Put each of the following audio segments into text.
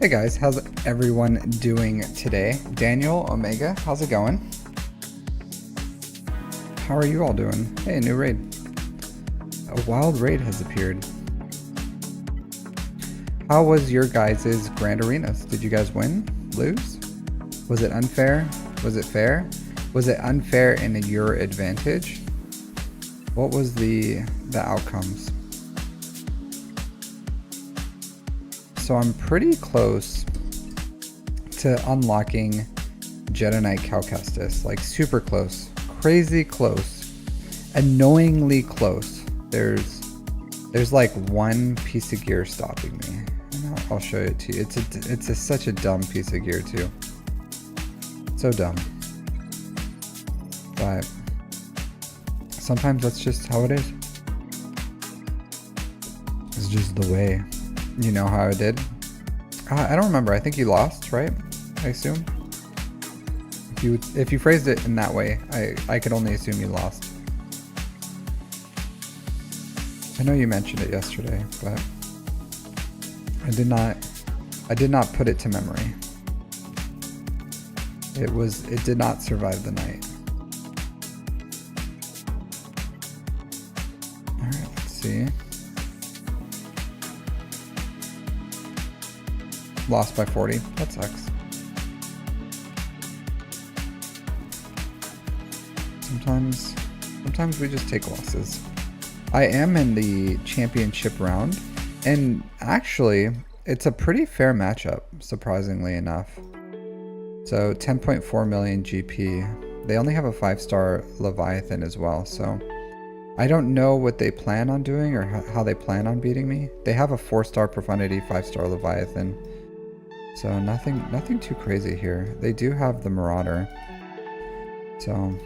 Hey guys, how's everyone doing today? Daniel, Omega, how's it going? How are you all doing? Hey, new raid. A wild raid has appeared. How was your guys' Grand Arenas? Did you guys win? Lose? Was it unfair? Was it fair? Was it unfair in your advantage? What was the outcomes? So I'm pretty close to unlocking Jedi Knight Cal Kestis, like super close, crazy close, annoyingly close. There's like one piece of gear stopping me. And I'll show it to you. It's such a dumb piece of gear too. So dumb. But sometimes that's just how it is. It's just the way. You know how I did? I don't remember. I think you lost, right? I assume. If you phrased it in that way, I could only assume you lost. I know you mentioned it yesterday, but I did not put it to memory. It did not survive the night. All right, let's see. Lost by 40. That sucks. Sometimes we just take losses. I am in the championship round, and actually, it's a pretty fair matchup, surprisingly enough. So 10.4 million GP. They only have a 5-star Leviathan as well, so I don't know what they plan on doing or how they plan on beating me. They have a 4-star Profundity, 5-star Leviathan. So nothing too crazy here. They do have the Marauder. So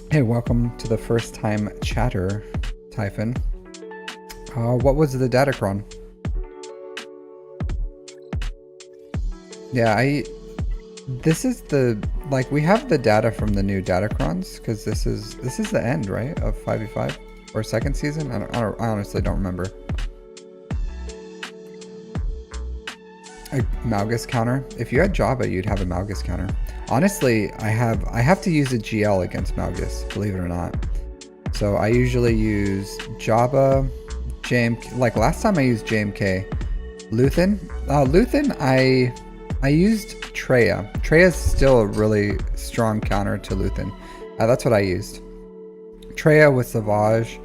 hey, welcome to the first time chatter, Typhon. What was the Datacron? Yeah, this is we have the data from the new Datacrons, because this is the end, right, of 5v5 or second season. I honestly don't remember. A Malgus counter. If you had Jabba, you'd have a Malgus counter. Honestly, I have to use a GL against Malgus, believe it or not. So I usually use Jabba, JMK. Like last time I used JMK. Luthen. Luthen, I used Traya. Traya's still a really strong counter to Luthen. That's what I used. Traya with Savage.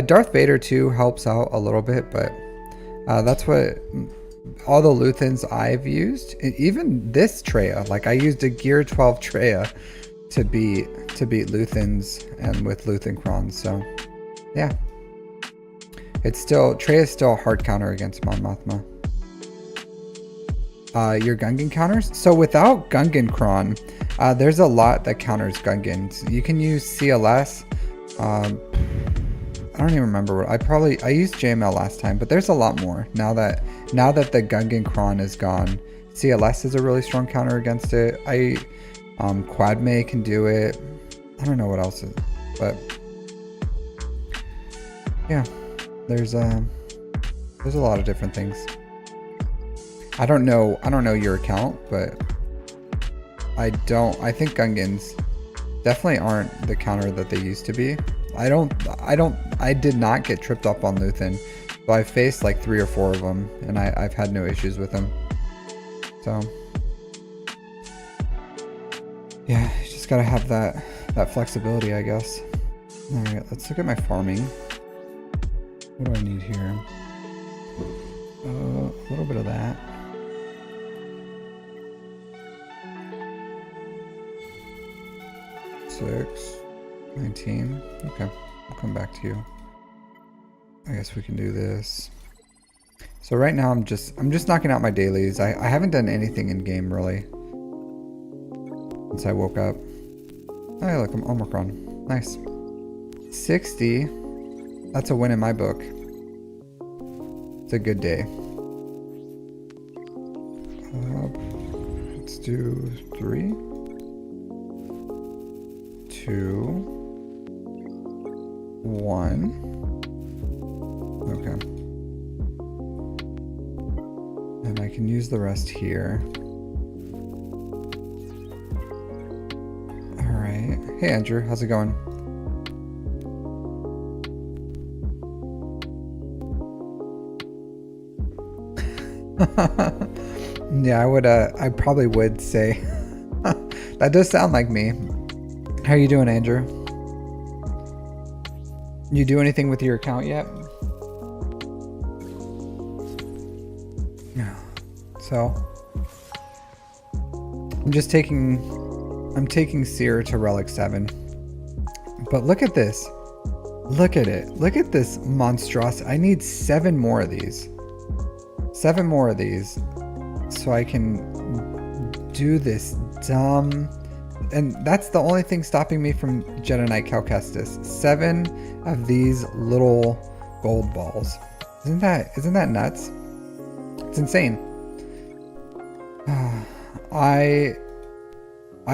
Darth Vader too helps out a little bit, but that's what all the Luthens I've used. And even this Traya, like I used a Gear 12 Traya to beat Luthens and with Luthencrons. So yeah, Traya's still a hard counter against Mon Mothma. Your Gungan counters. So without Gungancron, there's a lot that counters Gungans. You can use CLS. I don't even remember what I used JML last time, but there's a lot more now that the Gungancron is gone. CLS is a really strong counter against it. Quadme can do it. I don't know what else is, but yeah, there's a lot of different things. I don't know your account, but I think Gungans definitely aren't the counter that they used to be. I did not get tripped up on Luthen, so I faced like 3 or 4 of them, and I've had no issues with them. So yeah, you just gotta have that flexibility, I guess. All right, let's look at my farming. What do I need here? A little bit of that. Six. 19. Okay, I'll come back to you. I guess we can do this. So right now I'm just knocking out my dailies. I haven't done anything in game really since I woke up. Oh, hey, look, I'm Omicron. Nice. 60. That's a win in my book. It's a good day. Let's do 3, 2, 1. Okay. And I can use the rest here. All right. Hey, Andrew. How's it going? Yeah, I probably would say that does sound like me. How you doing, Andrew? You do anything with your account yet? No. So I'm taking Seer to Relic 7. But look at this. Look at it. Look at this monstrosity. I need 7 more of these. 7 more of these so I can do this dumb, and that's the only thing stopping me from Jedi Knight Cal Kestis. 7 of these little gold balls. Isn't that nuts? It's insane. I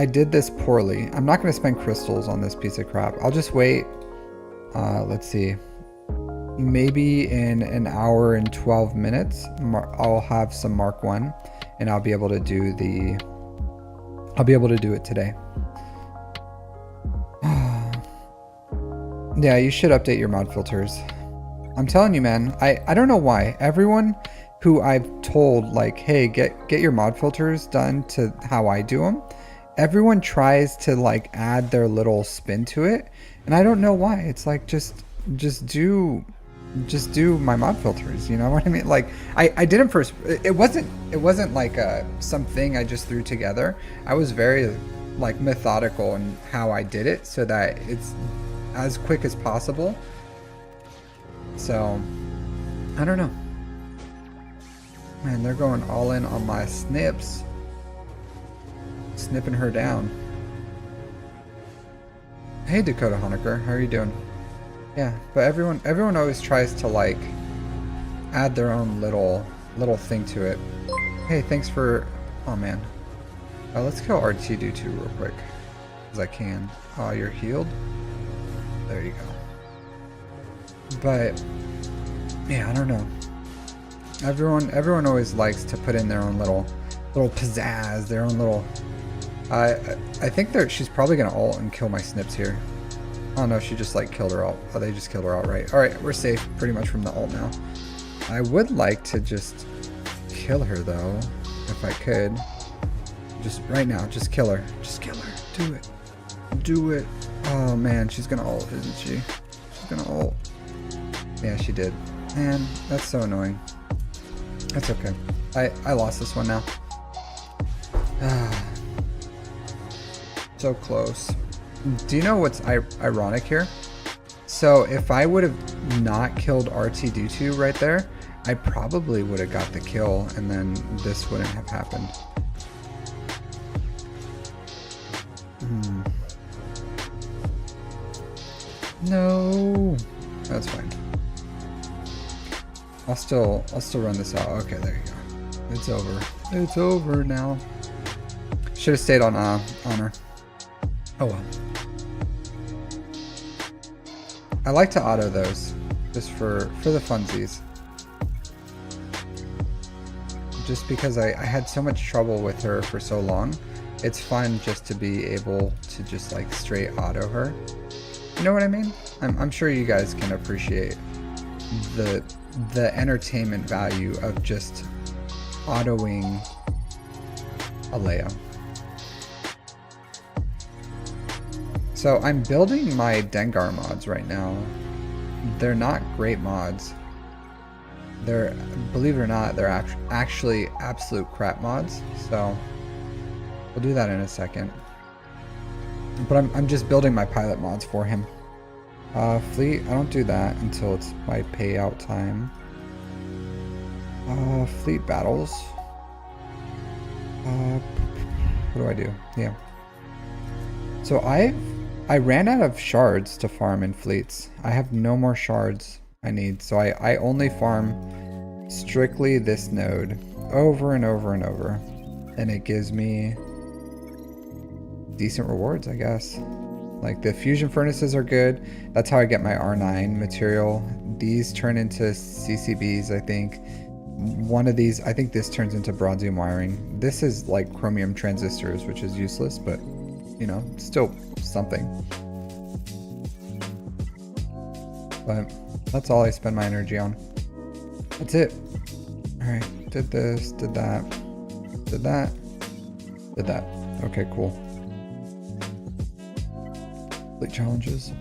did this poorly. I'm not going to spend crystals on this piece of crap. I'll just wait. Let's see. Maybe in an hour and 12 minutes, I'll have some Mark 1, and I'll be able to do it today. Yeah, you should update your mod filters. I'm telling you, man, I don't know why. Everyone who I've told, like, hey, get your mod filters done to how I do them, everyone tries to, like, add their little spin to it, and I don't know why. It's like, just do my mod filters, you know what I mean? Like, I did them first. It wasn't like something I just threw together. I was very, like, methodical in how I did it so that it's as quick as possible. So I don't know, man. They're going all in on my snips, snipping her down. Hey, Dakota Honecker, how are you doing? Yeah, but everyone always tries to, like, add their own little thing to it. Hey, thanks for... Oh, man. Let's kill R2-D2 real quick. As I can. Oh, you're healed? There you go. But, yeah, I don't know. Everyone always likes to put in their own little pizzazz, their own little... I think she's probably going to ult and kill my snips here. Oh no, she just, like, killed her ult. Oh, they just killed her outright. Alright, we're safe pretty much from the ult now. I would like to just kill her, though, if I could. Just right now, just kill her. Just kill her. Do it. Do it. Oh man, she's gonna ult, isn't she? She's gonna ult. Yeah, she did. Man, that's so annoying. That's okay. I lost this one now. So close. Do you know what's ironic here? So if I would have not killed R2-D2 right there, I probably would have got the kill, and then this wouldn't have happened. No, that's fine. I'll still run this out. Okay, there you go. It's over. It's over now. Should have stayed on honor. Oh well. I like to auto those, just for the funsies. Just because I had so much trouble with her for so long, it's fun just to be able to just, like, straight auto her. You know what I mean? I'm sure you guys can appreciate the entertainment value of just autoing a Leia. So I'm building my Dengar mods right now. They're not great mods. They're, believe it or not, they're actually absolute crap mods. So we'll do that in a second. But I'm just building my pilot mods for him. Fleet, I don't do that until it's my payout time. Fleet battles. What do I do? Yeah. So I ran out of shards to farm in fleets. I have no more shards I need, so I only farm strictly this node over and over and over, and it gives me decent rewards, I guess. Like the fusion furnaces are good. That's how I get my R9 material. These turn into CCBs, I think. One of these, I think this turns into bronzium wiring. This is like chromium transistors, which is useless, but you know, still something. But that's all I spend my energy on. That's it. Alright, did this, did that, did that, did that. Okay, cool. Complete challenges.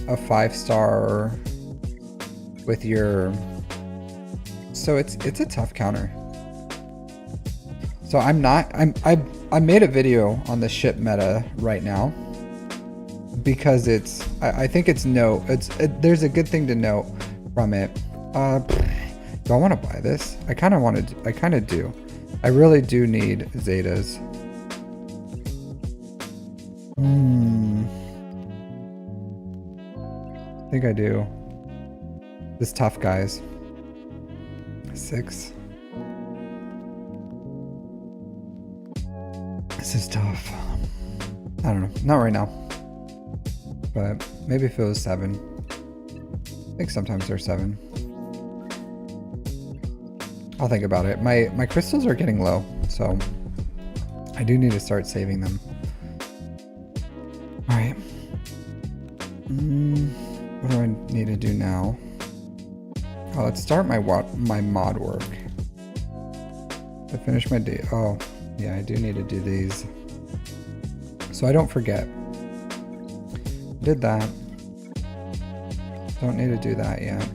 A 5-star with your... So it's a tough counter. So I made a video on the ship meta right now because I think there's a good thing to note from it. Do I want to buy this? I kind of do. I really do need Zetas. I think I do. This tough guys. 6. This is tough. I don't know. Not right now. But maybe if it was 7. I think sometimes they're 7. I'll think about it. My crystals are getting low, so I do need to start saving them. Alright. What do I need to do now? Oh, let's start my mod work. I finished my day. Oh, yeah, I do need to do these. So I don't forget. Did that. Don't need to do that yet.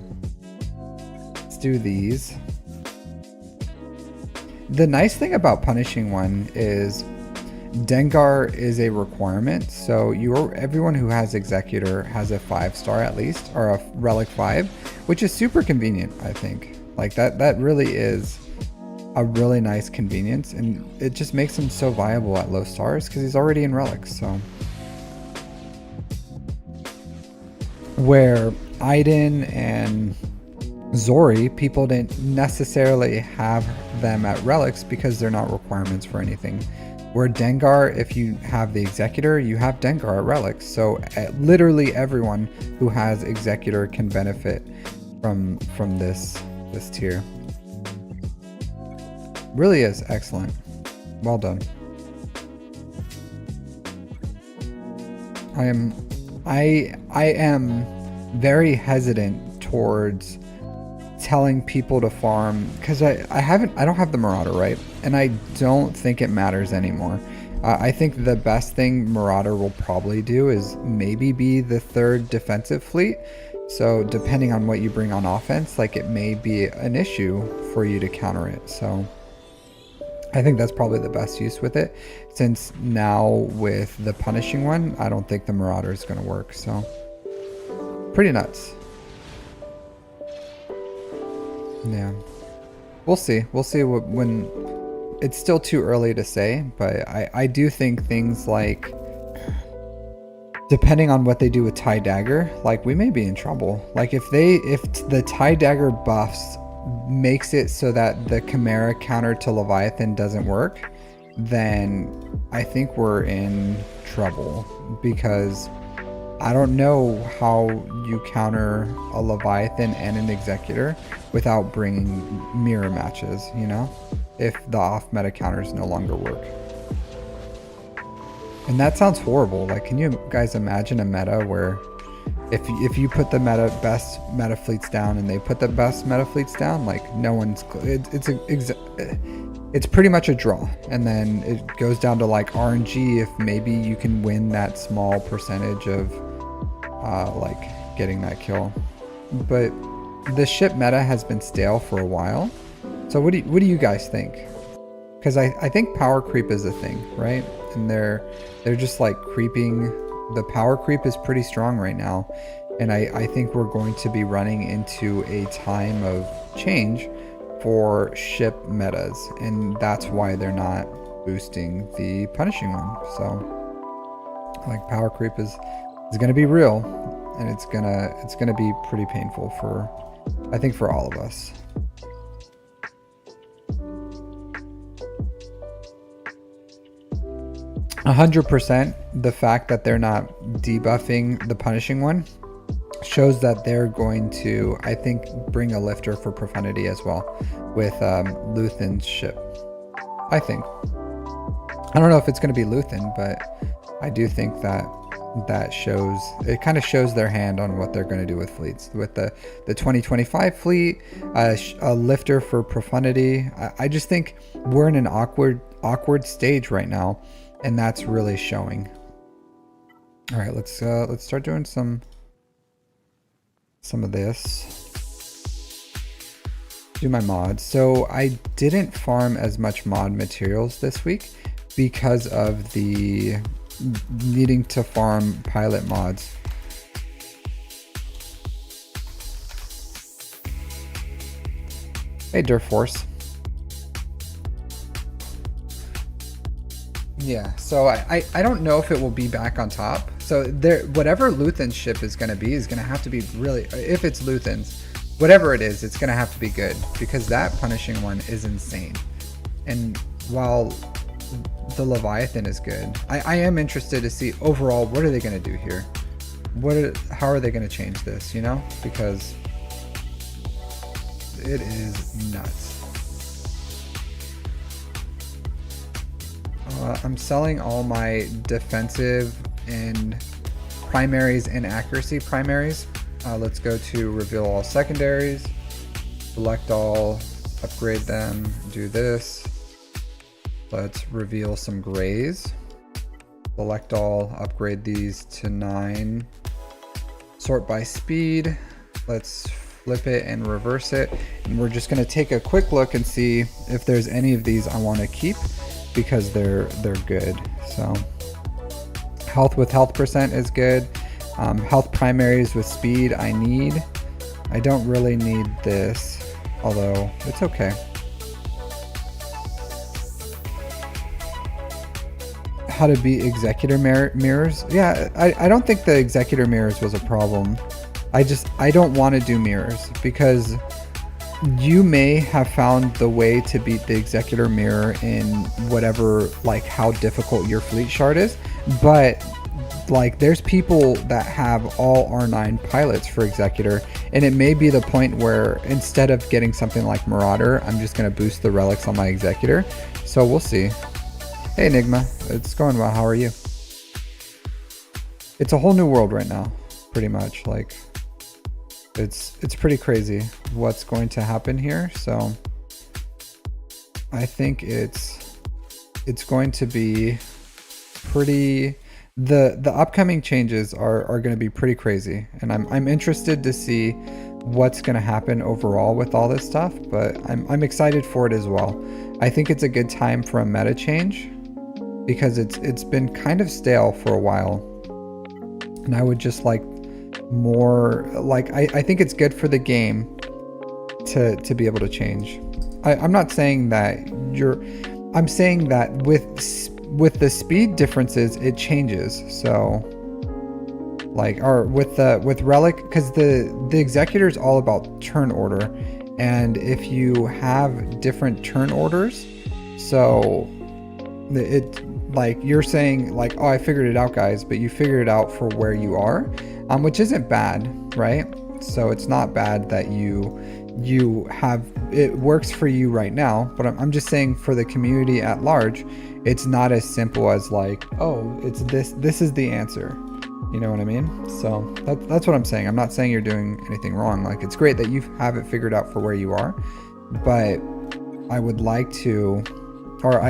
Let's do these. The nice thing about punishing one is Dengar is a requirement, so everyone who has Executor has a 5-star at least, or a Relic 5, which is super convenient, I think. Like that really is a really nice convenience, and it just makes him so viable at low stars because he's already in Relics. So where Iden and Zori, people didn't necessarily have them at Relics because they're not requirements for anything. Where Dengar, if you have the Executor, you have Dengar at Relics. So literally everyone who has Executor can benefit from this tier. Really is excellent. Well done. I am very hesitant towards telling people to farm because I don't have the Marauder, right? And I don't think it matters anymore. I think the best thing Marauder will probably do is maybe be the 3rd defensive fleet. So depending on what you bring on offense, like it may be an issue for you to counter it. So I think that's probably the best use with it, since now with the punishing one, I don't think the Marauder is going to work. So pretty nuts. Yeah, we'll see. We'll see when it's still too early to say, but I do think things like, depending on what they do with TIE Dagger, like we may be in trouble. Like if the TIE Dagger buffs makes it so that the Chimera counter to Leviathan doesn't work, then I think we're in trouble, because I don't know how you counter a Leviathan and an Executor without bringing mirror matches, you know? If the off-meta counters no longer work. And that sounds horrible. Like, can you guys imagine a meta where if you put the best meta fleets down and they put the best meta fleets down, like no one's... It's pretty much a draw. And then it goes down to like RNG if maybe you can win that small percentage of like getting that kill. But the ship meta has been stale for a while. So what do you guys think? Because I think power creep is a thing, right? And they're just like creeping. The power creep is pretty strong right now. And I think we're going to be running into a time of change for ship metas. And that's why they're not boosting the punishing one. So like power creep is going to be real, and it's gonna be pretty painful for, I think, for all of us. 100% the fact that they're not debuffing the punishing one shows that they're going to, I think, bring a lifter for profundity as well with Luthen's ship. I think. I don't know if it's going to be Luthen, but I do think that shows, it kind of shows their hand on what they're going to do with fleets. With the 2025 fleet, a lifter for profundity. I just think we're in an awkward stage right now, and that's really showing. All right, let's start doing some of this. Do my mods. So I didn't farm as much mod materials this week because of the needing to farm pilot mods. Hey, Dirt Force. Yeah, so I don't know if it will be back on top. So there, whatever Luthen's ship is going to have to be really, if it's Luthen's, whatever it is, it's going to have to be good, because that punishing one is insane. And while the Leviathan is good, I am interested to see overall, what are they going to do here? How are they going to change this, you know? Because it is nuts. I'm selling all my defensive and primaries and accuracy primaries. Let's go to reveal all secondaries, select all, upgrade them, do this. Let's reveal some grays, select all, upgrade these to 9, sort by speed. Let's flip it and reverse it. And we're just going to take a quick look and see if there's any of these I want to keep, because they're good. So health with health percent is good. Health primaries with speed I need. I don't really need this, although it's okay. How to beat executor mirrors. Yeah, I don't think the executor mirrors was a problem. I don't want to do mirrors, because you may have found the way to beat the executor mirror in whatever, like how difficult your fleet shard is, but like there's people that have all R9 pilots for executor, and it may be the point where instead of getting something like Marauder, I'm just going to boost the relics on my executor. So we'll see. Hey Enigma, it's going well. How are you? It's a whole new world right now, pretty much. Like it's pretty crazy what's going to happen here. So I think it's going to be pretty, the upcoming changes are going to be pretty crazy, and I'm interested to see what's going to happen overall with all this stuff, but I'm excited for it as well. I think it's a good time for a meta change, because it's been kind of stale for a while, and I would just like more, like I think it's good for the game to be able to change. I'm not saying that I'm saying that with the speed differences it changes. So like, or with relic, because the executor is all about turn order, and if you have different turn orders, so it, like you're saying like, oh, I figured it out guys, but you figured it out for where you are, which isn't bad, right? So it's not bad that you have, it works for you right now, but I'm just saying for the community at large, it's not as simple as like, oh, it's this is the answer, you know what I mean? So that's what I'm saying. I'm not saying you're doing anything wrong. Like, it's great that you have it figured out for where you are, but I would like to, or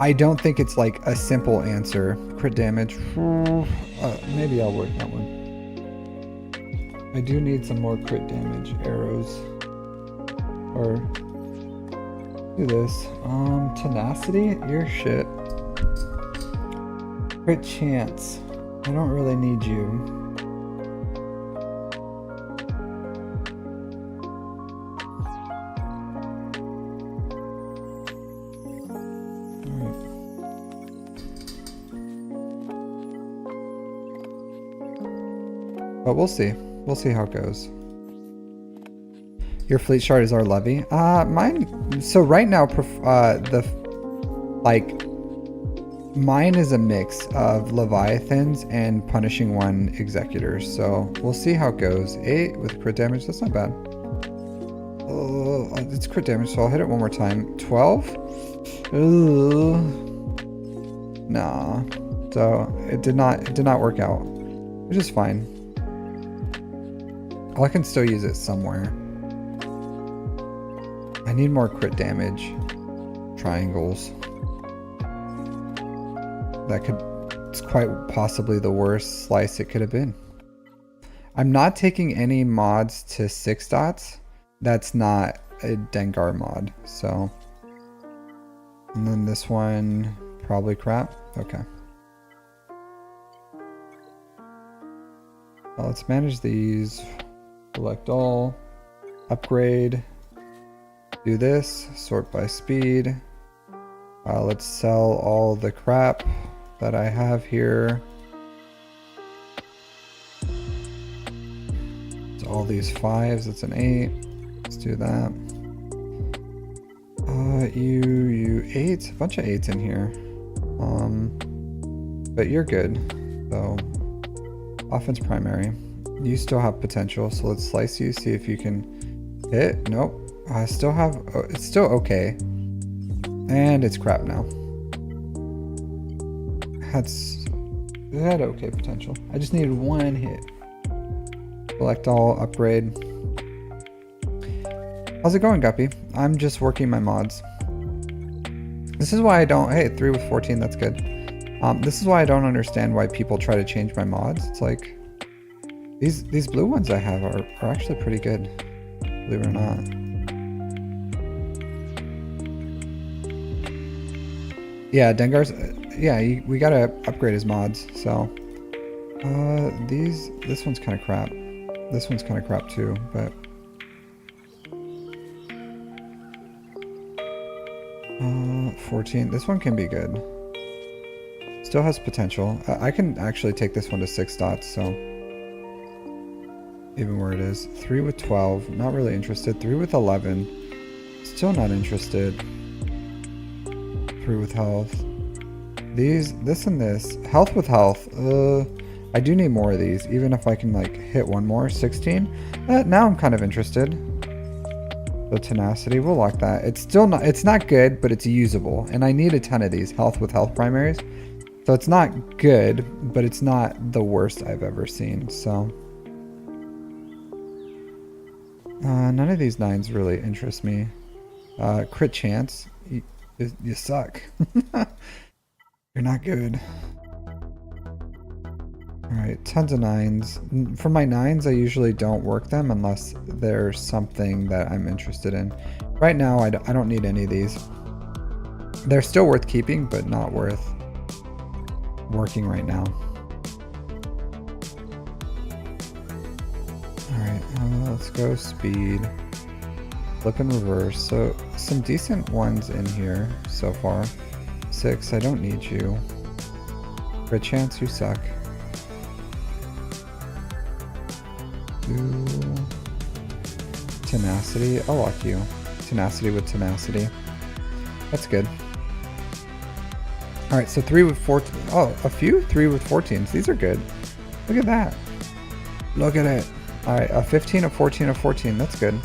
I don't think it's like a simple answer. Crit damage, maybe I'll work that one. I do need some more crit damage arrows, or do this. Tenacity, you're shit. Crit chance, I don't really need you. But we'll see. We'll see how it goes. Your fleet shard is our levy. Mine. So right now, Mine is a mix of Leviathans and Punishing One Executors, so we'll see how it goes. 8 with crit damage, that's not bad. Oh, it's crit damage, so I'll hit it one more time. 12? Ooh. Nah. So it did not work out, which is fine. I can still use it somewhere. I need more crit damage. Triangles. It's quite possibly the worst slice it could have been. I'm not taking any mods to 6 dots. That's not a Dengar mod, so. And then this one, probably crap. Okay. Well, let's manage these. Select all. Upgrade. Do this. Sort by speed. Let's sell all the crap that I have here. So all these 5s, it's an 8. Let's do that. You 8, a bunch of 8s in here. But you're good. So offense primary. You still have potential, so let's slice you, see if you can hit. Nope. I still have, it's still okay. And it's crap now. It had okay potential. I just needed one hit. Select all, upgrade. How's it going, Guppy? I'm just working my mods. This is why I don't, hey, 3 with 14, that's good. This is why I don't understand why people try to change my mods. It's like, these blue ones I have are actually pretty good, believe it or not. Yeah, Dengar's, yeah, we gotta upgrade his mods, so. This one's kind of crap. This one's kind of crap too, but. 14, this one can be good. Still has potential. I can actually take this one to 6 dots, so. Even where it is. 3 with 12, not really interested. 3 with 11, still not interested. 3 with health. This and this. Health with health. I do need more of these, even if I can like hit one more. 16. Now I'm kind of interested. The tenacity, we'll lock that. It's still not, it's not good, but it's usable. And I need a ton of these health with health primaries. So it's not good, but it's not the worst I've ever seen, so. None of these 9s really interest me. Crit chance. You suck. You're not good. Alright, tons of 9s. For my 9s, I usually don't work them unless there's something that I'm interested in. Right now, I don't need any of these. They're still worth keeping, but not worth working right now. Alright, let's go speed. Flip and reverse. So some decent ones in here so far. 6, I don't need you. Crit chance, you suck. 2. Tenacity, I'll lock you. Tenacity with tenacity. That's good. Alright, so 3 with 14. Oh, a few 3 with 14s. These are good. Look at that. Look at it. Alright, a 15, a 14, a 14. That's good.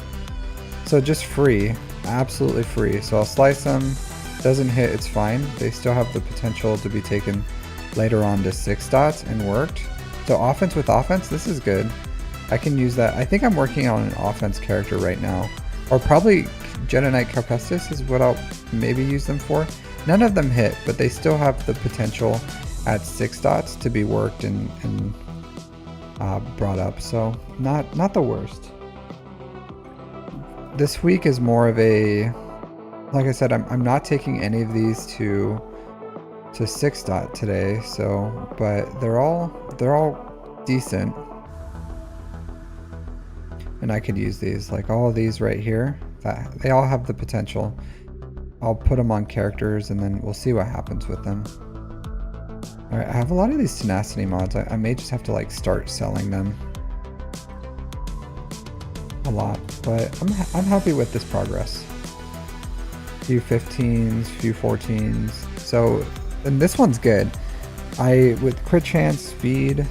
So just free. Absolutely free. So I'll slice them. Doesn't hit, it's fine. They still have the potential to be taken later on to 6 dots and worked. So offense with offense, this is good. I can use that. I think I'm working on an offense character right now. Or probably Jedi Knight Calcustis is what I'll maybe use them for. None of them hit, but they still have the potential at 6 dots to be worked and brought up. So not the worst. This week is more of a, like I said, I'm not taking any of these to 6 dot today. So, but they're all decent. And I could use these, like all of these right here. They all have the potential. I'll put them on characters and then we'll see what happens with them. Alright, I have a lot of these tenacity mods. I may just have to like start selling them. A lot, but I'm happy with this progress. Few 15s, few 14s. So And this one's good. With crit chance, speed,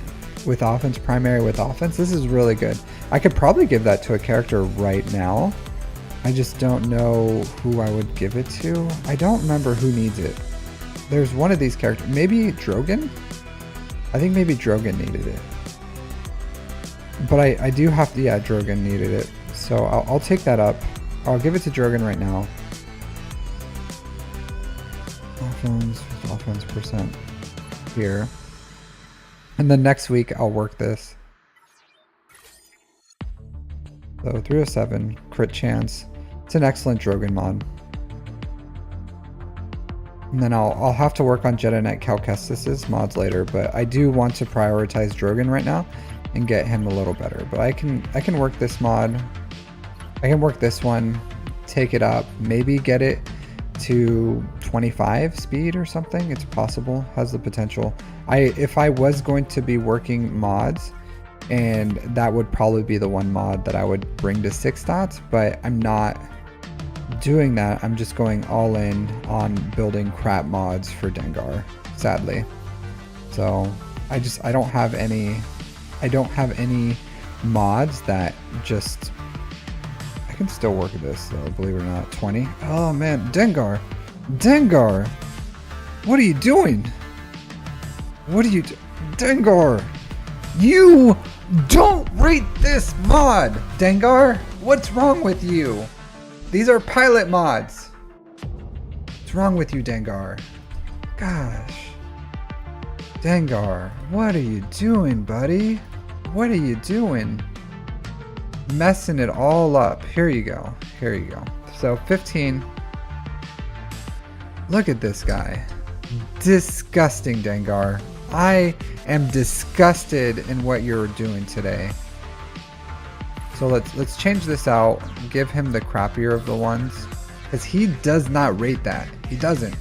with offense, primary with offense, this is really good. I could probably give that to a character right now. I just don't know who I would give it to. I don't remember who needs it. There's one of these characters, maybe Drogon? I think maybe Drogon needed it. But I do have to, yeah, Drogon needed it. So I'll take that up. I'll give it to Drogon right now. Offense percent here. And then next week I'll work this. So 307, crit chance. It's an excellent Drogon mod. And then I'll have to work on Jedi Knight Cal Kestis's mods later, but I do want to prioritize Drogon right now and get him a little better. But I can work this mod. I can work this one, take it up, maybe get it to 25 speed or something. It's possible, has the potential. If I was going to be working mods, and that would probably be the one mod that I would bring to 6 dots, but I'm not doing that. I'm just going all in on building crap mods for Dengar, sadly. So I don't have any mods that just, I can still work at this though, believe it or not. 20. Oh man, Dengar, what are you doing? Dengar, you don't rate this mod, Dengar. What's wrong with you? These are pilot mods. What's wrong with you, Dengar? Gosh. Dengar, what are you doing, buddy? What are you doing? Messing it all up. Here you go. Here you go. So 15. Look at this guy. Disgusting, Dengar. I am disgusted in what you're doing today. So let's change this out. Give him the crappier of the ones, because he does not rate that. He doesn't.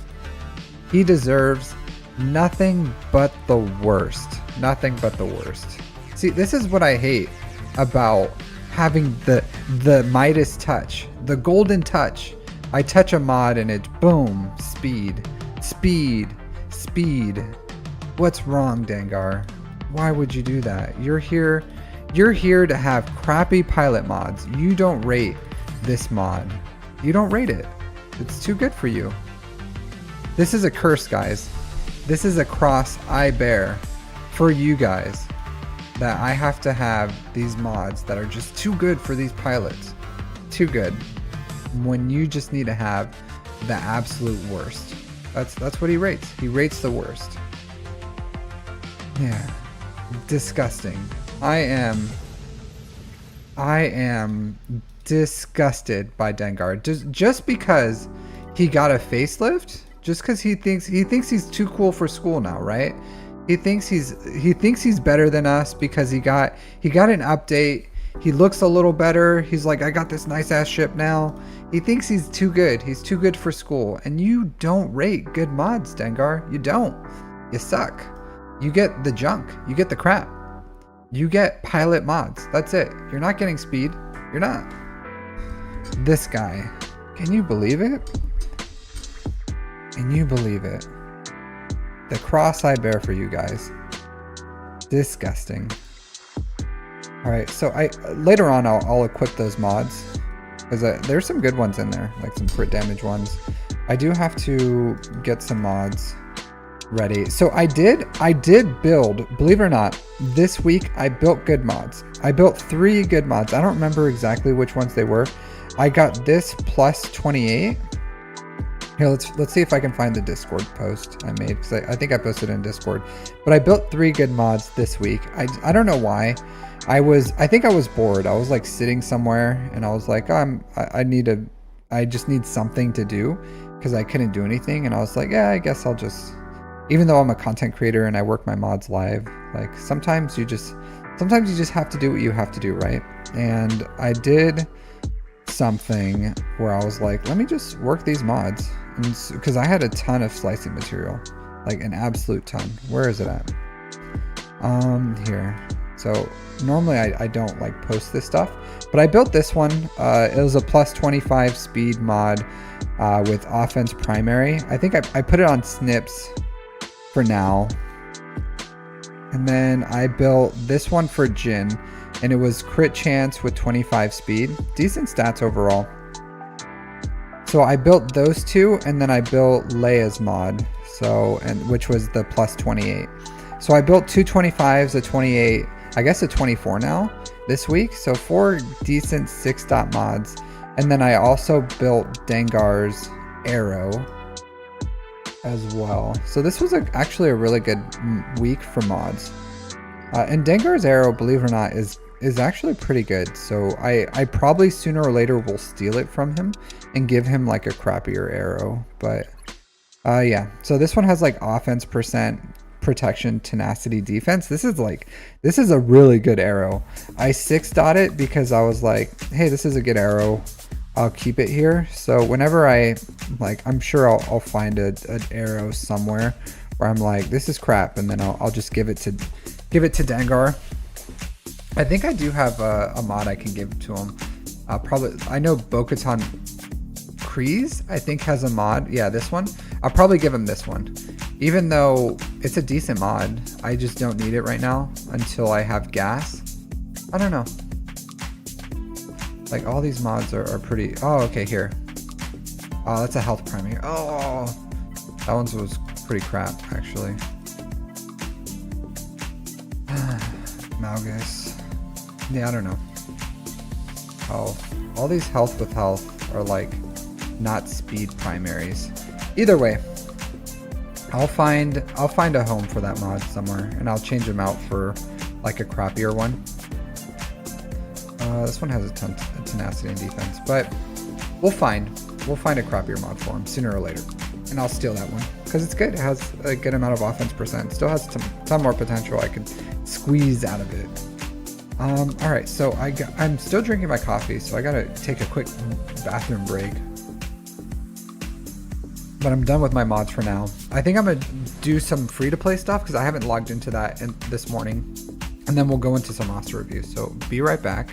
He deserves nothing but the worst. Nothing but the worst. See, this is what I hate about having the Midas touch, the golden touch. I touch a mod and it's boom, speed, speed, speed. What's wrong, Dengar? Why would you do that? You're here to have crappy pilot mods. You don't rate this mod. You don't rate it. It's too good for you. This is a curse, guys. This is a cross I bear for you guys, that I have to have these mods that are just too good for these pilots. Too good. When you just need to have the absolute worst. That's what he rates. He rates the worst. Yeah. Disgusting. I am disgusted by Dengar. Just because he got a facelift, just because he thinks he's too cool for school now, right? He thinks he's better than us because he got an update. He looks a little better. He's like, I got this nice ass ship now. He thinks he's too good. He's too good for school. And you don't rate good mods, Dengar. You don't. You suck. You get the junk. You get the crap. You get pilot mods. That's it. You're not getting speed. You're not. This guy. Can you believe it? Can you believe it? The cross I bear for you guys. Disgusting. Alright, so later on I'll equip those mods, because there's some good ones in there, like some crit damage ones. I do have to get some mods ready. So I did build, believe it or not, this week I built good mods. I built 3 good mods. I don't remember exactly which ones they were. I got this plus 28. Here, let's see if I can find the Discord post I made, because I think I posted it in Discord. But I built 3 good mods this week. I don't know why. I think I was bored. I was like sitting somewhere and I was like, I just need something to do, because I couldn't do anything. And I was like, yeah, I guess I'll just, even though I'm a content creator and I work my mods live, like sometimes you just have to do what you have to do, right? And I did something where I was like, let me just work these mods, because I had a ton of slicing material, like an absolute ton. Where is it at? Here. So normally I don't like post this stuff, but I built this one. It was a plus 25 speed mod with offense primary. I think I put it on Snips for now. And then I built this one for Jin, and it was crit chance with 25 speed. Decent stats overall. So I built those two, and then I built Leia's mod, which was the plus 28. So I built two 25s, a 28, I guess a 24 now this week. So 4 decent 6-dot mods. And then I also built Dengar's arrow as well. So this was actually a really good week for mods. And Dengar's arrow, believe it or not, is actually pretty good. So I probably sooner or later will steal it from him and give him like a crappier arrow. But yeah, so this one has like offense %, protection, tenacity, defense. This is a really good arrow. I 6-dot it because I was like, hey, this is a good arrow. I'll keep it here. So whenever I'm sure I'll find an arrow somewhere where I'm like, this is crap, and then I'll just give it to Dengar. I think I do have a mod I can give to him. I know Bo-Katan Kryze, I think, has a mod. Yeah, this one. I'll probably give him this one. Even though it's a decent mod, I just don't need it right now until I have gas. I don't know. Like, all these mods are pretty... Oh, okay, here. Oh, that's a health primary. Oh, that one was pretty crap, actually. Malgus. Yeah, I don't know. Oh, all these health with health are like not speed primaries. Either way, I'll find a home for that mod somewhere, and I'll change them out for like a crappier one. This one has a ton of tenacity and defense, but we'll find a crappier mod for him sooner or later, and I'll steal that one because it's good. It has a good amount of offense %. Still has a ton more potential I could squeeze out of it. All right, so I'm still drinking my coffee, so I gotta take a quick bathroom break. But I'm done with my mods for now. I think I'm gonna do some free-to-play stuff because I haven't logged into that this morning, and then we'll go into some roster reviews. So be right back.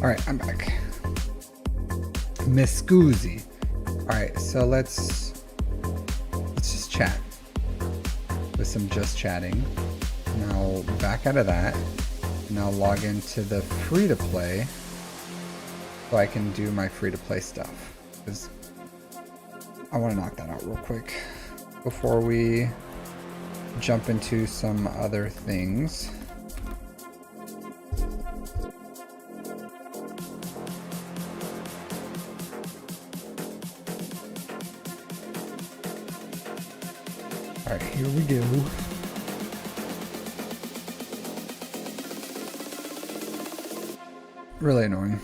All right, I'm back. Miss Scusi. All right, so let's just chat with some just chatting. Now back out of that. Now log into the free to play so I can do my free to play stuff, because I want to knock that out real quick before we jump into some other things. All right, here we go. Really annoying.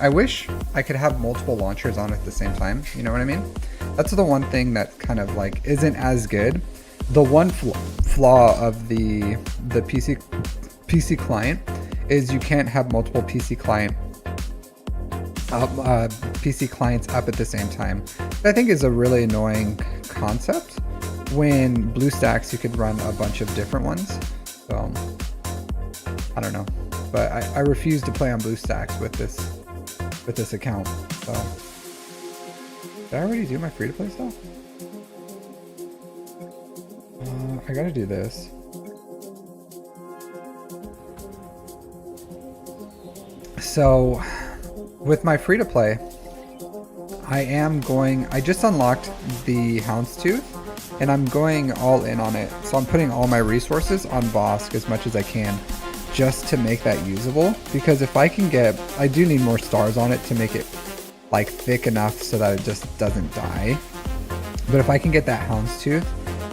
I wish I could have multiple launchers on at the same time. You know what I mean? That's the one thing that kind of like isn't as good. The one flaw of the PC client is you can't have multiple PC clients up at the same time. I think is a really annoying concept. when BlueStacks you could run a bunch of different ones. So I don't know, but I refuse to play on BlueStacks with this account. So did I already do my free to play stuff? I gotta do this. So with my free to play, I just unlocked the Houndstooth and I'm going all in on it. So I'm putting all my resources on Bosk as much as I can just to make that usable, because if I can get, I do need more stars on it to make it like thick enough so that it just doesn't die. But if I can get that Houndstooth,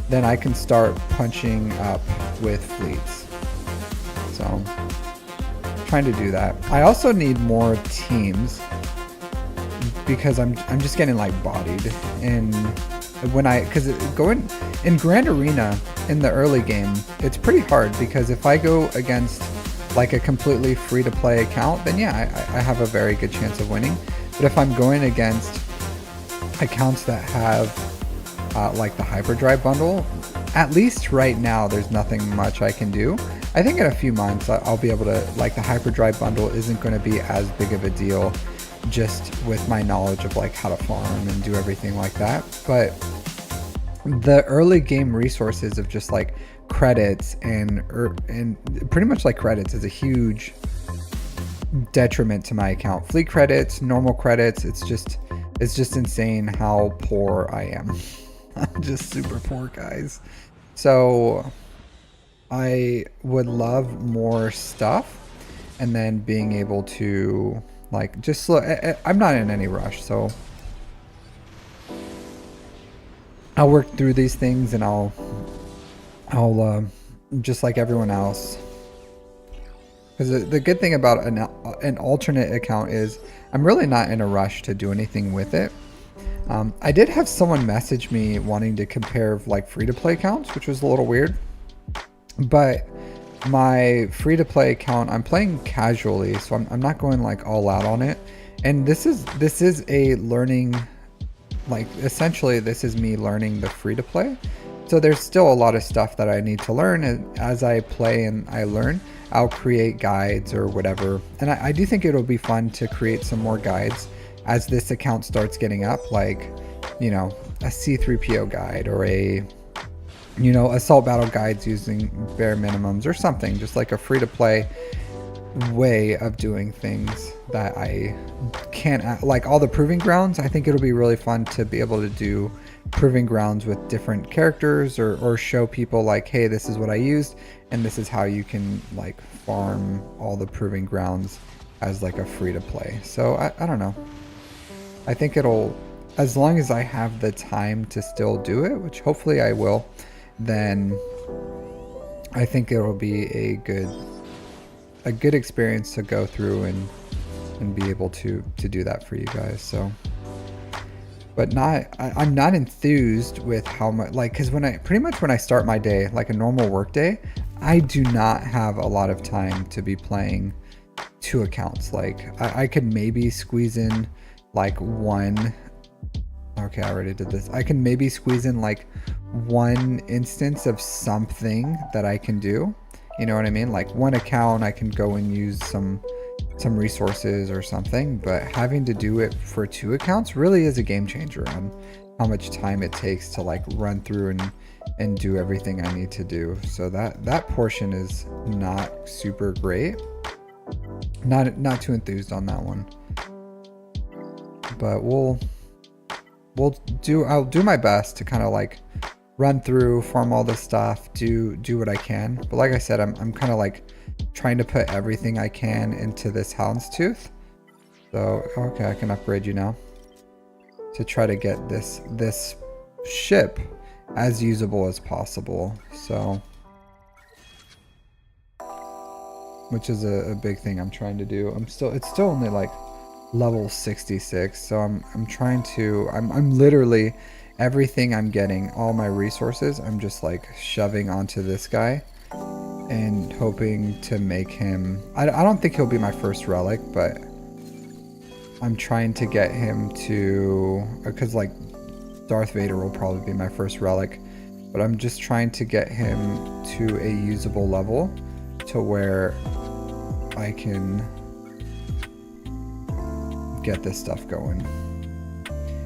then I can start punching up with fleets. So trying to do that. I also need more teams because I'm just getting like bodied, and because going in Grand Arena in the early game, it's pretty hard because if I go against like a completely free to play account, then yeah, I have a very good chance of winning. But if I'm going against accounts that have like the hyperdrive bundle, at least right now there's nothing much I can do. I think in a few months I'll be able to, like, the hyperdrive bundle isn't going to be as big of a deal just with my knowledge of like how to farm and do everything like that. But the early game resources of just like credits and pretty much like credits is a huge detriment to my account. Fleet credits, normal credits, it's just insane how poor I am. I'm just super poor, guys. So I would love more stuff, and then being able to like just look. I'm not in any rush, so I'll work through these things, and I'll just like everyone else. Because the good thing about an alternate account is I'm really not in a rush to do anything with it. I did have someone message me wanting to compare like free-to-play accounts, which was a little weird. But my free-to-play account, I'm playing casually, so I'm not going like all out on it. And this is a learning, like essentially this is me learning the free-to-play. So there's still a lot of stuff that I need to learn, and as I play and I learn, I'll create guides or whatever. And I do think it'll be fun to create some more guides as this account starts getting up, like, you know, a C3PO guide or a, you know, assault battle guides using bare minimums or something, just like a free-to-play way of doing things that I can't, like all the proving grounds. I think it'll be really fun to be able to do proving grounds with different characters, or show people like, hey, this is what I used and this is how you can like farm all the proving grounds as like a free-to-play. So I don't know. I think it'll, as long as I have the time to still do it, which hopefully I will, then I think it'll be a good experience to go through and be able to do that for you guys. So, but I'm not enthused with how much, like, because when I start my day, like a normal work day, I do not have a lot of time to be playing two accounts. Like I could maybe squeeze in like one. Okay, I already did this. I can maybe squeeze in like one instance of something that I can do. You know what I mean? Like one account I can go and use some resources or something, but having to do it for two accounts really is a game changer on how much time it takes to like run through and do everything I need to do. So that portion is not super great. Not too enthused on that one. But I'll do my best to kind of like run through, farm all this stuff, do what I can. But like I said, I'm kind of like trying to put everything I can into this Houndstooth. So okay, I can upgrade you now to try to get this ship as usable as possible. So, which is a big thing I'm trying to do. It's still only like level 66, so I'm trying to, I'm literally, everything I'm getting, all my resources, I'm just like shoving onto this guy and hoping to make him, I don't think he'll be my first relic, but I'm trying to get him to, because like Darth Vader will probably be my first relic, but I'm just trying to get him to a usable level to where I can get this stuff going.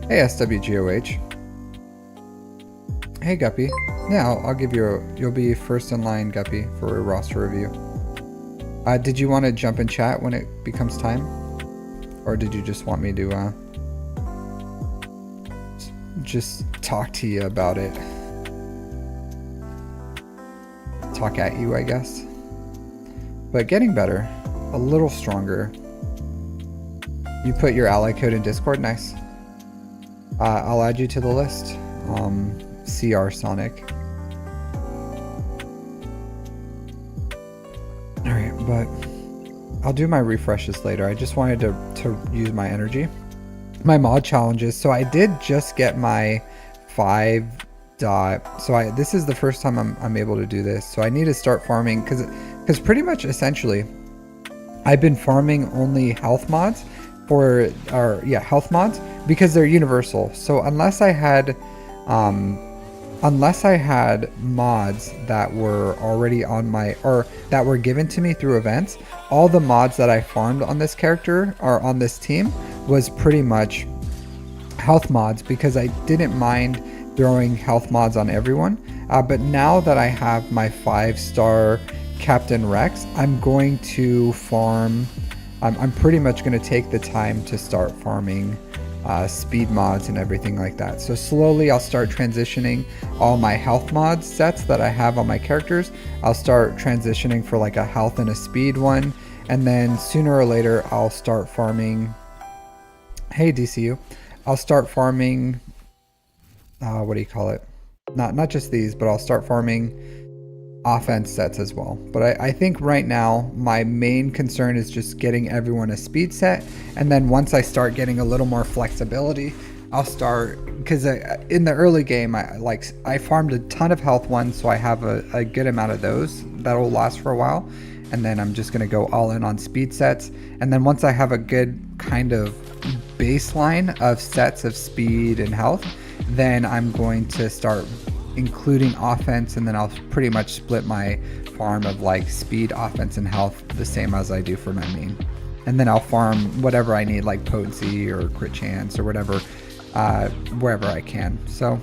Hey SWGOH. Hey Guppy. Yeah, I'll give you you'll be first in line, Guppy, for a roster review. Did you want to jump in chat when it becomes time? Or did you just want me to just talk to you about it? Talk at you, I guess. But getting better. A little stronger. You put your ally code in Discord? Nice. I'll add you to the list. CR Sonic. Alright, but I'll do my refreshes later. I just wanted to use my energy. My mod challenges. So I did just get my 5 dot. So this is the first time I'm able to do this. So I need to start farming because pretty much essentially I've been farming only health mods health mods because they're universal. So unless I had mods that were already on my, or that were given to me through events, all the mods that I farmed on this character or on this team was pretty much health mods because I didn't mind throwing health mods on everyone. But now that I have my 5-star Captain Rex, I'm going to farm, I'm pretty much going to take the time to start farming speed mods and everything like that. So slowly I'll start transitioning all my health mod sets that I have on my characters. I'll start transitioning for like a health and a speed one, and then sooner or later I'll start farming, hey DCU, I'll start farming what do you call it, not just these, but I'll start farming offense sets as well. But I think right now my main concern is just getting everyone a speed set, and then once I start getting a little more flexibility, I'll start, because in the early game I farmed a ton of health ones, so I have a good amount of those that'll last for a while, and then I'm just going to go all in on speed sets. And then once I have a good kind of baseline of sets of speed and health, then I'm going to start including offense, and then I'll pretty much split my farm of like speed, offense, and health the same as I do for my main. And then I'll farm whatever I need, like potency or crit chance or whatever, wherever I can. So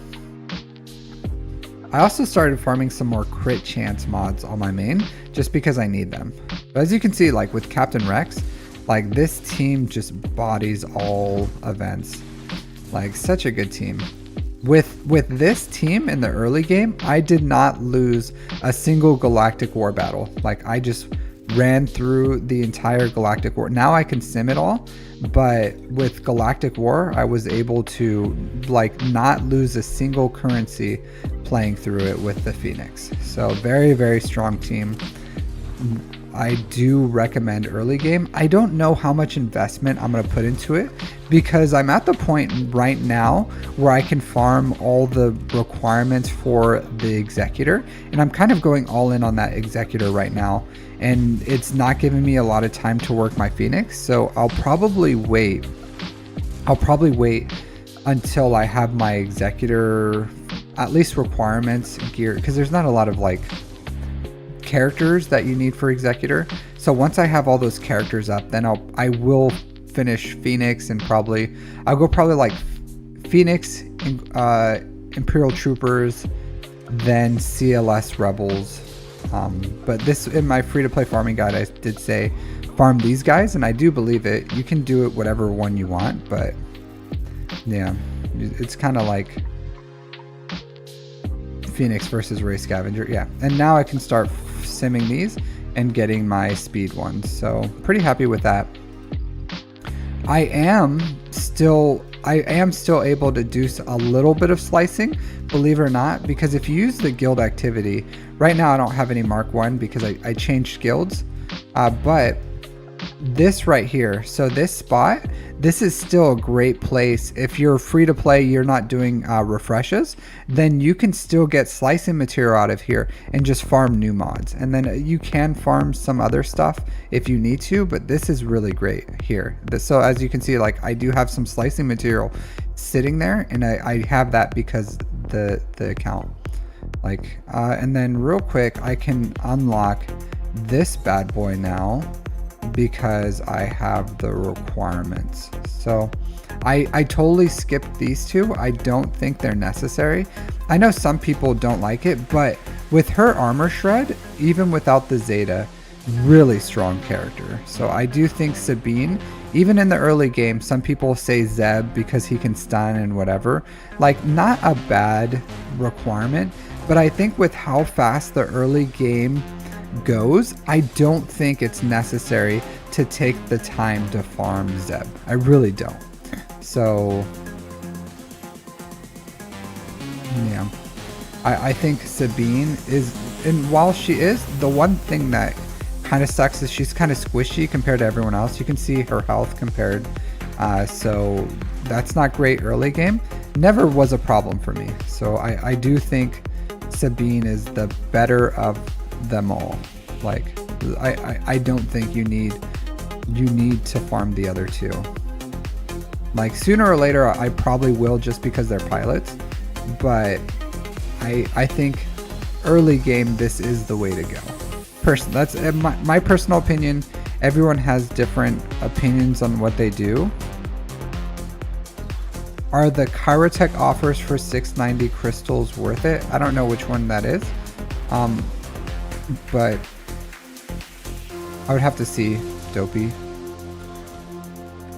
I also started farming some more crit chance mods on my main just because I need them. But as you can see, like with Captain Rex, like this team just bodies all events. Like such a good team. With this team in the early game, I did not lose a single Galactic War battle. Like I just ran through the entire Galactic War. Now I can sim it all, but with Galactic War, I was able to like not lose a single currency playing through it with the Phoenix. So very, very strong team. I do recommend early game. I don't know how much investment I'm going to put into it because I'm at the point right now where I can farm all the requirements for the Executor, and I'm kind of going all in on that Executor right now, and it's not giving me a lot of time to work my Phoenix. So I'll probably wait until I have my Executor, at least requirements gear, because there's not a lot of like characters that you need for Executor. So once I have all those characters up, then I will finish Phoenix, and I'll go like Phoenix, Imperial Troopers, then CLS Rebels. But this, in my free-to-play farming guide, I did say farm these guys, and I do believe it. You can do it whatever one you want, but yeah, it's kind of like Phoenix versus Ray Scavenger. Yeah, and now I can start simming these and getting my speed ones, so pretty happy with that. I am still able to do a little bit of slicing, believe it or not, because if you use the guild activity, right now I don't have any Mark 1 because I changed guilds, but this right here, so this spot, this is still a great place. If you're free to play, you're not doing refreshes, then you can still get slicing material out of here and just farm new mods. And then you can farm some other stuff if you need to, but this is really great here. So as you can see, like I do have some slicing material sitting there, and I have that because the account. Like, and then real quick, I can unlock this bad boy now because I have the requirements. So I totally skipped these two. I don't think they're necessary. I know some people don't like it, but with her armor shred, even without the Zeta, really strong character. So I do think Sabine, even in the early game, some people say Zeb because he can stun and whatever. Like, not a bad requirement, but I think with how fast the early game goes, I don't think it's necessary to take the time to farm Zeb. I really don't. So yeah, I think Sabine is, and while she is, the one thing that kind of sucks is she's kind of squishy compared to everyone else. You can see her health compared, so that's not great early game. Never was a problem for me. So I do think Sabine is the better of them all. Like, I don't think you need to farm the other two. Like, sooner or later I probably will, just because they're pilots, but I think early game this is the way to go. That's my personal opinion. Everyone has different opinions on what they do. Are the Kyrotech offers for 690 crystals worth it? I don't know which one that is, but I would have to see, Dopey.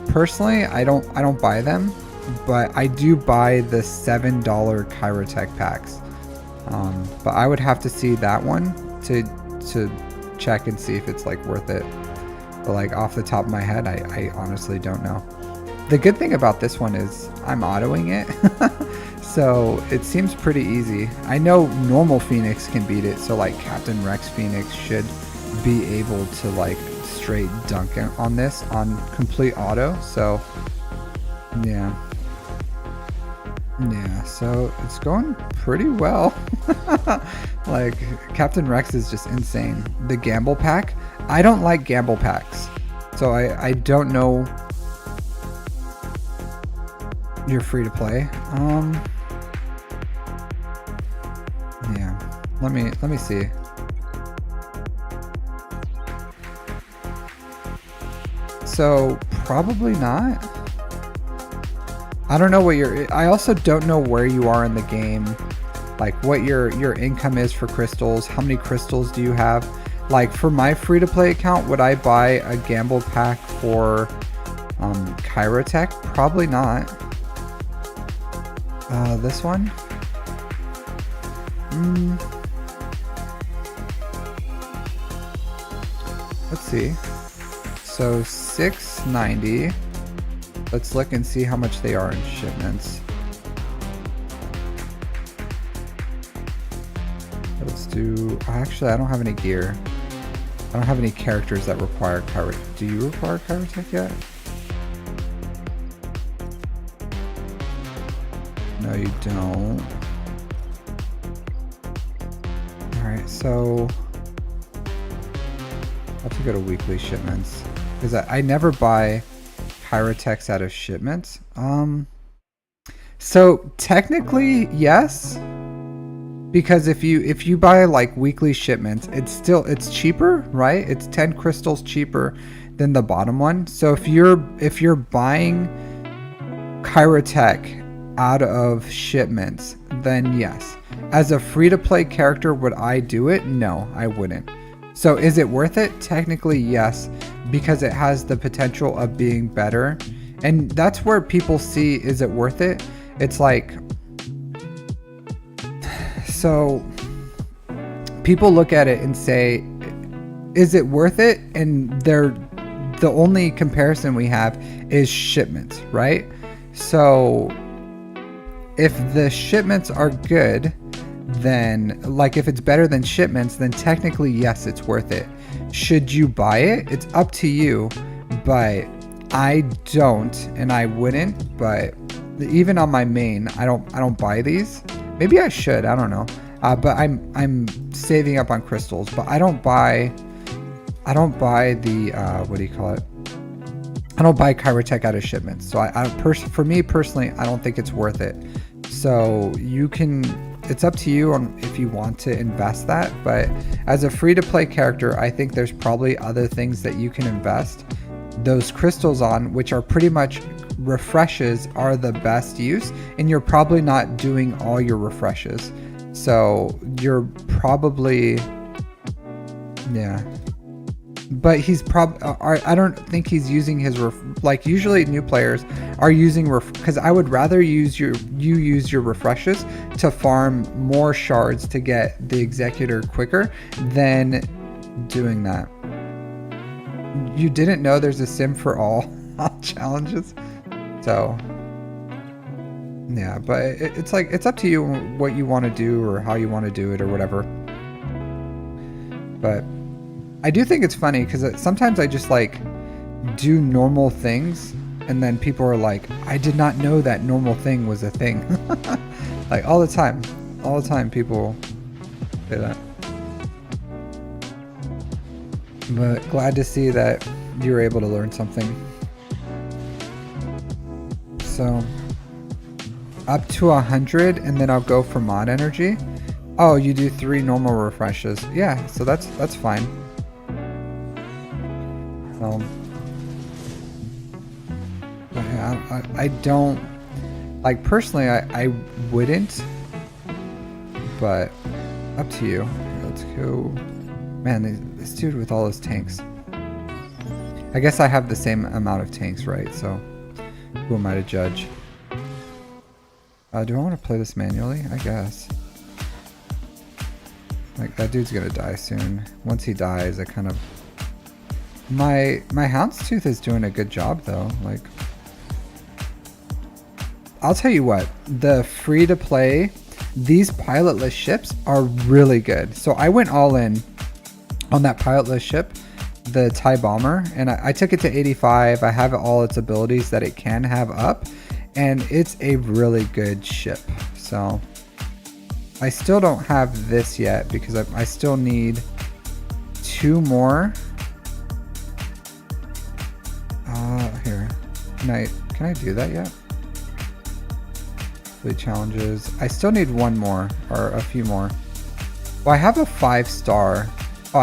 Personally, I don't buy them, but I do buy the $7 Kyrotech packs. But I would have to see that one to check and see if it's like worth it. But like off the top of my head, I honestly don't know. The good thing about this one is I'm autoing it, so it seems pretty easy. I know normal Phoenix can beat it, so like Captain Rex Phoenix should be able to like straight dunk on this on complete auto. So yeah, so it's going pretty well. Like, Captain Rex is just insane. The gamble pack, I don't like gamble packs, so I don't know. You're free to play. Yeah, let me see. So probably not. I don't know what I also don't know where you are in the game, like what your income is for crystals. How many crystals do you have? Like, for my free to play account, would I buy a gamble pack for Kyrotech? Probably not. This one? Let's see. So 690. Let's look and see how much they are in shipments. Let's do... Actually, I don't have any gear. I don't have any characters that require Kyrotech. Do you require Kyrotech yet? No, you don't. Alright, so... I'll have to go to weekly shipments. Because I never buy Kyrotechs out of shipments. So technically, yes. Because if you buy like weekly shipments, it's cheaper, right? It's 10 crystals cheaper than the bottom one. So if you're buying Kyrotech out of shipments, then yes. As a free-to-play character, would I do it? No, I wouldn't. So is it worth it? Technically, yes, because it has the potential of being better. And that's where people see, is it worth it? It's like, so people look at it and say, is it worth it? And the only comparison we have is shipments, right? So if the shipments are good, then like if it's better than shipments, then technically yes, it's worth it. Should you buy it? It's up to you, but I don't, and I wouldn't. But even on my main, I don't buy these. Maybe I should, I don't know. But I'm saving up on crystals, but I don't buy the what do you call it? I don't buy Kyrotech out of shipments. So for me personally, I don't think it's worth it. So you can, it's up to you on if you want to invest that, but as a free-to-play character, I think there's probably other things that you can invest those crystals on, which are pretty much refreshes are the best use, and you're probably not doing all your refreshes, so you're probably, yeah. But he's I don't think he's using his like usually new players are using because I would rather use you use your refreshes to farm more shards to get the executor quicker than doing that. You didn't know there's a sim for all challenges, so yeah. But it's like it's up to you what you want to do or how you want to do it or whatever. But I do think it's funny because sometimes I just like do normal things and then people are like, I did not know that normal thing was a thing. Like all the time people say that. But glad to see that you were able to learn something. So up to 100 and then I'll go for mod energy. Oh, you do 3 normal refreshes. Yeah, so that's fine. I don't like personally I wouldn't, but up to you. Here, let's go. Man, this dude with all his tanks. I guess I have the same amount of tanks, right? So who am I to judge? Do I want to play this manually? I guess. Like that dude's gonna die soon. Once he dies, I kind of my houndstooth is doing a good job though. Like I'll tell you what, the free to play, these pilotless ships are really good. So I went all in on that pilotless ship, the TIE bomber, and I took it to 85. I have all its abilities that it can have up, and it's a really good ship. So I still don't have this yet because I still need 2 more. Here, can I do that yet? The challenges. I still need 1 more or a few more. Well, I have a 5-star. Oh,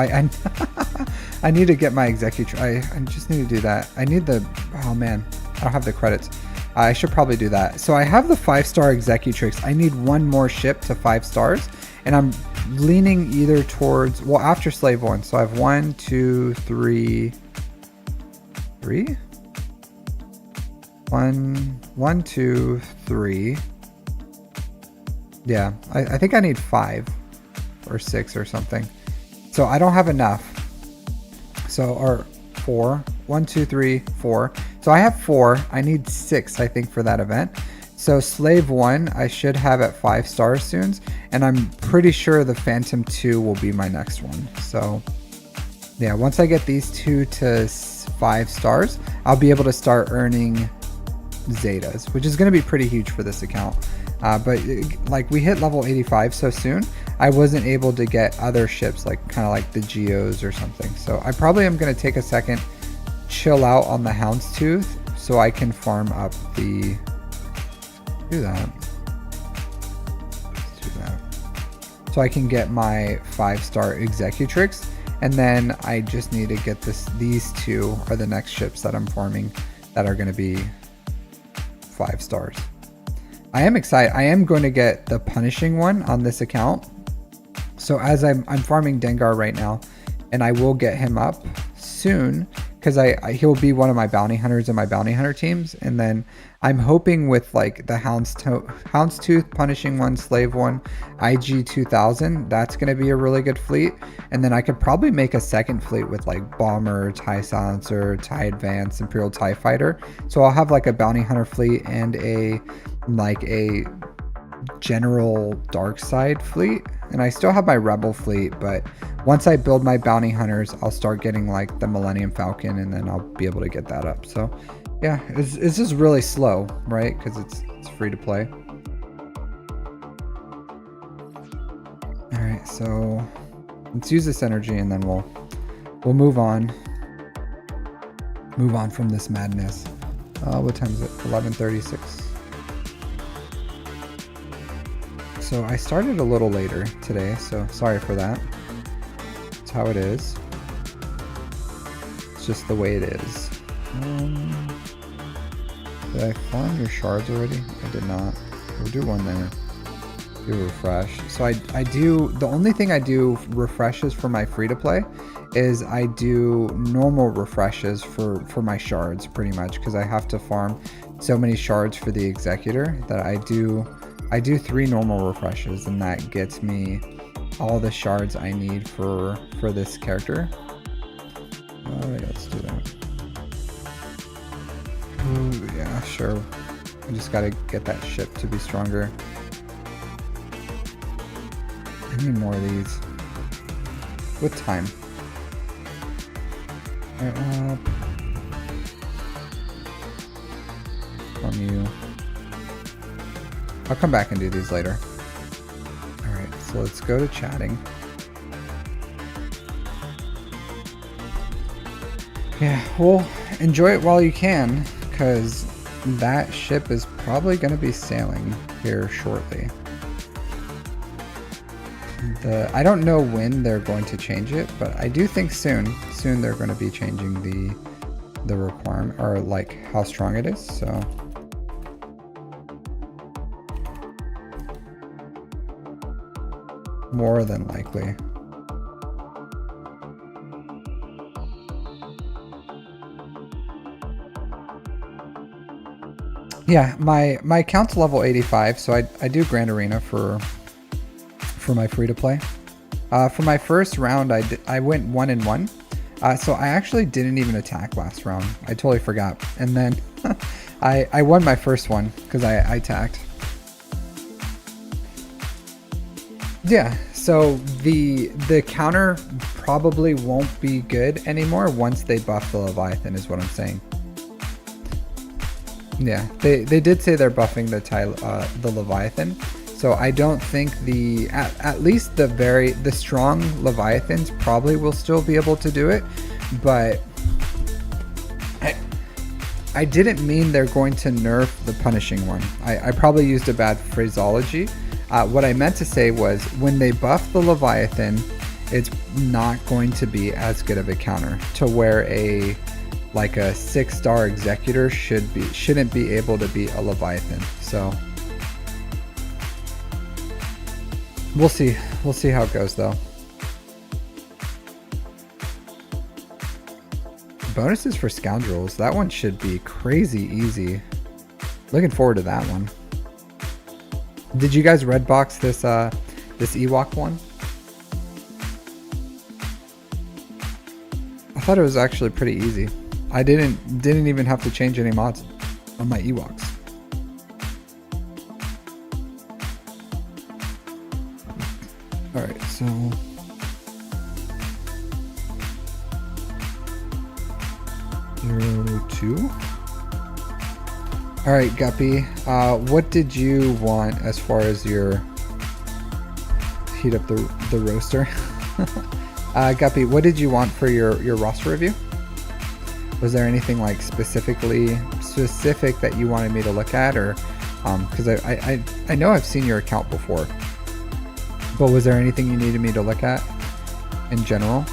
I need to get my executor. I just need to do that. I need the. Oh man, I don't have the credits. I should probably do that. So I have the 5-star executrix. I need 1 more ship to 5 stars, and I'm leaning either towards after slave 1. So I have 1, 2, 3. 3. 1, 2, 3. Yeah, I think I need 5 or 6 or something. So I don't have enough. So, or 4. 1, 2, 3, 4. So I have 4. I need 6, I think, for that event. So slave 1, I should have at 5 stars soon. And I'm pretty sure the Phantom 2 will be my next one. So yeah, once I get these 2 to 5 stars, I'll be able to start earning Zetas, which is going to be pretty huge for this account. But like we hit level 85 so soon, I wasn't able to get other ships like kind of like the Geos or something. So I probably am going to take a second, chill out on the houndstooth so I can farm up the. Do that. Let's do that. So I can get my 5-star executrix, and then I just need to get these 2 are the next ships that I'm farming that are going to be 5 stars. I am excited. I am going to get the punishing one on this account. So as I'm farming Dengar right now, and I will get him up soon because he'll be one of my bounty hunters in my bounty hunter teams. And then I'm hoping with like the houndstooth punishing 1, slave 1, IG 2000, that's going to be a really good fleet. And then I could probably make a second fleet with like bomber, TIE silencer, TIE advance, Imperial TIE fighter. So I'll have like a bounty hunter fleet and a general dark side fleet, and I still have my rebel fleet, but once I build my bounty hunters, I'll start getting like the Millennium Falcon, and then I'll be able to get that up. So yeah, it's just really slow, right? Because it's free to play. All right, so let's use this energy, and then we'll move on from this madness. What time is it? 11:36. So I started a little later today, so sorry for that. It's how it is. It's just the way it is. Did I farm your shards already? I did not. We'll do one there. Do refresh. So I do, the only thing I do refreshes for my free-to-play is I do normal refreshes for my shards pretty much, because I have to farm so many shards for the executor that I do 3 normal refreshes, and that gets me all the shards I need for this character. Alright, let's do that. Ooh, yeah, sure. I just gotta get that ship to be stronger. I need more of these. With time. Alright, from you. I'll come back and do these later. Alright, so let's go to chatting. Yeah, well, enjoy it while you can, because that ship is probably going to be sailing here shortly. I don't know when they're going to change it, but I do think soon they're going to be changing the requirement, or like how strong it is, so. More than likely. Yeah, my account's level 85, so I do Grand Arena for my free-to-play. For my first round, I went 1-1. So I actually didn't even attack last round. I totally forgot. And then I won my first one because I attacked. Yeah, so the counter probably won't be good anymore once they buff the Leviathan, is what I'm saying. Yeah, they did say they're buffing the Leviathan, so I don't think at least the strong Leviathans probably will still be able to do it, but I didn't mean they're going to nerf the punishing one. I probably used a bad phraseology. What I meant to say was when they buff the Leviathan, it's not going to be as good of a counter to where a 6-star executor shouldn't be able to beat a Leviathan. So we'll see how it goes though. Bonuses for scoundrels, that one should be crazy easy. Looking forward to that one. Did you guys red box this Ewok one? I thought it was actually pretty easy. I didn't even have to change any mods on my Ewoks. Alright, so two. Alright, Guppy, what did you want as far as your heat up the roaster? Guppy, what did you want for your roster review? Was there anything like specific that you wanted me to look at, or because I know I've seen your account before, but was there anything you needed me to look at in general?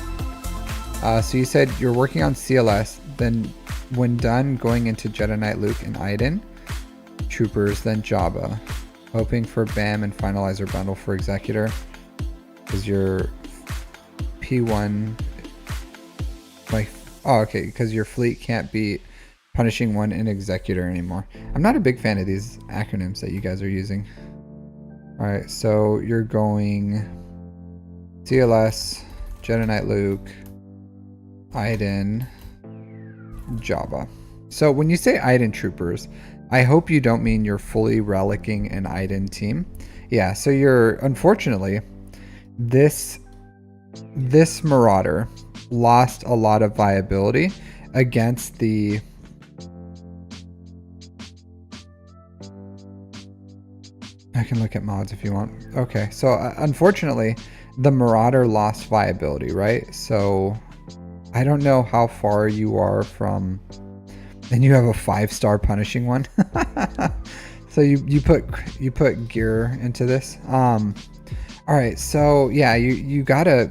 So you said you're working on CLS, then when done going into Jedi Knight Luke and Iden troopers, then Jabba, hoping for BAM and finalizer bundle for executor, is your P1 like. Oh, okay, because your fleet can't beat punishing one in executor anymore. I'm not a big fan of these acronyms that you guys are using. Alright, so you're going CLS, Jedi Knight Luke, Iden, Jabba. So when you say Iden troopers, I hope you don't mean you're fully relicking an Iden team. Yeah, so you're, unfortunately, this Marauder lost a lot of viability against the I can look at mods if you want. Okay, so unfortunately the Marauder lost viability, right? So I don't know how far you are from, and you have a 5-star punishing one. So you put gear into this. All right, so yeah, you gotta.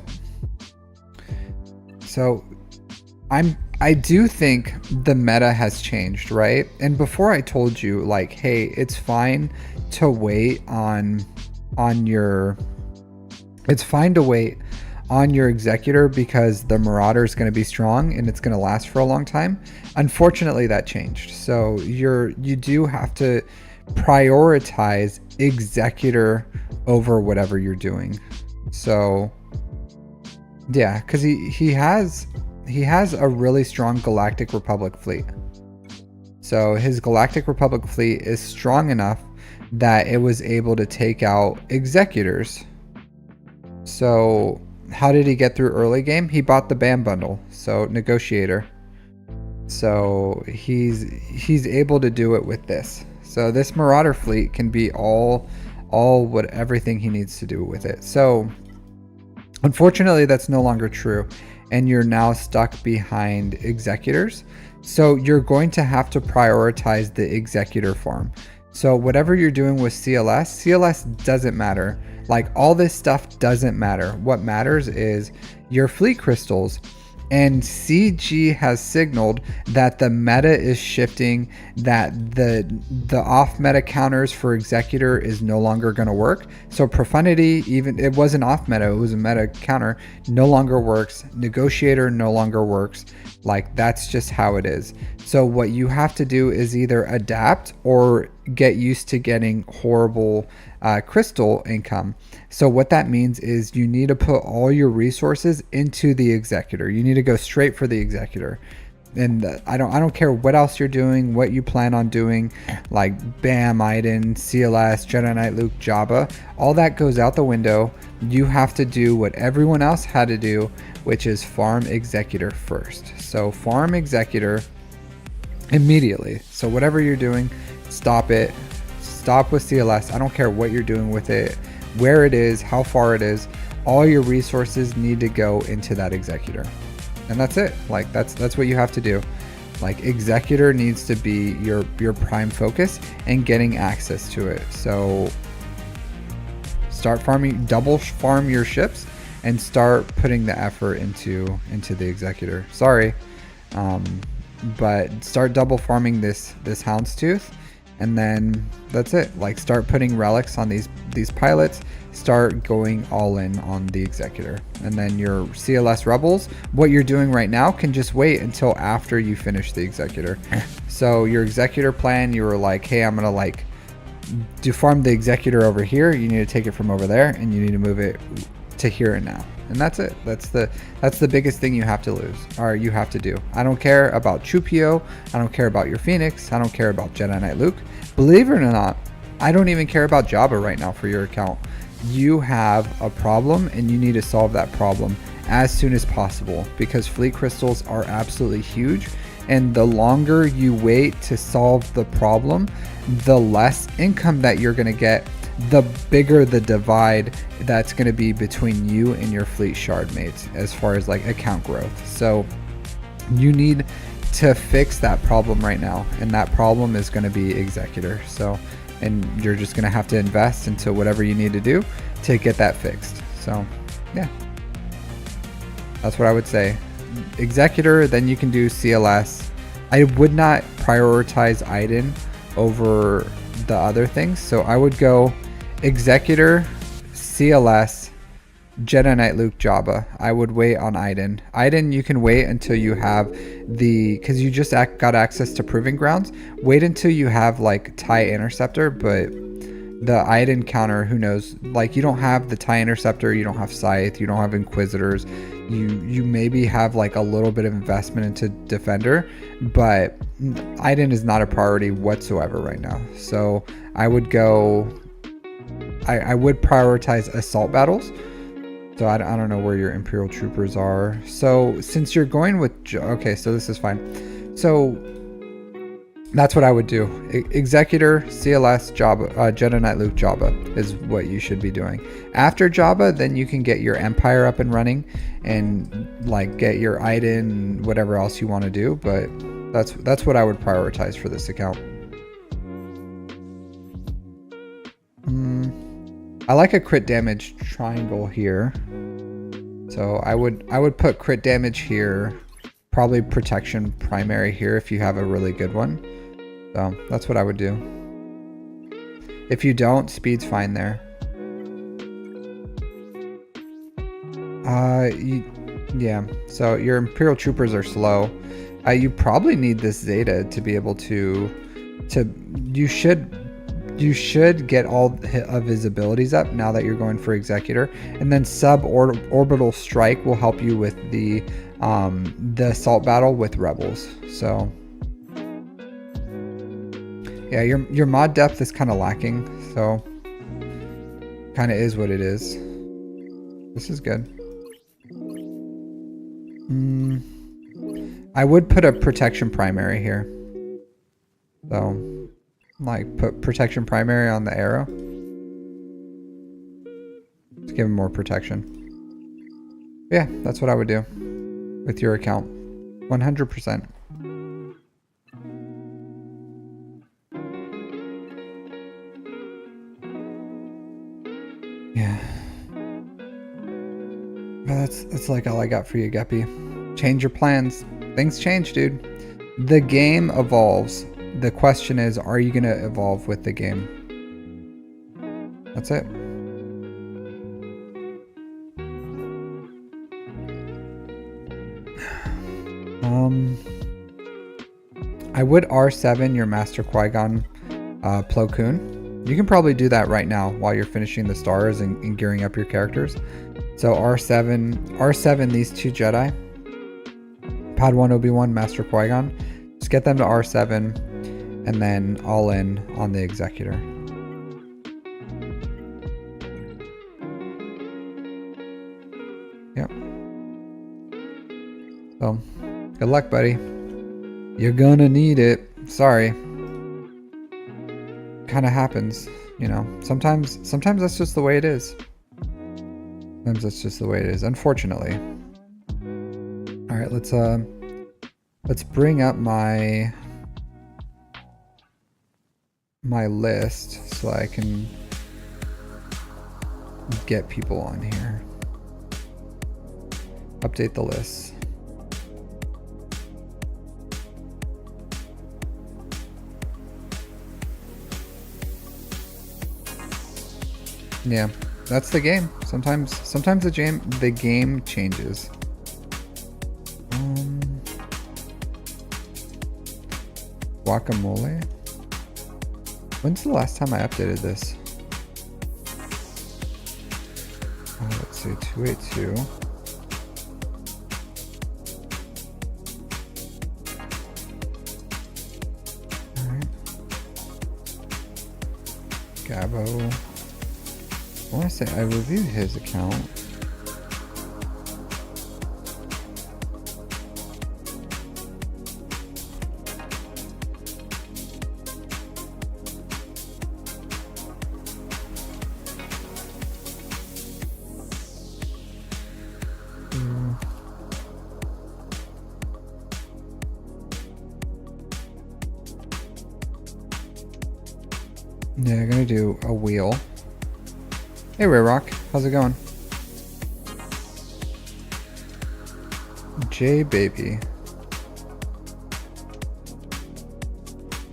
So I do think the meta has changed, right? And before I told you, like, hey, it's fine to wait on your. It's fine to wait on your executor because the Marauder is going to be strong and it's going to last for a long time. Unfortunately, that changed. So you do have to prioritize executor over whatever you're doing. So yeah, because he has a really strong Galactic Republic fleet. So his Galactic Republic fleet is strong enough that it was able to take out executors. So how did he get through early game? He bought the BAM bundle, so negotiator. So he's able to do it with this. So this Marauder fleet can be everything he needs to do with it. So unfortunately, that's no longer true, and you're now stuck behind executors. So you're going to have to prioritize the executor farm. So whatever you're doing with CLS doesn't matter. Like, all this stuff doesn't matter. What matters is your fleet crystals. And CG has signaled that the meta is shifting, that the off meta counters for executor is no longer going to work. So profundity, even it wasn't off meta, it was a meta counter, no longer works. Negotiator no longer works. Like, that's just how it is. So what you have to do is either adapt or get used to getting horrible crystal income. So what that means is you need to put all your resources into the executor. You need to go straight for the executor. And I don't care what else you're doing, what you plan on doing, like BAM, Iden, CLS, Jedi Knight Luke, Jabba, all that goes out the window. You have to do what everyone else had to do, which is farm executor first. So farm executor immediately. So whatever you're doing, stop it. Stop with CLS. I don't care what you're doing with it, where it is, how far it is. All your resources need to go into that executor. And that's it. Like, that's what you have to do. Like, executor needs to be your prime focus and getting access to it. So start farming, double farm your ships and start putting the effort into the executor. Sorry. But start double farming this houndstooth, and then that's it. Like, start putting relics on these pilots, start going all in on the executor. And then your CLS rebels, what you're doing right now can just wait until after you finish the executor. So your executor plan, you were like, hey, I'm gonna like do farm the executor over here, you need to take it from over there and you need to move it to here and now. And that's it. That's the biggest thing you have to lose, or you have to do. I don't care about Chupio. I don't care about your Phoenix. I don't care about Jedi Knight Luke. Believe it or not, I don't even care about Jabba right now for your account. You have a problem and you need to solve that problem as soon as possible, because fleet crystals are absolutely huge. And the longer you wait to solve the problem, the less income that you're going to get, the bigger the divide that's going to be between you and your fleet shard mates as far as like account growth. So you need to fix that problem right now, and that problem is going to be executor. So, and you're just going to have to invest into whatever you need to do to get that fixed. So yeah, that's what I would say. Executor, then you can do CLS. I would not prioritize Iden over the other things. So I would go executor, CLS, Jedi Knight Luke, Jabba. I would wait on Iden. Iden, you can wait until you have because you just got access to Proving Grounds. Wait until you have like TIE Interceptor, but the Iden counter, who knows? Like, you don't have the TIE Interceptor, you don't have Scythe, you don't have Inquisitors. You maybe have like a little bit of investment into Defender, but Iden is not a priority whatsoever right now. So I would go. I would prioritize assault battles. So I don't know where your Imperial Troopers are. So since you're going with... Okay, so this is fine. So that's what I would do. Executor, CLS, Jabba, Jedi Knight Luke, Jabba is what you should be doing. After Jabba, then you can get your Empire up and running and like get your Iden, whatever else you want to do. But that's what I would prioritize for this account. I like a crit damage triangle here. So I would put crit damage here, probably protection primary here if you have a really good one. So that's what I would do. If you don't, speed's fine there. Yeah, so your Imperial Troopers are slow. You probably need this Zeta to be able to you should get all of his abilities up now that you're going for Executor, and then suborbital strike will help you with the assault battle with rebels. So yeah, your mod depth is kind of lacking, so kind of is what it is. This is good. I would put a protection primary here. So, like, put protection primary on the arrow. To give him more protection. Yeah, that's what I would do with your account. 100%. Yeah. Well, that's like all I got for you, Guppy. Change your plans. Things change, dude. The game evolves. The question is, are you going to evolve with the game? That's it. I would R7 your Master Qui-Gon Plo Koon. You can probably do that right now while you're finishing the stars and gearing up your characters. So R7 these two Jedi. Padawan Obi-Wan, Master Qui-Gon. Just get them to R7 and then all in on the Executor. Yep. So, good luck, buddy. You're gonna need it. Sorry. Kind of happens, you know. Sometimes that's just the way it is. Sometimes that's just the way it is, unfortunately. All right, let's bring up my list so I can get people on here. Update the list. Yeah, that's the game. Sometimes the game changes. Guacamole. When's the last time I updated this? Let's see, 282. Alright. Gabo. I want to say I reviewed his account. Yeah, I'm gonna do a wheel. Hey Ray Rock, how's it going? J Baby.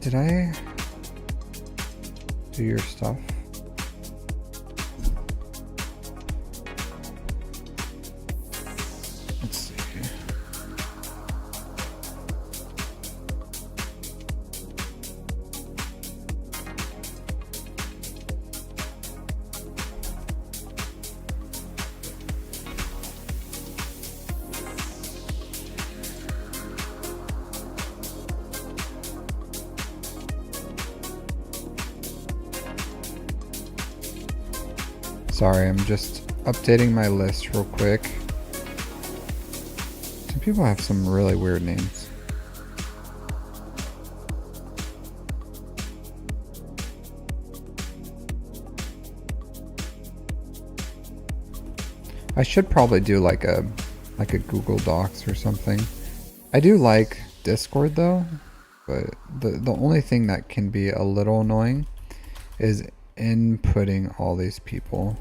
Did I do your stuff? Let's see. Sorry, I'm just updating my list real quick. Some people have some really weird names. I should probably do like a Google Docs or something. I do like Discord though, but the only thing that can be a little annoying is inputting all these people.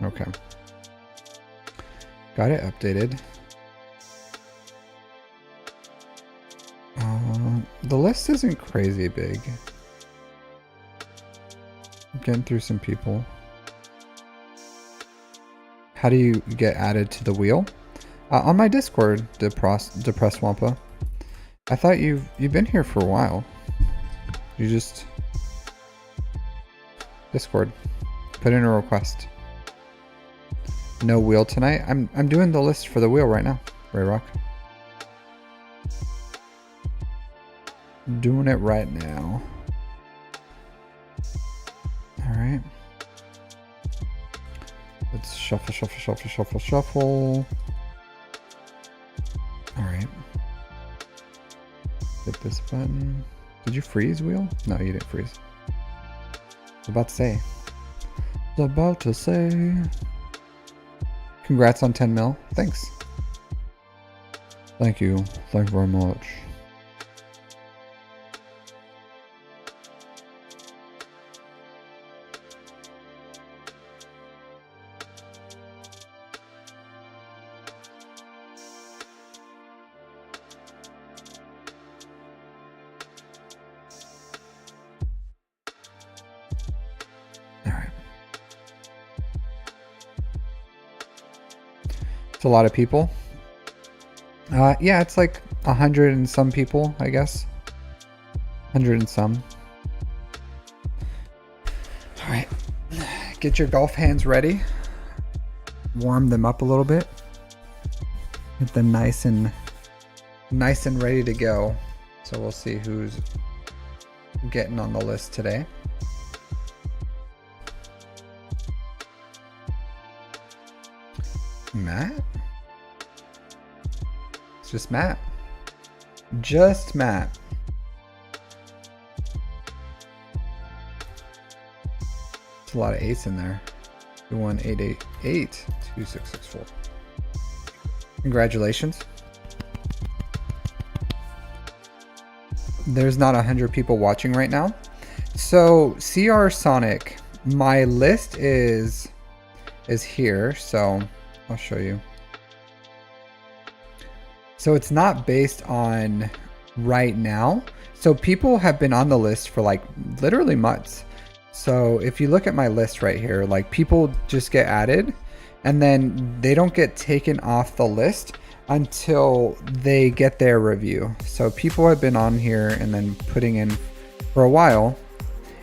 Okay. Got it updated. The list isn't crazy big. I'm getting through some people. How do you get added to the wheel? On my Discord, Depressed Wampa. I thought you've been here for a while. You just Discord. Put in a request. No wheel tonight. I'm doing the list for the wheel right now, Ray Rock. Doing it right now. All right. Let's shuffle, shuffle, shuffle, shuffle, shuffle. All right. Hit this button. Did you freeze, wheel? No, you didn't freeze. I was about to say. I was about to say. Congrats on 10 mil. Thanks. Thank you. Thank you very much. It's a lot of people. Yeah, it's like 100 and some people, I guess. 100 and some. All right, get your golf hands ready. Warm them up a little bit. Get them nice and ready to go. So we'll see who's getting on the list today. Matt? It's just Matt. Just Matt. It's a lot of 8s in there. 1888 2664. Congratulations. There's not 100 people watching right now. So CR Sonic, my list is here, so I'll show you. So it's not based on right now. So people have been on the list for like literally months. So if you look at my list right here, like people just get added and then they don't get taken off the list until they get their review. So people have been on here and then putting in for a while,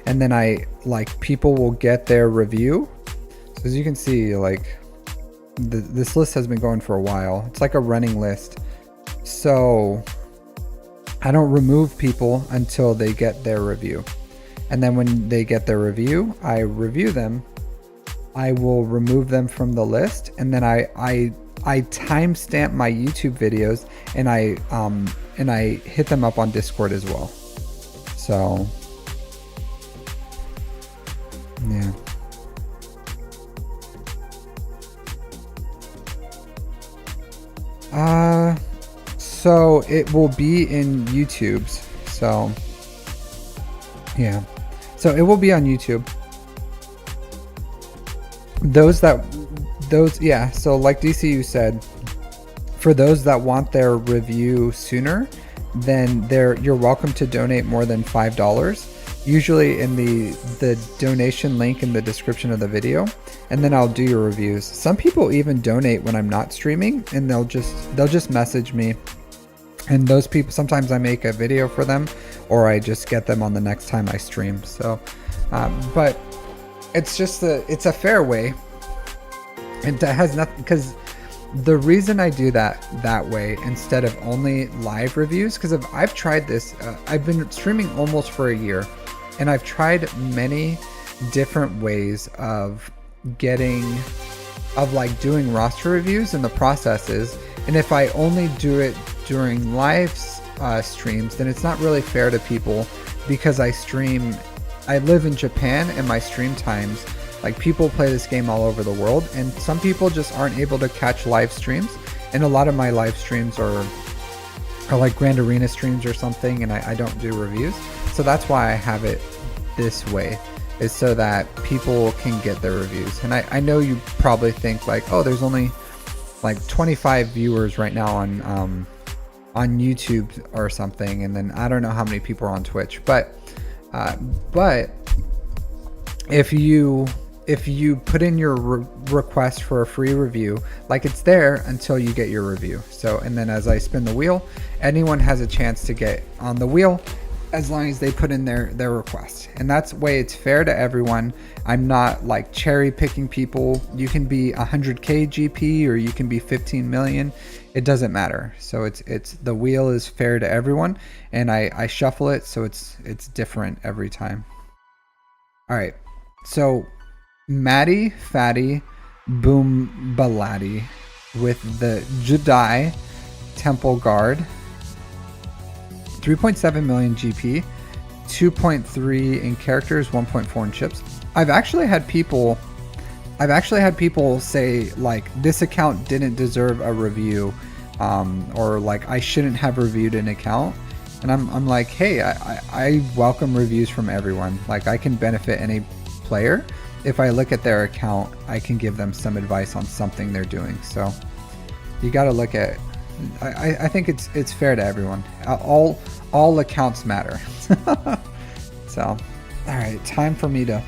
and then people will get their review. So as you can see, like this list has been going for a while. It's like a running list. So I don't remove people until they get their review. And then when they get their review, I review them. I will remove them from the list, and then I timestamp my YouTube videos, and I hit them up on Discord as well. So yeah. So it will be in YouTube's. So yeah. So it will be on YouTube. Yeah. So like DCU said, for those that want their review sooner, then you're welcome to donate more than $5. Usually in the donation link in the description of the video, and then I'll do your reviews. Some people even donate when I'm not streaming, and they'll just message me. And those people, sometimes I make a video for them, or I just get them on the next time I stream. So, but it's just it's a fair way. It has nothing, because the reason I do that way instead of only live reviews, because I've tried this. I've been streaming almost for a year, and I've tried many different ways of doing roster reviews and the processes. And if I only do it during live streams, then it's not really fair to people because I live in Japan, and my stream times, like, people play this game all over the world, and some people just aren't able to catch live streams, and a lot of my live streams are like Grand Arena streams or something, and I don't do reviews. So that's why I have it this way, is so that people can get their reviews. And I know you probably think like, oh, there's only like 25 viewers right now on YouTube or something, and then I don't know how many people are on Twitch, but if you put in your request for a free review, like, it's there until you get your review. So, and then as I spin the wheel, anyone has a chance to get on the wheel as long as they put in their request. And that's the way it's fair to everyone. I'm not like cherry picking people. You can be 100k GP or you can be 15 million. It doesn't matter. So it's the wheel is fair to everyone, and I shuffle it so it's different every time. All right, so Maddie Fatty Boom Baladi with the Jedi Temple Guard, 3.7 million GP, 2.3 in characters, 1.4 in chips. I've actually had people say like this account didn't deserve a review, or like I shouldn't have reviewed an account. And I'm like, hey, I welcome reviews from everyone. Like, I can benefit any player. If I look at their account, I can give them some advice on something they're doing. So you got to look at, I think it's fair to everyone. All accounts matter. So, all right, time for me to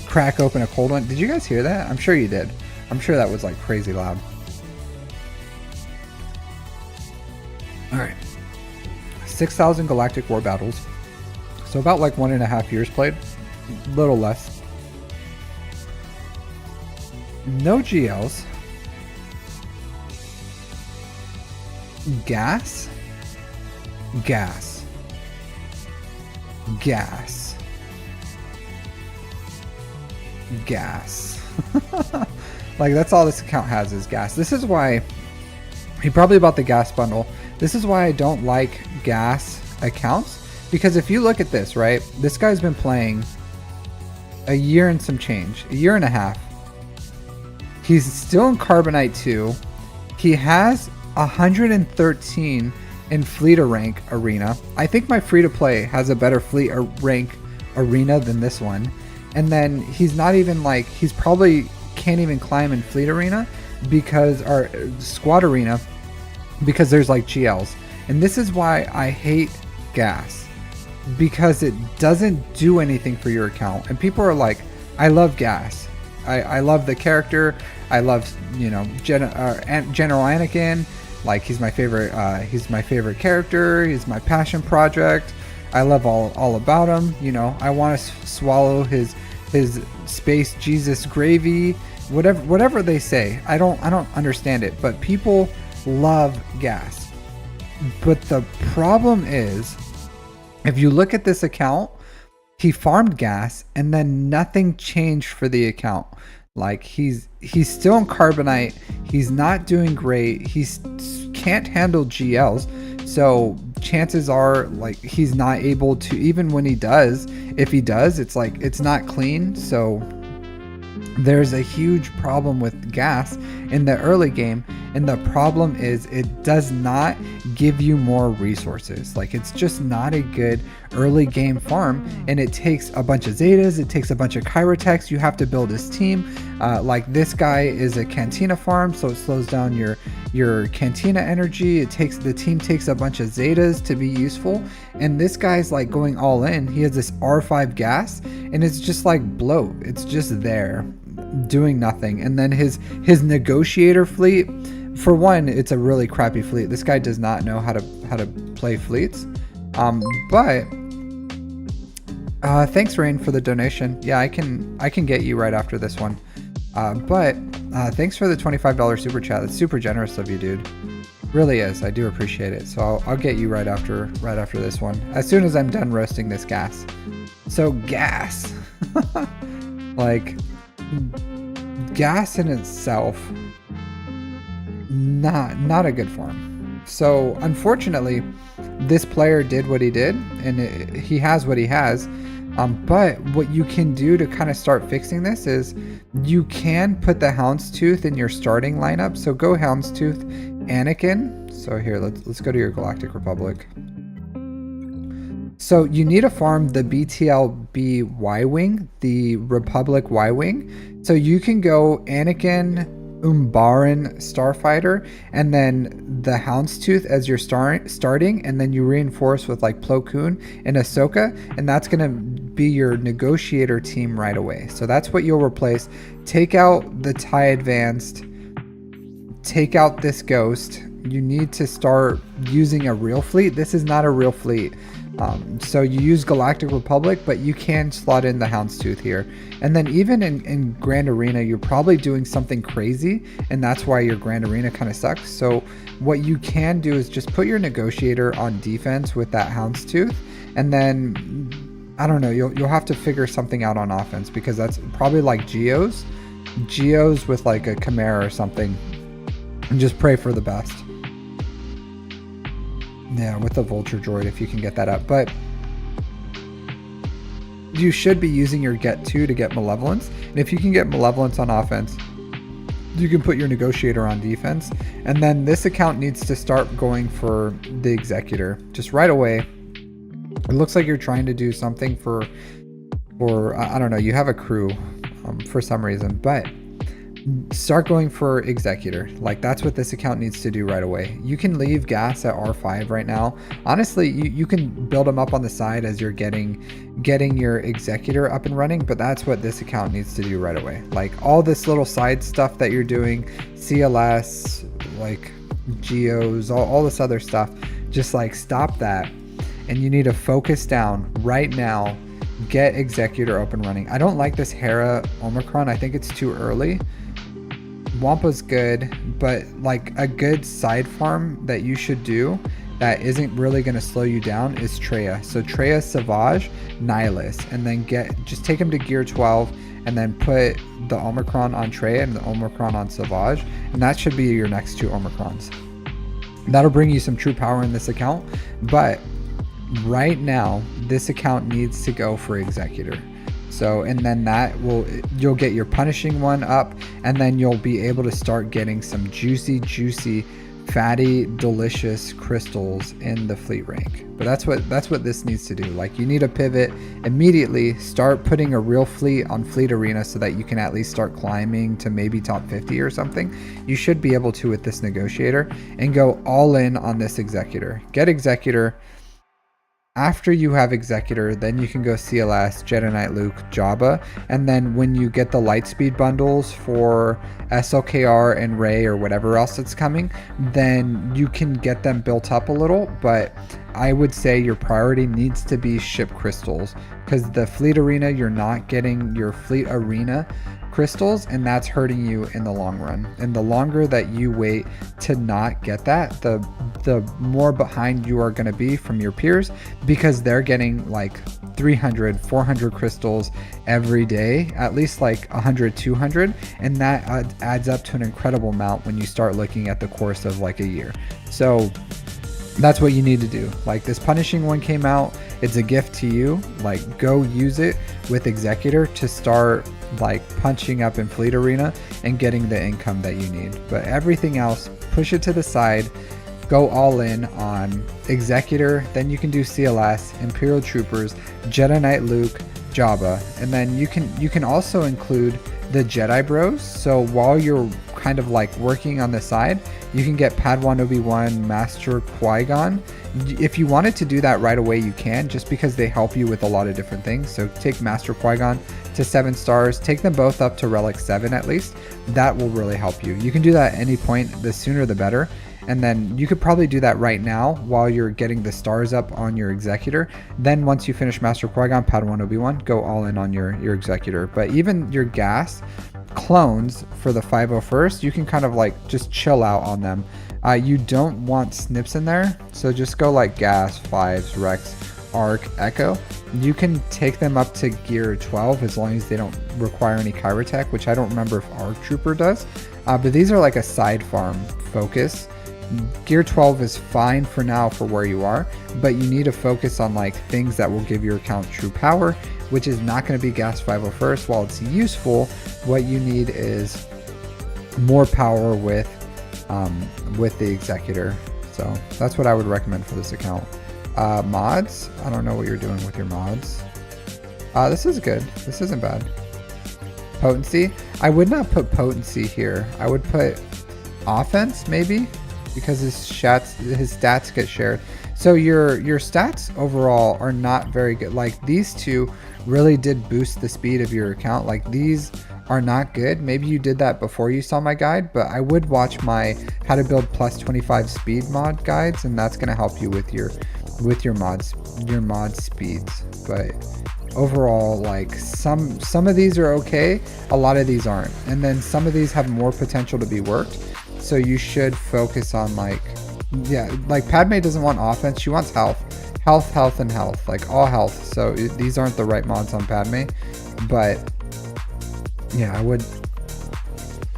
crack open a cold one. Did you guys hear that? I'm sure you did. I'm sure that was like crazy loud. All right. 6,000 Galactic War Battles. So about like 1.5 years played. A little less. No GLs. Gas. Gas. Gas. Gas. Like, that's all this account has is gas. This is why he probably bought the gas bundle. This is why I don't like gas accounts, because if you look at this, right, this guy's been playing a year and some change, a year and a half. He's still in Carbonite 2. He has 113 in Fleet Rank Arena. I think my free-to-play has a better Fleet Rank Arena than this one. And then he's not even like, he's probably can't even climb in Fleet Arena because, or Squad Arena, because there's like GLs. And this is why I hate gas, because it doesn't do anything for your account. And people are like, I love gas. I love the character. I love, you know, General Anakin. Like, he's my favorite character. He's my passion project. I love all about him. You know, I want to swallow his space Jesus gravy. Whatever they say. I don't understand it. But people love gas. But the problem is, if you look at this account, he farmed gas and then nothing changed for the account. Like, he's still in Carbonite. He's not doing great. He can't handle GLs. So chances are, like, he's not able to, even when he does, if he does, it's like, it's not clean. So there's a huge problem with gas in the early game. And the problem is it does not give you more resources. Like, it's just not a good early game farm. And it takes a bunch of Zetas. It takes a bunch of Chirotechs. You have to build his team. Like, this guy is a Cantina farm, so it slows down your Cantina energy. The team takes a bunch of Zetas to be useful. And this guy's like going all in. He has this R5 gas, and it's just like bloat. It's just there doing nothing. And then his negotiator fleet, for one, it's a really crappy fleet. This guy does not know how to play fleets. But thanks, Rain, for the donation. Yeah, I can get you right after this one. But thanks for the $25 super chat. That's super generous of you, dude. Really is. I do appreciate it. So I'll get you right after this one, as soon as I'm done roasting this gas. So gas, like, gas in itself, not a good farm. So unfortunately, this player did what he did, and he has what he has. But what you can do to kind of start fixing this is you can put the Houndstooth in your starting lineup. So go Houndstooth, Anakin. So here, let's go to your Galactic Republic. So you need to farm the BTLB Y-Wing, the Republic Y-Wing. So you can go Anakin, Umbaran Starfighter, and then the Houndstooth as your starting, and then you reinforce with like Plo Koon and Ahsoka, and that's going to be your negotiator team right away. So that's what you'll replace. Take out the TIE Advanced, take out this Ghost. You need to start using a real fleet. This is not a real fleet. So you use Galactic Republic, but you can slot in the Houndstooth here. And then even in Grand Arena, you're probably doing something crazy, and that's why your Grand Arena kind of sucks. So what you can do is just put your negotiator on defense with that Houndstooth, and then I don't know, you'll have to figure something out on offense, because that's probably like Geos with like a Chimera or something, and just pray for the best. Yeah, with the Vulture Droid, if you can get that up. But you should be using your Get 2 to get Malevolence. And if you can get Malevolence on offense, you can put your Negotiator on defense. And then this account needs to start going for the Executor just right away. It looks like you're trying to do something for I don't know, you have a crew for some reason, but start going for Executor. Like, that's what this account needs to do right away. You can leave gas at R5 right now. Honestly, you can build them up on the side as you're getting your Executor up and running, but that's what this account needs to do right away. Like, all this little side stuff that you're doing, CLS, like Geos, all this other stuff, just like stop that, and you need to focus down right now. Get Executor up and running. I don't like this Hera Omicron. I think it's too early. Wampa's good, but like a good side farm that you should do that isn't really going to slow you down is Traya. So Traya, Savage, Nihilus, and then just take him to gear 12, and then put the Omicron on Traya and the Omicron on Savage, and that should be your next two Omicrons. That'll bring you some true power in this account, but right now this account needs to go for Executor. So, and then you'll get your punishing one up, and then you'll be able to start getting some juicy, fatty, delicious crystals in the fleet rank. But that's what this needs to do. Like, you need to pivot immediately, start putting a real fleet on Fleet Arena so that you can at least start climbing to maybe top 50 or something. You should be able to with this Negotiator, and go all in on this Executor. Get Executor. After you have Executor, then you can go CLS, Jedi Knight Luke, Jabba, and then when you get the Lightspeed bundles for SLKR and Rey or whatever else that's coming, then you can get them built up a little, but I would say your priority needs to be ship crystals, because the Fleet Arena, you're not getting your Fleet Arena crystals, and that's hurting you in the long run. And the longer that you wait to not get that, the more behind you are going to be from your peers, because they're getting like 300, 400 crystals every day, at least like 100, 200, and that adds up to an incredible amount when you start looking at the course of like a year. So that's what you need to do. Like, this punishing one came out, it's a gift to you. Like, go use it with Executor to start like punching up in Fleet Arena and getting the income that you need. But everything else, push it to the side, go all in on Executor, then you can do CLS, Imperial Troopers, Jedi Knight Luke, Jabba, and then you can also include the Jedi Bros. So while you're kind of like working on the side, you can get Padawan Obi-Wan, Master Qui-Gon. If you wanted to do that right away, you can, just because they help you with a lot of different things. So take Master Qui-Gon to 7 stars, take them both up to Relic 7 at least. That will really help you. You can do that at any point, the sooner the better. And then you could probably do that right now while you're getting the stars up on your Executor. Then once you finish Master Qui-Gon, Padawan Obi-Wan, go all in on your Executor. But even your gas clones for the 501st, you can kind of like just chill out on them. You don't want snips in there, so just go like gas, 5s, Rex, Arc, Echo. You can take them up to gear 12 as long as they don't require any Chirotech, which I don't remember if Arc Trooper does. But these are like a side farm focus. Gear 12 is fine for now for where you are, but you need to focus on like things that will give your account true power, which is not going to be gas 501st. While it's useful, what you need is more power with the executor. So that's what I would recommend for this account. Mods, I don't know what you're doing with your mods. This is good. This isn't bad. Potency, I would not put potency here. I would put offense maybe, because his stats get shared. So your stats overall are not very good. Like these two really did boost the speed of your account. Like these are not good. Maybe you did that before you saw my guide, but I would watch my how to build plus 25 speed mod guides, and that's going to help you with your mod speeds. But overall, like some of these are okay, a lot of these aren't, and then some of these have more potential to be worked. So you should focus on like, yeah, like Padme doesn't want offense, she wants health, and health, like all health. So these aren't the right mods on Padme, but yeah,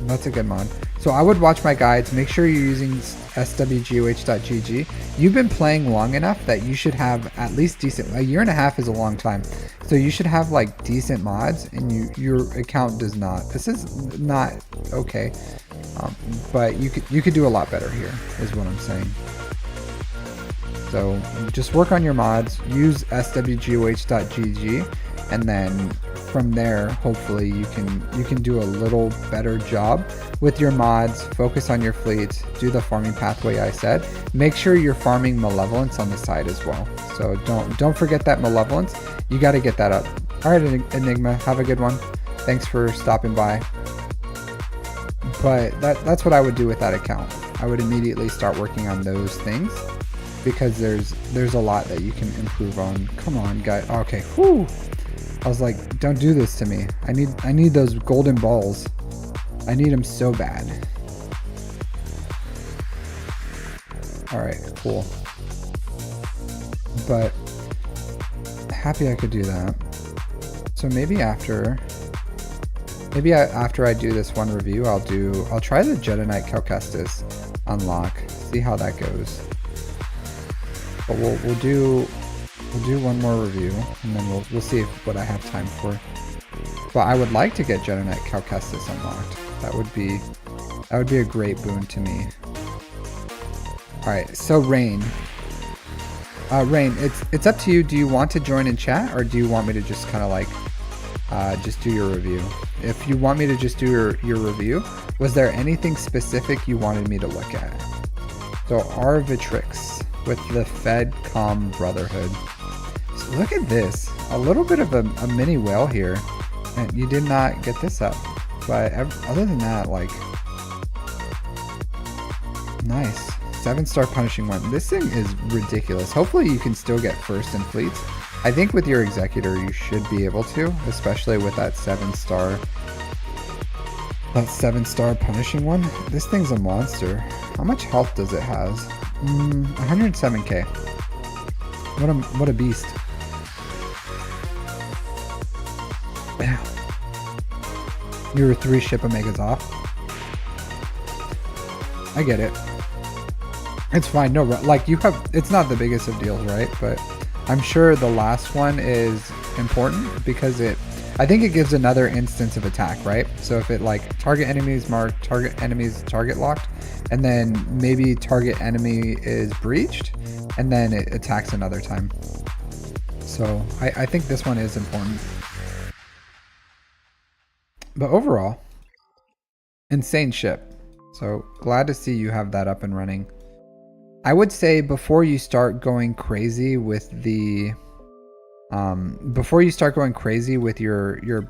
that's a good mod. So I would watch my guides, make sure you're using swgoh.gg. You've been playing long enough that you should have at least decent, a year and a half is a long time. So you should have like decent mods, and your account does not. This is not okay. But you could do a lot better here, is what I'm saying. So just work on your mods, use swgoh.gg, and then from there, hopefully you can do a little better job with your mods. Focus on your fleets, do the farming pathway I said. Make sure you're farming malevolence on the side as well. So don't forget that malevolence. You got to get that up. All right, Enigma, have a good one. Thanks for stopping by. But that's what I would do with that account. I would immediately start working on those things, because there's a lot that you can improve on. Come on, guys. Okay, whew. I was like, don't do this to me. I need those golden balls. I need them so bad. All right, cool. But happy I could do that. So maybe after I do this one review, I'll try the Jedi Knight Calcestis unlock, see how that goes. But we'll do one more review, and then we'll see what I have time for. But I would like to get Jedi Knight Calcestis unlocked. That would be a great boon to me. All right, so Rain, it's up to you. Do you want to join in chat, or do you want me to just kind of like just do your review? If you want me to just do your review, was there anything specific you wanted me to look at? So Arvitrix with the FedCom Brotherhood. So look at this, a little bit of a mini whale here, and you did not get this up. But other than that, like, nice. 7-star punishing one. This thing is ridiculous. Hopefully you can still get first in fleets. I think with your executor you should be able to, especially with that 7-star punishing one. This thing's a monster. How much health does it has? 107k. What a beast. Yeah. You were 3 ship Omegas off. I get it. It's fine. No, like you have, it's not the biggest of deals, right? But I'm sure the last one is important because I think it gives another instance of attack, right? So if it like target enemies marked, target enemies target locked, and then maybe target enemy is breached, and then it attacks another time. So I think this one is important. But overall, insane ship. So glad to see you have that up and running. I would say before you start going crazy with the your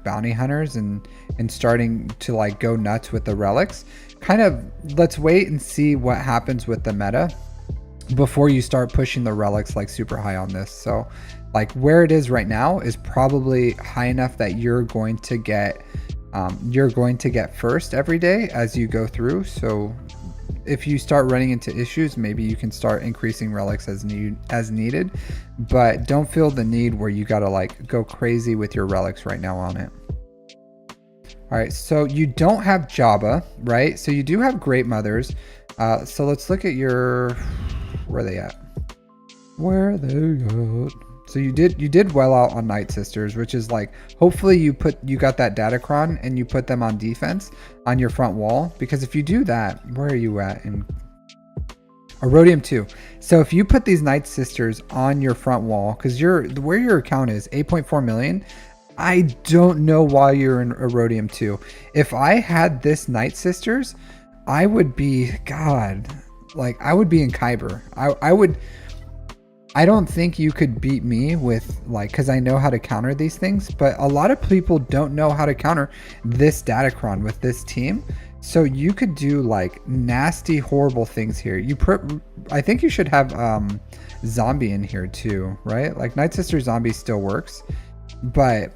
bounty hunters and starting to like go nuts with the relics, kind of let's wait and see what happens with the meta before you start pushing the relics like super high on this. So like where it is right now is probably high enough that you're going to get first every day as you go through. So if you start running into issues, maybe you can start increasing relics as needed, but don't feel the need where you gotta like go crazy with your relics right now on it. All right, so you don't have Jabba, right? So you do have Great Mothers. So let's look at your, where are they at? Where are they at? So you did well out on Night Sisters, which is like, hopefully you got that Datacron and you put them on defense on your front wall, because if you do that, where are you at in Erodium 2? So if you put these Night Sisters on your front wall, because where your account is 8.4 million, I don't know why you're in Erodium 2. If I had this Night Sisters, I would be, God, like I would be in Kyber. I don't think you could beat me with, like, because I know how to counter these things, but a lot of people don't know how to counter this Datacron with this team. So you could do like nasty, horrible things here. I think you should have zombie in here too, right? Like Night Sister zombie still works, but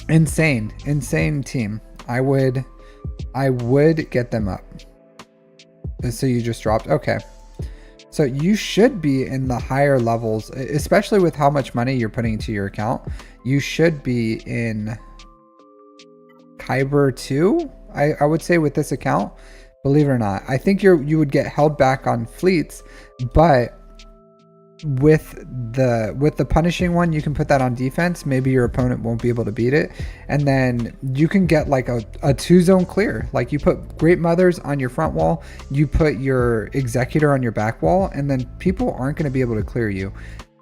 insane team. I would get them up. So you just dropped, okay. So you should be in the higher levels, especially with how much money you're putting into your account. You should be in Kyber 2, I would say, with this account. Believe it or not, I think you would get held back on fleets, but with the punishing one, you can put that on defense. Maybe your opponent won't be able to beat it, and then you can get like a 2-zone clear. Like you put Great Mothers on your front wall, you put your Executor on your back wall, and then people aren't going to be able to clear you,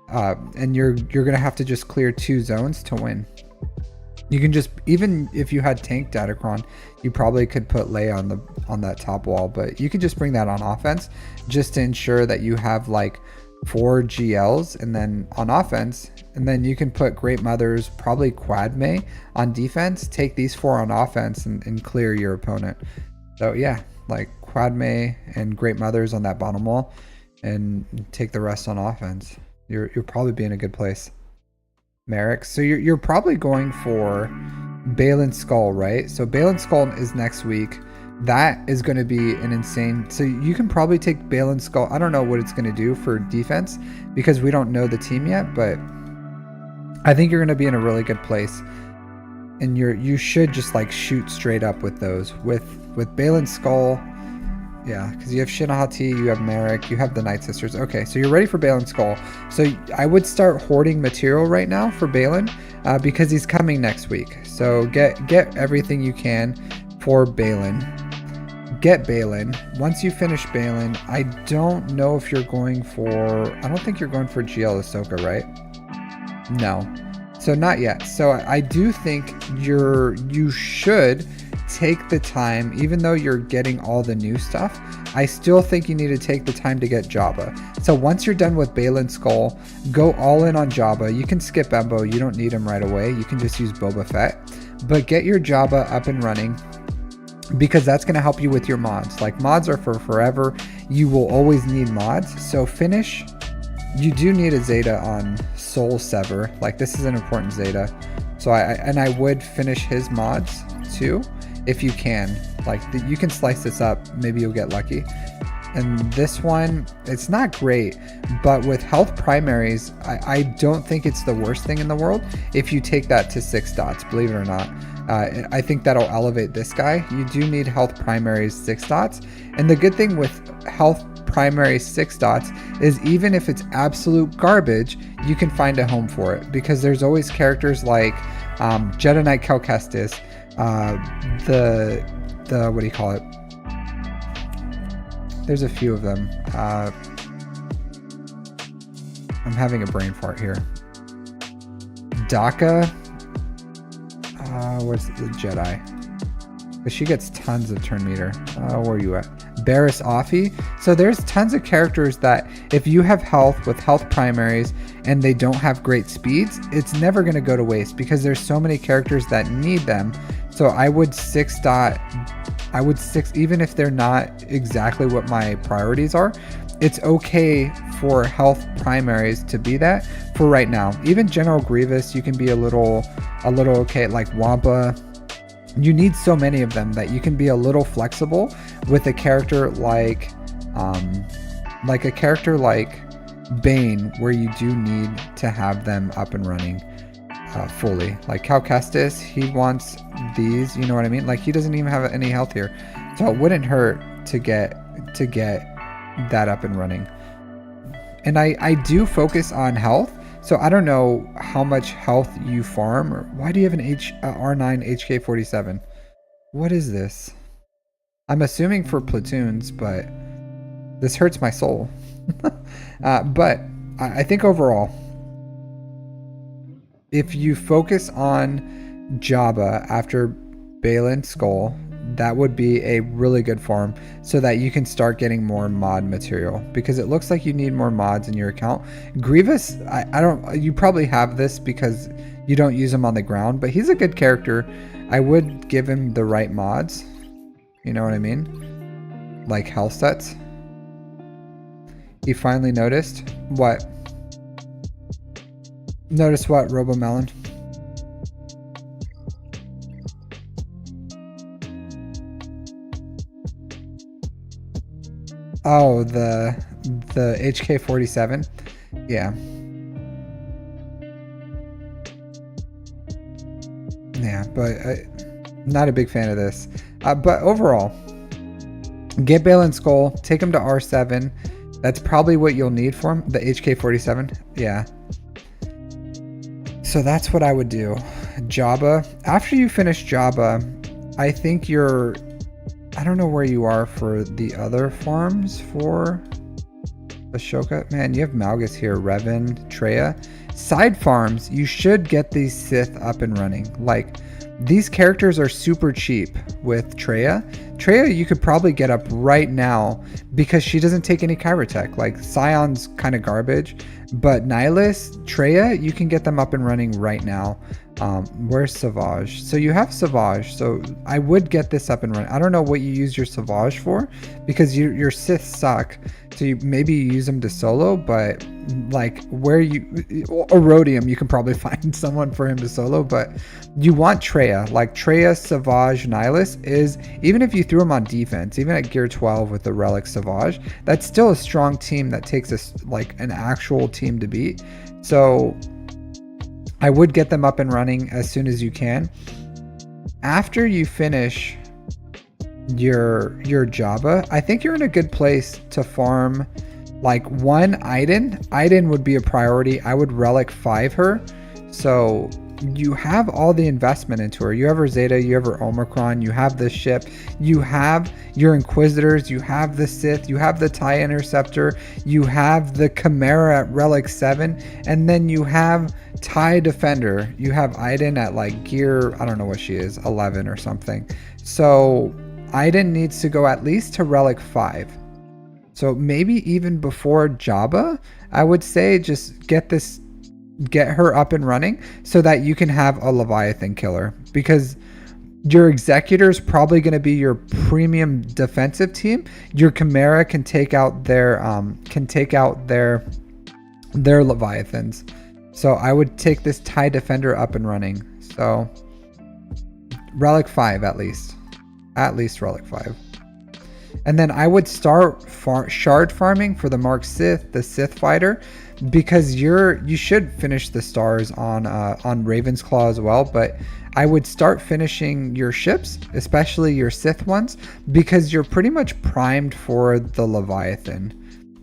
and you're going to have to just clear 2 zones to win. You can just, even if you had tank Datacron, you probably could put Leia on that top wall, but you could just bring that on offense just to ensure that you have like 4 GLs, and then on offense, and then you can put Great Mothers, probably Quad May on defense, take these 4 on offense and clear your opponent. So yeah, like Quad May and Great Mothers on that bottom wall, and take the rest on offense. You'll probably be in a good place. Merrick, so you're probably going for Balin Skull, right? So Balin Skull is next week. That is going to be an insane, so you can probably take Balin Skull. I don't know what it's going to do for defense because we don't know the team yet, but I think you're going to be in a really good place, and you should just like shoot straight up with those with Balin Skull. Yeah, because you have Shinahati, you have Merrick, you have the Night Sisters. Okay, so you're ready for Balin Skull. So I would start hoarding material right now for Balin because he's coming next week. So get everything you can for Balin. Get Balin. Once you finish Balin, I don't know if you're going for, I don't think you're going for GL Ahsoka, right? No. So not yet. So I do think you should take the time, even though you're getting all the new stuff, I still think you need to take the time to get Jabba. So once you're done with Balin Skull, go all in on Jabba. You can skip Embo, you don't need him right away. You can just use Boba Fett, but get your Jabba up and running, because that's going to help you with your mods. Like mods are for forever. You will always need mods. So finish. You do need a Zeta on Soul Sever. Like this is an important Zeta. So I would finish his mods too, if you can. Like you can slice this up. Maybe you'll get lucky. And this one, it's not great, but with health primaries, I don't think it's the worst thing in the world if you take that to 6 dots, believe it or not. I think that'll elevate this guy. You do need health primaries 6 dots. And the good thing with health primary 6 dots is even if it's absolute garbage, you can find a home for it, because there's always characters like Jedi Knight Cal Kestis, the what do you call it? There's a few of them. I'm having a brain fart here. Daka. Where's the Jedi? But she gets tons of turn meter. Where are you at? Barriss Offee. So there's tons of characters that if you have health with health primaries and they don't have great speeds, it's never going to go to waste, because there's so many characters that need them. So I would 6 dot. I would 6, even if they're not exactly what my priorities are. It's okay for health primaries to be that for right now. Even General Grievous, you can be a little okay. Like Wampa, you need so many of them that you can be a little flexible with a character like a character like Bane, where you do need to have them up and running fully. Like Cal Kestis, he wants these, you know what I mean? Like he doesn't even have any health here, so it wouldn't hurt to get to get that up and running. And I do focus on health, so I don't know how much health you farm. Or why do you have an R9 HK47? What is this? I'm assuming for platoons, but this hurts my soul. But I think overall, if you focus on Jabba after Balin Skull, that would be a really good farm so that you can start getting more mod material, because it looks like you need more mods in your account. Grievous, I don't, you probably have this because you don't use him on the ground, but he's a good character. I would give him the right mods. You know what I mean? Like health sets. He finally noticed what? Notice what, robomelon? Oh, the HK47. Yeah. Yeah, but not a big fan of this. But overall, get Balin Skull, take him to R7. That's probably what you'll need for him, the HK47. Yeah. So that's what I would do. Jabba. After you finish Jabba, I think you're... I don't know where you are for the other farms for Ashoka. Man, you have Malgus here, Revan, Traya. Side farms, you should get these Sith up and running. Like, these characters are super cheap with Traya. Traya you could probably get up right now because she doesn't take any Kyrotech. Like, Scion's kind of garbage, but Nihilus, Traya, you can get them up and running right now. Where's Savage? So you have Savage, so I would get this up and running. I don't know what you use your Savage for, because your Sith suck, so maybe you use them to solo, but like where you... Erodium, you can probably find someone for him to solo, but you want Traya. Like Traya, Savage, Nihilus is, even if you threw him on defense, even at gear 12 with the Relic Savage, that's still a strong team that takes us like an actual team to beat. So I would get them up and running as soon as you can. After you finish your Jabba, I think you're in a good place to farm like one Iden. Iden would be a priority. I would Relic 5 her. So you have all the investment into her. You have her Zeta, you have her Omicron, you have the ship, you have your Inquisitors, you have the Sith, you have the TIE Interceptor, you have the Chimera at Relic 7, and then you have TIE Defender. You have Iden at like gear, I don't know what she is, 11 or something. So Iden needs to go at least to Relic 5. So maybe even before Jabba, I would say just get her up and running so that you can have a Leviathan killer, because your Executor is probably going to be your premium defensive team. Your Chimera can take out their Leviathans. So I would take this TIE Defender up and running. So Relic 5 at least Relic 5. And then I would start shard farming for the Mark Sith, the Sith fighter, because you should finish the stars on Raven's Claw as well. But I would start finishing your ships, especially your Sith ones, because you're pretty much primed for the Leviathan,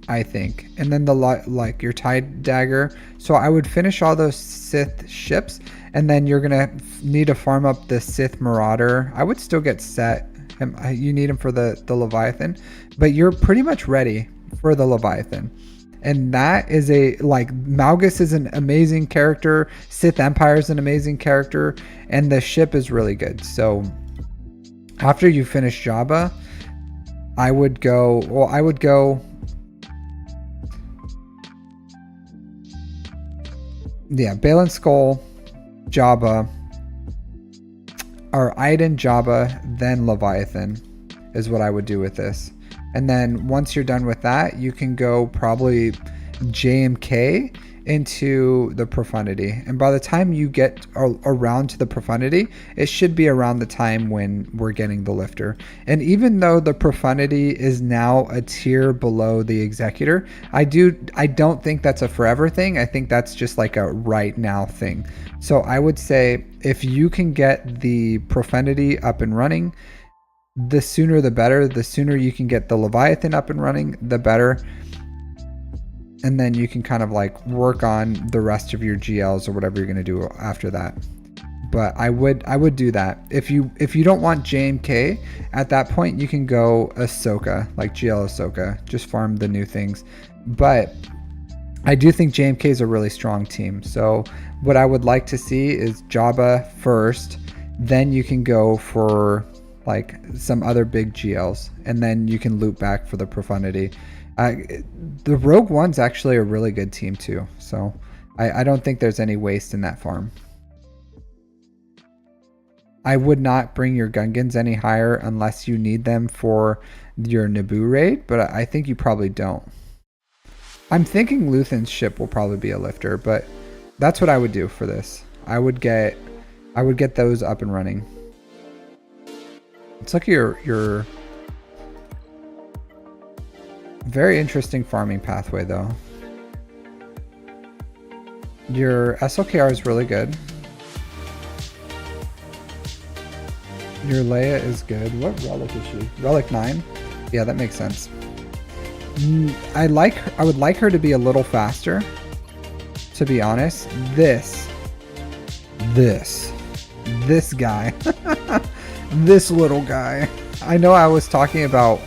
I think. And then like your TIE Dagger. So I would finish all those Sith ships, and then you're gonna need to farm up the Sith Marauder. I would still get set. You need him for the Leviathan, but you're pretty much ready for the Leviathan. And that is Malgus is an amazing character, Sith Empire is an amazing character, and the ship is really good. So after you finish Jabba, I would go Balin Skull, Jabba, or Iden, Jabba, then Leviathan is what I would do with this. And then once you're done with that, you can go probably JMK into the Profundity. And by the time you get around to the Profundity, it should be around the time when we're getting the Lifter. And even though the Profundity is now a tier below the Executor, I don't think that's a forever thing. I think that's just like a right now thing. So I would say if you can get the Profundity up and running, the sooner the better. The sooner you can get the Leviathan up and running, the better. And then you can kind of like work on the rest of your GLs or whatever you're going to do after that. But I would do that. If you don't want JMK at that point, you can go Ahsoka, like GL Ahsoka, just farm the new things. But I do think JMK is a really strong team. So what I would like to see is Jabba first, then you can go for like some other big GLs, and then you can loop back for the Profundity. The Rogue One's actually a really good team too. So I don't think there's any waste in that farm. I would not bring your Gungans any higher unless you need them for your Naboo raid, but I think you probably don't. I'm thinking Luthen's ship will probably be a lifter, but that's what I would do for this. I would get those up and running. Let's look at your very interesting farming pathway though. Your SLKR is really good. Your Leia is good. What relic is she? Relic 9? Yeah, that makes sense. I would like her to be a little faster, to be honest. This guy. This little guy. I know I was talking about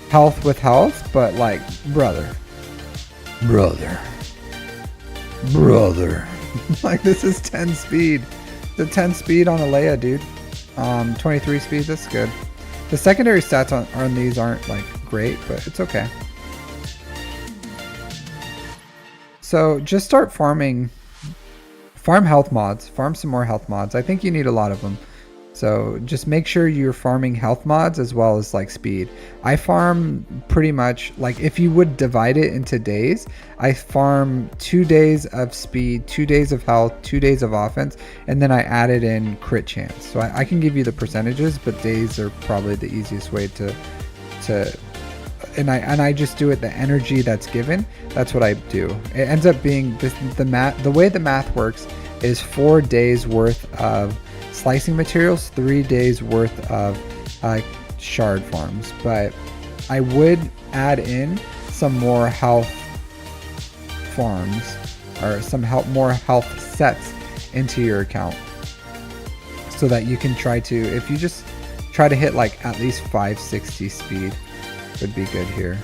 health with health, but like, brother. Like, this is 10 speed. The 10 speed on a Leia, dude. 23 speed, that's good. The secondary stats on these aren't like great, but it's okay. So just start farm health mods, farm some more health mods. I think you need a lot of them. So just make sure you're farming health mods as well as like speed. I farm pretty much, like if you would divide it into days, I farm 2 days of speed, 2 days of health, 2 days of offense, and then I added in crit chance. So I can give you the percentages, but days are probably the easiest way to and I just do it the energy that's given. That's what I do. It ends up being the way the math works is 4 days worth of slicing materials, 3 days worth of shard farms. But I would add in some more health farms or some more health sets into your account, so that you can try to, if you just try to hit like at least 560 speed, would be good here.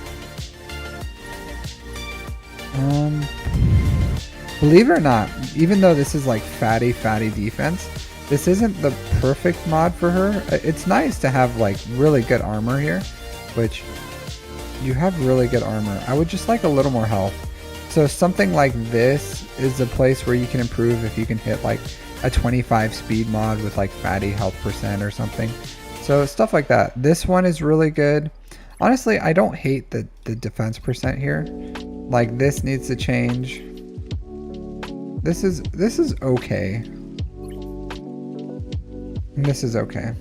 Believe it or not, even though this is like fatty defense, this isn't the perfect mod for her. It's nice to have like really good armor here, which you have really good armor. I would just like a little more health. So something like this is a place where you can improve if you can hit like a 25 speed mod with like fatty health percent or something. So stuff like that. This one is really good. Honestly, I don't hate the defense percent here. Like, this needs to change. This is okay. This is okay.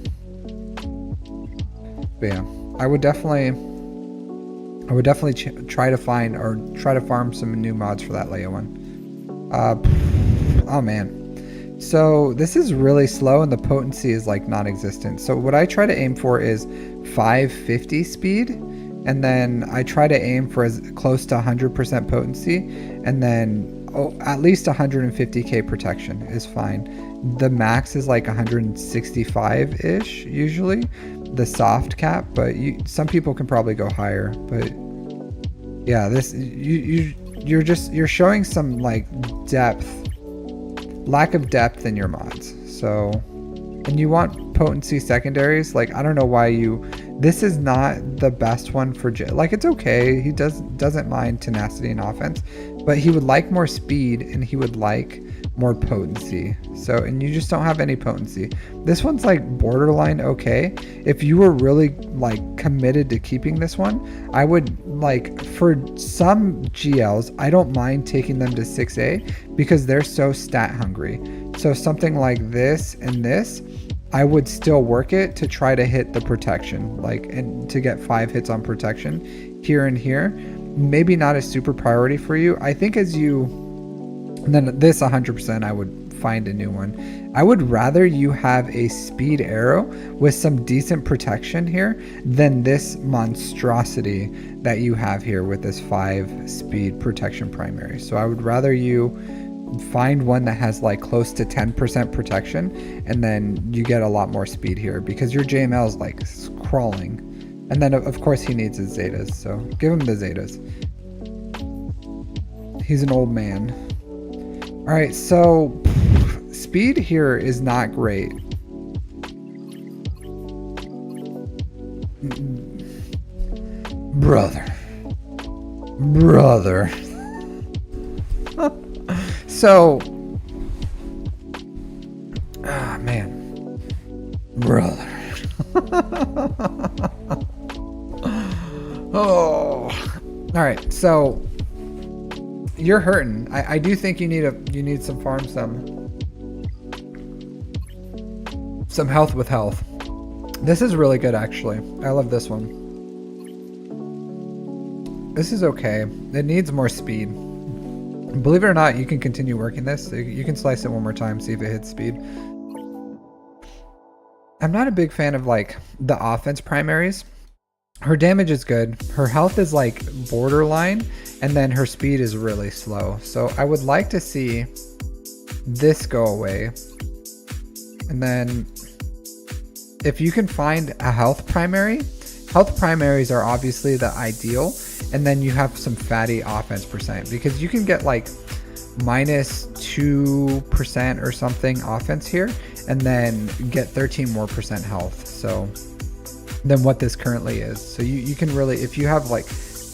But yeah, I would definitely try to find or try to farm some new mods for that Leia one. Oh man. So this is really slow and the potency is like non-existent. So what I try to aim for is 550 speed, and then I try to aim for as close to 100% potency, and then at least 150k protection is fine. The max is like 165-ish usually, the soft cap, but some people can probably go higher. But yeah, this you're showing some like lack of depth in your mods. So, and you want potency secondaries. Like, I don't know why this is not the best one for like, it's okay. He doesn't mind tenacity and offense, but he would like more speed and he would like more potency. So, and you just don't have any potency. This one's like borderline okay. If you were really like committed to keeping this one, I would, like, for some GLs, I don't mind taking them to 6A because they're so stat hungry. So something like this and this, I would still work it to try to hit the protection, like, and to get 5 hits on protection here and here. Maybe not a super priority for you. I think as you, and then this 100% I would find a new one. I would rather you have a speed arrow with some decent protection here than this monstrosity that you have here with this 5 speed protection primary. So I would rather you find one that has like close to 10% protection, and then you get a lot more speed here because your JML is like crawling. And then of course he needs his Zetas, so give him the Zetas. He's an old man. All right, so speed here is not great. Brother. So, man, brother. Oh, all right. So you're hurting. I do think you need some farm, some health with health. This is really good, actually. I love this one. This is okay. It needs more speed. Believe it or not, you can continue working this. You can slice it one more time, see if it hits speed. I'm not a big fan of like the offense primaries. Her damage is good. Her health is like borderline, and then her speed is really slow. So I would like to see this go away. And then if you can find a health primary, health primaries are obviously the ideal. And then you have some fatty offense percent, because you can get like minus 2% or something offense here, and then get 13% more health. So than what this currently is. So you can really, if you have like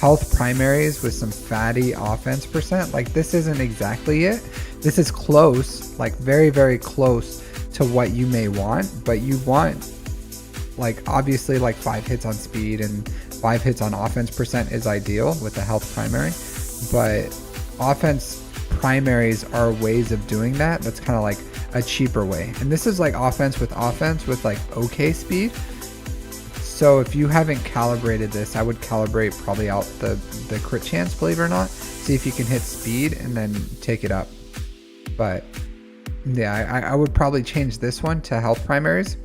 health primaries with some fatty offense percent, like this isn't exactly it. This is close, like very, very close to what you may want, but you want like obviously like 5 hits on speed and 5 hits on offense percent is ideal with the health primary, but offense primaries are ways of doing that. That's kind of like a cheaper way. And this is like offense with like okay speed. So if you haven't calibrated this, I would calibrate probably out the crit chance, believe it or not. See if you can hit speed and then take it up. But yeah, I would probably change this one to health primaries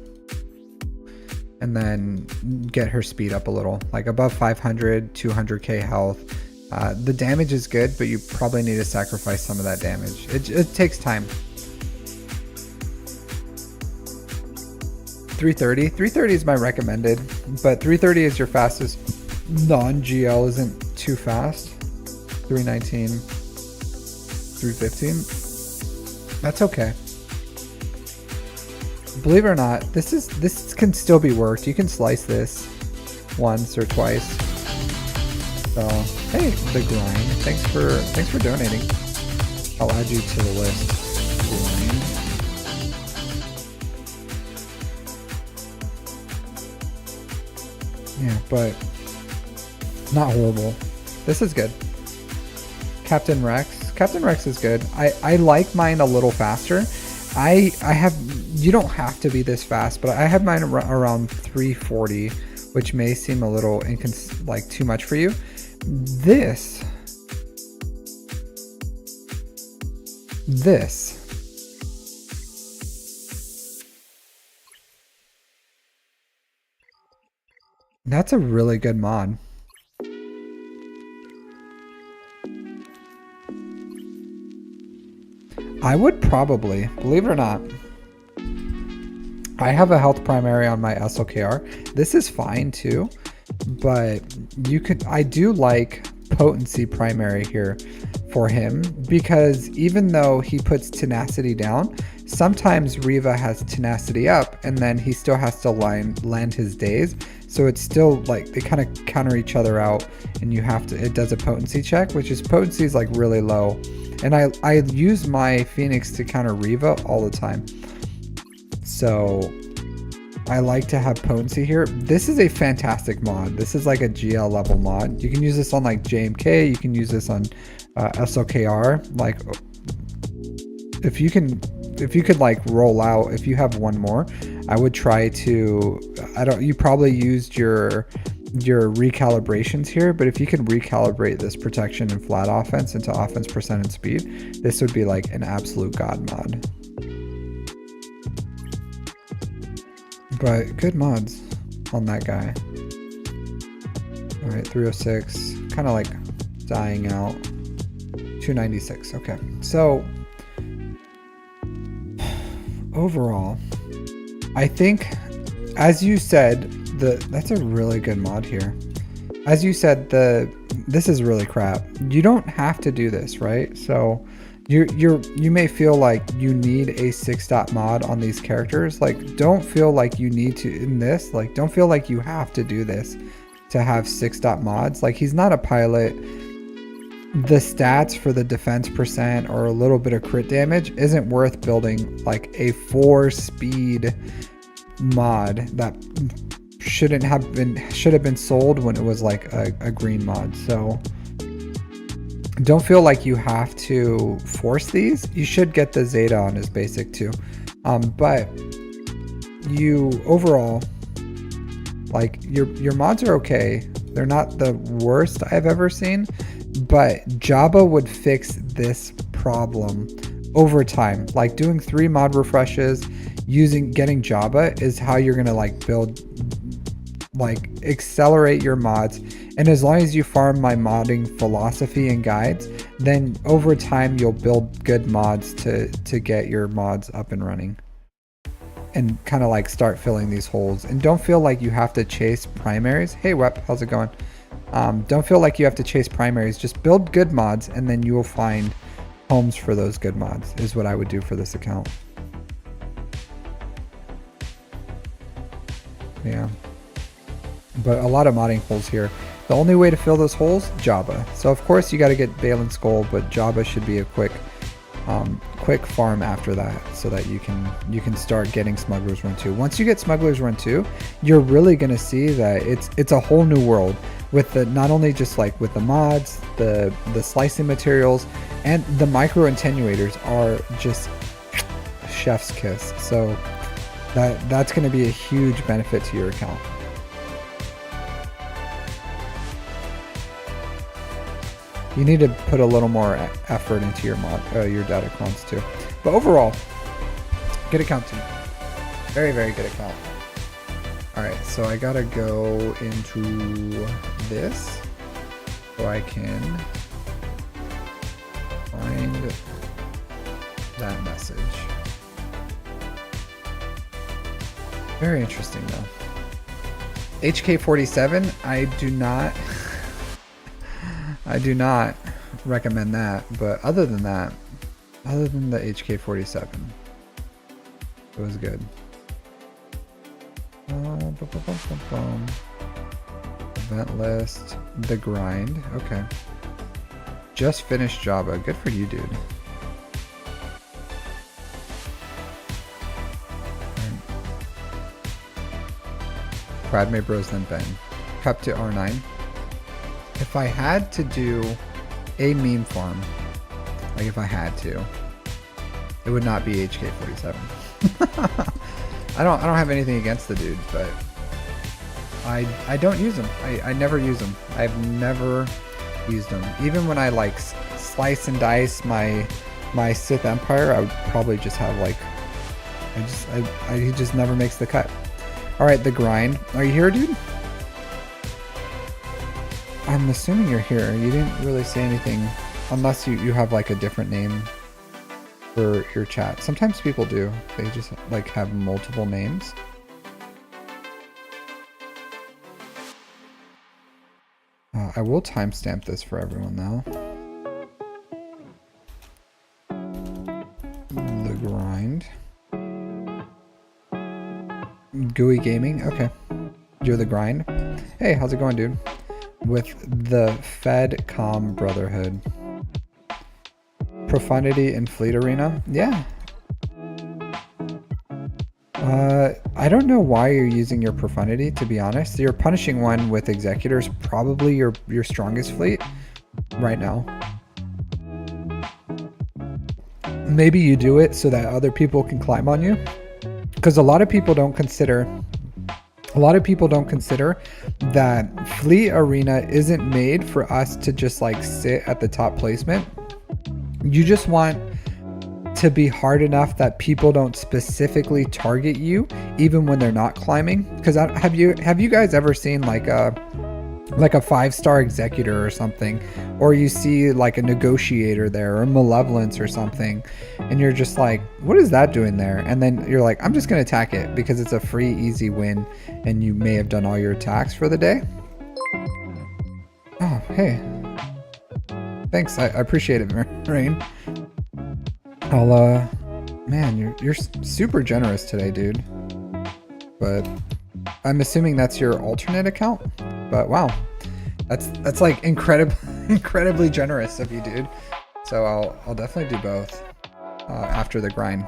and then get her speed up a little, like above 500, 200k health. The damage is good, but you probably need to sacrifice some of that damage. It takes time. 330 is my recommended, but 330 is your fastest. Non-GL isn't too fast. 319, 315. That's okay. Believe it or not, this can still be worked. You can slice this once or twice. So hey, TheGrind, thanks for donating. I'll add you to the list. Grind. Yeah, but not horrible. This is good. Captain Rex is good. I like mine a little faster. I have, you don't have to be this fast, but I have mine around 340, which may seem a little like too much for you. This that's a really good mod. I would probably, believe it or not, I have a health primary on my SLKR. This is fine too, but you could, I do like potency primary here for him, because even though he puts tenacity down, sometimes Riva has tenacity up and then he still has to land his days. So it's still like they kind of counter each other out, and you have to, it does a potency check, which is potency is like really low. And I use my Phoenix to counter Riva all the time. So I like to have potency here. This is a fantastic mod. This is like a GL level mod. You can use this on like JMK. You can use this on SLKR. Like if you could like roll out, if you have one more, I would try to, you probably used your recalibrations here, but if you can recalibrate this protection and flat offense into offense percent and speed, this would be like an absolute god mod. But good mods on that guy. All right, 306, kind of like dying out. 296, okay. So overall, I think, as you said, that's a really good mod here. As you said, this is really crap. You don't have to do this, right? So you may feel like you need a 6-dot mod on these characters. Like, don't feel like you need to in this. Like, don't feel like you have to do this to have 6-dot mods. Like, he's not a pilot. The stats for the defense percent or a little bit of crit damage isn't worth building like a 4-speed mod that should have been sold when it was like a green mod. So don't feel like you have to force these. You should get the Zeta on his basic too. But you overall, like, your mods are okay. They're not the worst I've ever seen, but Jabba would fix this problem over time. Like, doing 3 mod refreshes, getting Jabba is how you're gonna like build, like, accelerate your mods. And as long as you farm my modding philosophy and guides, then over time you'll build good mods to get your mods up and running and kind of like start filling these holes. And don't feel like you have to chase primaries. Hey Wep, how's it going? Don't feel like you have to chase primaries. Just build good mods and then you will find homes for those good mods, is what I would do for this account. Yeah, but a lot of modding holes here. The only way to fill those holes, Jabba. So of course you got to get Balin Skull, but Jabba should be a quick farm after that, so that you can start getting Smuggler's Run 2. Once you get Smuggler's Run 2, you're really gonna see that it's a whole new world with the, not only just like with the mods, the slicing materials, and the micro attenuators are just chef's kiss. So that's gonna be a huge benefit to your account. You need to put a little more effort into your data clones too. But overall, good account team. Very, very good account. All right, so I gotta go into this so I can find that message. Very interesting though. HK47, I do not recommend that, but other than that, other than the HK47, it was good. Event list, TheGrind, okay. Just finished Jabba, good for you, dude. Padme Bros then Ben. Prep to R9. If I had to do a meme farm, like if I had to, it would not be HK47. I don't have anything against the dude, but I don't use him. I never use him. I've never used him. Even when I like slice and dice my Sith Empire, I would probably just have like, he just never makes the cut. All right, TheGrind. Are you here, dude? I'm assuming you're here. You didn't really say anything, unless you have like a different name for your chat. Sometimes people do. They just like have multiple names. I will timestamp this for everyone now. TheGrind. Gooey Gaming. Okay. You're TheGrind. Hey, how's it going, dude? With the FedCom Brotherhood. Profundity in Fleet Arena? Yeah. I don't know why you're using your Profundity, to be honest. Your Punishing One with Executors probably your strongest fleet right now. Maybe you do it so that other people can climb on you. Because a lot of people don't consider that Fleet Arena isn't made for us to just like sit at the top placement. You just want to be hard enough that people don't specifically target you even when they're not climbing. Because have you guys ever seen like a 5-star executor or something, or you see like a negotiator there, or malevolence or something, and you're just like, what is that doing there? And then you're like, I'm just gonna attack it because it's a free easy win, and you may have done all your attacks for the day. Oh, hey, thanks, I appreciate it, Rain. I'll man, you're super generous today, dude. But I'm assuming that's your alternate account. But wow, that's like incredibly generous of you, dude. So I'll definitely do both after the grind.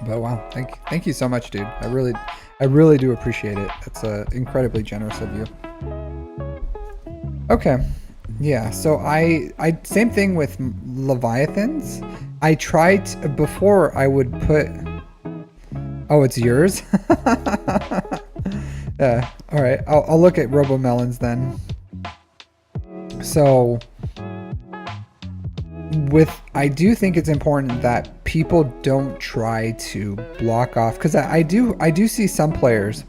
But wow, thank you so much, dude. I really do appreciate it. That's incredibly generous of you. Okay, yeah. So I same thing with Leviathans. I tried before. I would put. Oh, it's yours. Yeah. All right. I'll look at robomelons then. So I do think it's important that people don't try to block off, because I do see some players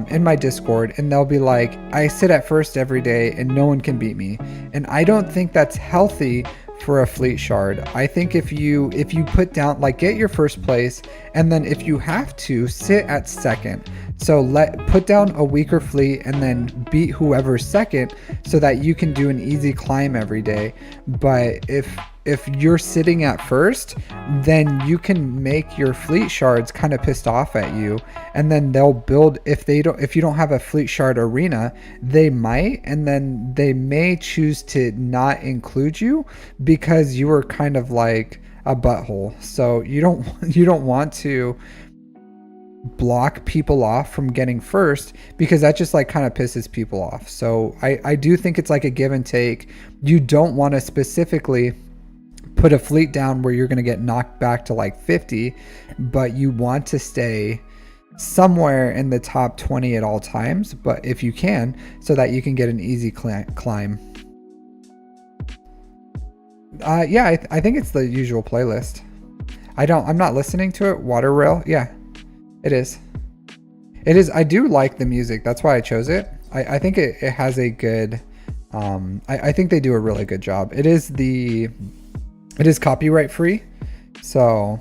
in my Discord, and they'll be like, I sit at first every day and no one can beat me. And I don't think that's healthy for a fleet shard. I think if you put down, like, get your first place, and then if you have to, sit at second. So put down a weaker fleet and then beat whoever's second, so that you can do an easy climb every day. But if you're sitting at first, then you can make your fleet shards kind of pissed off at you, and then they'll build, if you don't have a fleet shard arena, they might, and then they may choose to not include you because you were kind of like a butthole. So you don't want to block people off from getting first, because that just like kind of pisses people off. So I do think it's like a give and take. You don't want to specifically put a fleet down where you're going to get knocked back to like 50, but you want to stay somewhere in the top 20 at all times, but if you can, so that you can get an easy climb. Yeah, I think it's the usual playlist. I'm not listening to it. Water Rail. Yeah, it is. I do like the music. That's why I chose it. I think it has a good, I think they do a really good job. It is copyright free. So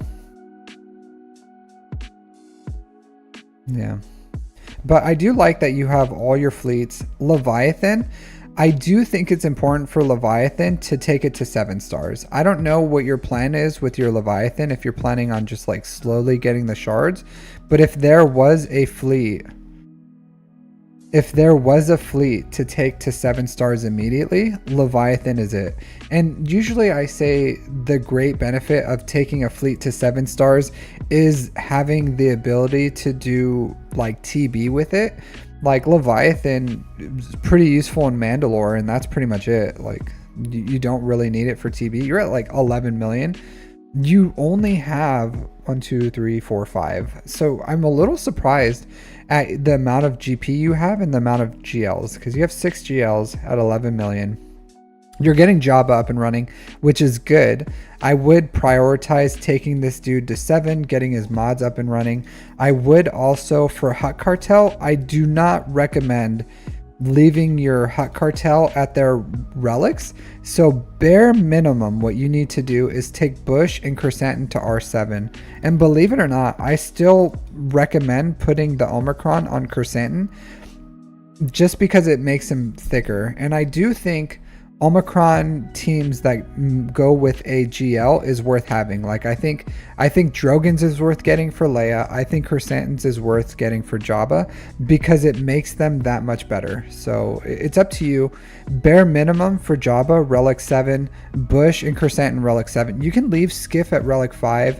yeah, but I do like that you have all your fleets. Leviathan, I do think it's important for Leviathan to take it to 7 stars. I don't know what your plan is with your Leviathan, if you're planning on just like slowly getting the shards, but if there was a fleet to take to 7 stars immediately, Leviathan is it. And usually I say the great benefit of taking a fleet to 7 stars is having the ability to do like TB with it. Like Leviathan is pretty useful in Mandalore, and that's pretty much it. Like you don't really need it for TB. You're at like 11 million. You only have 1, 2, 3, 4, 5. So I'm a little surprised at the amount of GP you have and the amount of GLs, because you have 6 GLs at 11 million. You're getting Jabba up and running, which is good. I would prioritize taking this dude to 7, getting his mods up and running. I would also, for Hut Cartel, I do not recommend leaving your Hut Cartel at their relics. So bare minimum, what you need to do is take Bush and Chrysanthemum to R7. And believe it or not, I still recommend putting the Omicron on Chrysanthemum, just because it makes him thicker. And I do think Omicron teams that go with a GL is worth having. Like I think Drogon's is worth getting for Leia. I think Chrysanthemum's is worth getting for Jabba, because it makes them that much better. So it's up to you. Bare minimum for Jabba, Relic 7, Bush and Chrysanthemum Relic 7. You can leave Skiff at Relic 5.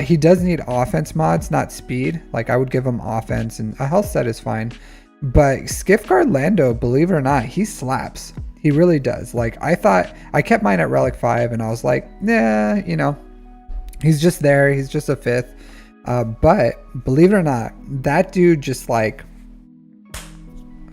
He does need offense mods, not speed. Like I would give him offense, and a health set is fine. But Skiff Guard Lando, believe it or not, he slaps. He really does. Like I kept mine at Relic 5, and I was like, nah, he's just there. He's just a 5th. But believe it or not, that dude just like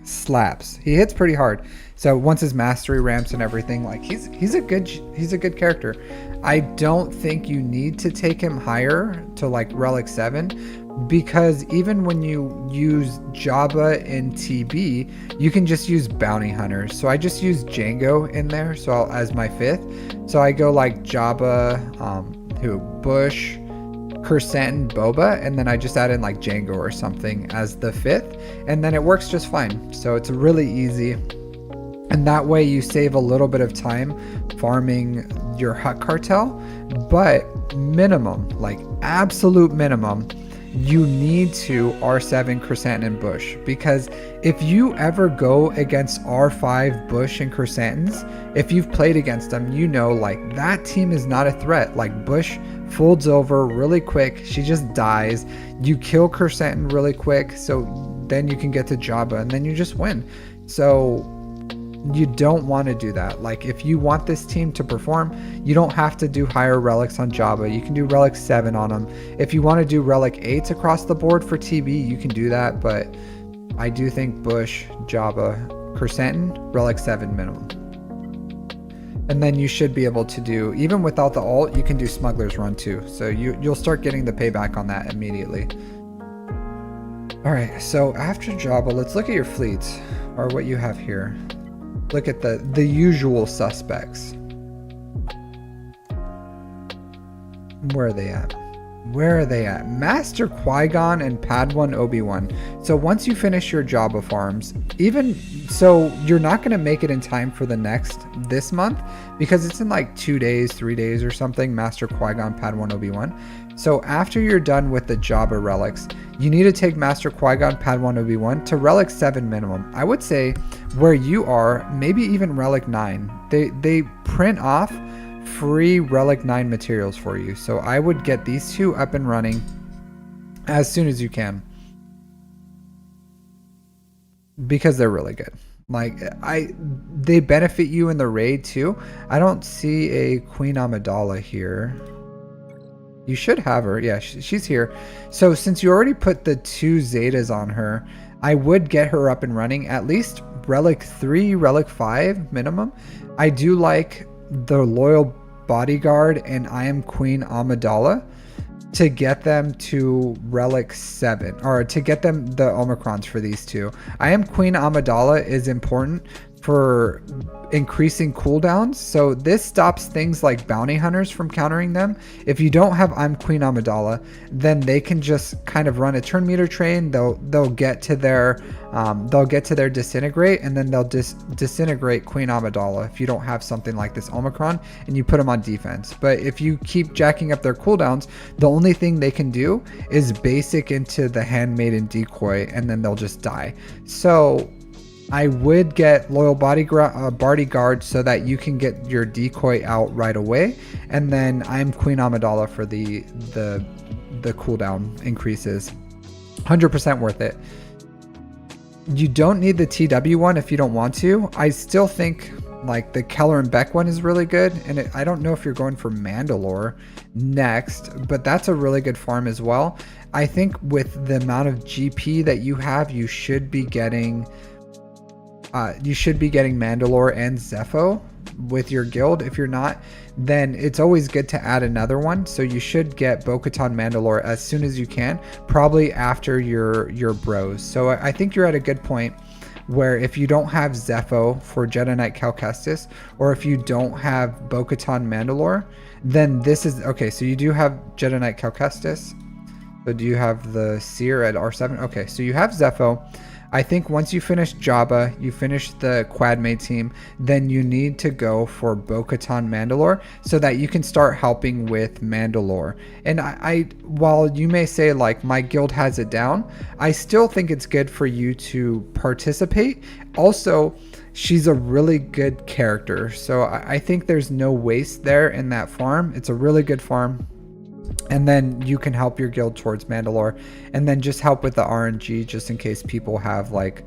slaps. He hits pretty hard. So once his mastery ramps and everything, like he's a good character. I don't think you need to take him higher to like Relic 7, because even when you use Jabba in TB, you can just use bounty hunters. So I just use Django in there, so as my 5th. So I go like Jabba, Bush, Kersantin, Boba, and then I just add in like Django or something as the 5th, and then it works just fine. So it's really easy, and that way you save a little bit of time farming your Hut Cartel. But minimum, like absolute minimum, you need to R7 Kersantin and Bush, because if you ever go against R5 Bush and Kersantins, if you've played against them, you know like that team is not a threat. Like Bush folds over really quick, she just dies. You kill Kersantin really quick, so then you can get to Jabba and then you just win. So you don't want to do that. Like if you want this team to perform, you don't have to do higher relics on Jabba. You can do relic 7 on them. If you want to do relic 8s across the board for TB, you can do that, but I do think Bush, Jabba, Kersantin, relic 7 minimum. And then you should be able to do, even without the ult, you can do Smuggler's Run too. So you'll start getting the payback on that immediately. Alright, so after Jabba, let's look at your fleets, or what you have here. Look at the usual suspects. Where are they at? Where are they at? Master Qui-Gon and Padawan Obi-Wan. So once you finish your Jabba farms, even so, you're not going to make it in time for this month, because it's in like 2 days, 3 days or something. Master Qui-Gon, Padawan Obi-Wan. So after you're done with the Jabba relics, you need to take Master Qui-Gon, Padawan Obi-Wan to relic 7 minimum. I would say where you are, maybe even relic 9. They print off free relic 9 materials for you. So I would get these 2 up and running as soon as you can, because they're really good. Like they benefit you in the raid too. I don't see a Queen Amidala here. You should have her. Yeah, she's here. So since you already put the 2 Zetas on her, I would get her up and running at least relic 3, relic 5 minimum. I do like the Loyal Bodyguard and I Am Queen Amidala to get them to relic 7, or to get them the Omicrons for these 2. I Am Queen Amidala is important for increasing cooldowns, so this stops things like bounty hunters from countering them. If you don't have I'm Queen Amidala, then they can just kind of run a turn meter train. They'll get to their disintegrate, and then they'll disintegrate Queen Amidala if you don't have something like this Omicron and you put them on defense. But if you keep jacking up their cooldowns, the only thing they can do is basic into the Handmaiden decoy, and then they'll just die. So I would get Loyal Bodyguard so that you can get your decoy out right away, and then I'm Queen Amidala for the cooldown increases. 100% worth it. You don't need the TW one if you don't want to. I still think like the Keller and Beck one is really good, and I don't know if you're going for Mandalore next, but that's a really good farm as well. I think with the amount of GP that you have, you should be getting Mandalore and Zepho with your guild. If you're not, then it's always good to add another one. So you should get Bo-Katan Mandalore as soon as you can, probably after your bros. So I think you're at a good point where if you don't have Zepho for Jedi Knight Cal Kestis, or if you don't have Bo-Katan Mandalore, then this is okay. So you do have Jedi Knight Cal Kestis. So do you have the Seer at R7? Okay, so you have Zepho. I think once you finish Jabba, you finish the Quadmate team, then you need to go for Bo-Katan Mandalore so that you can start helping with Mandalore. And I while you may say like my guild has it down, I still think it's good for you to participate. Also, she's a really good character, so I think there's no waste there in that farm. It's a really good farm. And then you can help your guild towards Mandalore, and then just help with the RNG just in case people have like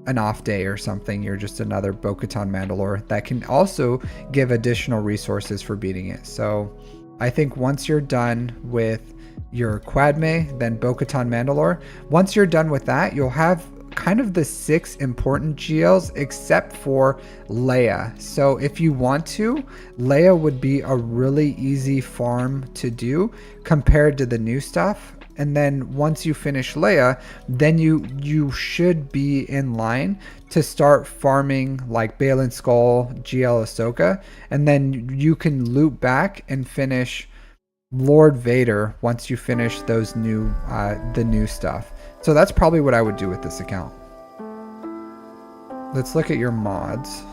an off day or something. You're just another Bo-Katan Mandalore that can also give additional resources for beating it. So I think once you're done with your Quadme, then Bo-Katan Mandalore, once you're done with that, you'll have kind of the 6 important GLs except for Leia. So if you want to, Leia would be a really easy farm to do compared to the new stuff. And then once you finish Leia, then you should be in line to start farming like Balin Skull, GL Ahsoka, and then you can loop back and finish Lord Vader once you finish those new the new stuff. So that's probably what I would do with this account. Let's look at your mods.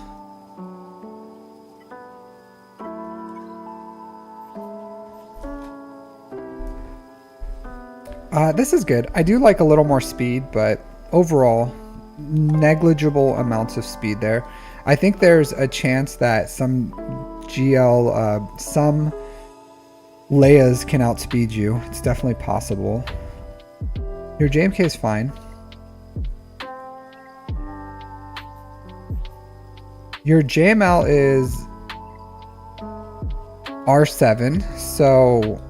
This is good. I do like a little more speed, but overall, negligible amounts of speed there. I think there's a chance that some GL, some Leias can outspeed you. It's definitely possible. Your JMK is fine. Your JML is R7, so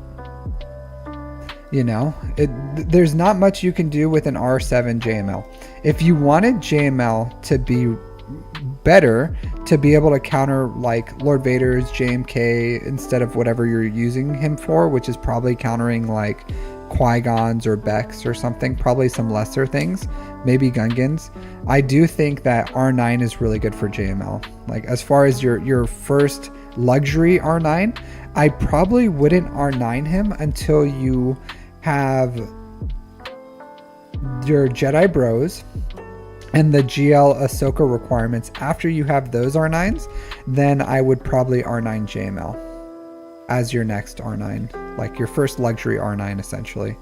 you know, there's not much you can do with an R7 JML. If you wanted JML to be better, to be able to counter like Lord Vader's JMK instead of whatever you're using him for, which is probably countering like Qui-Gons or Becks or something, probably some lesser things, maybe Gungans. I do think that R9 is really good for JML. Like as far as your first luxury R9, I probably wouldn't R9 him until you have your Jedi Bros and the GL Ahsoka requirements. After you have those R9s, then I would probably R9 JML as your next R9, like your first luxury R9 essentially.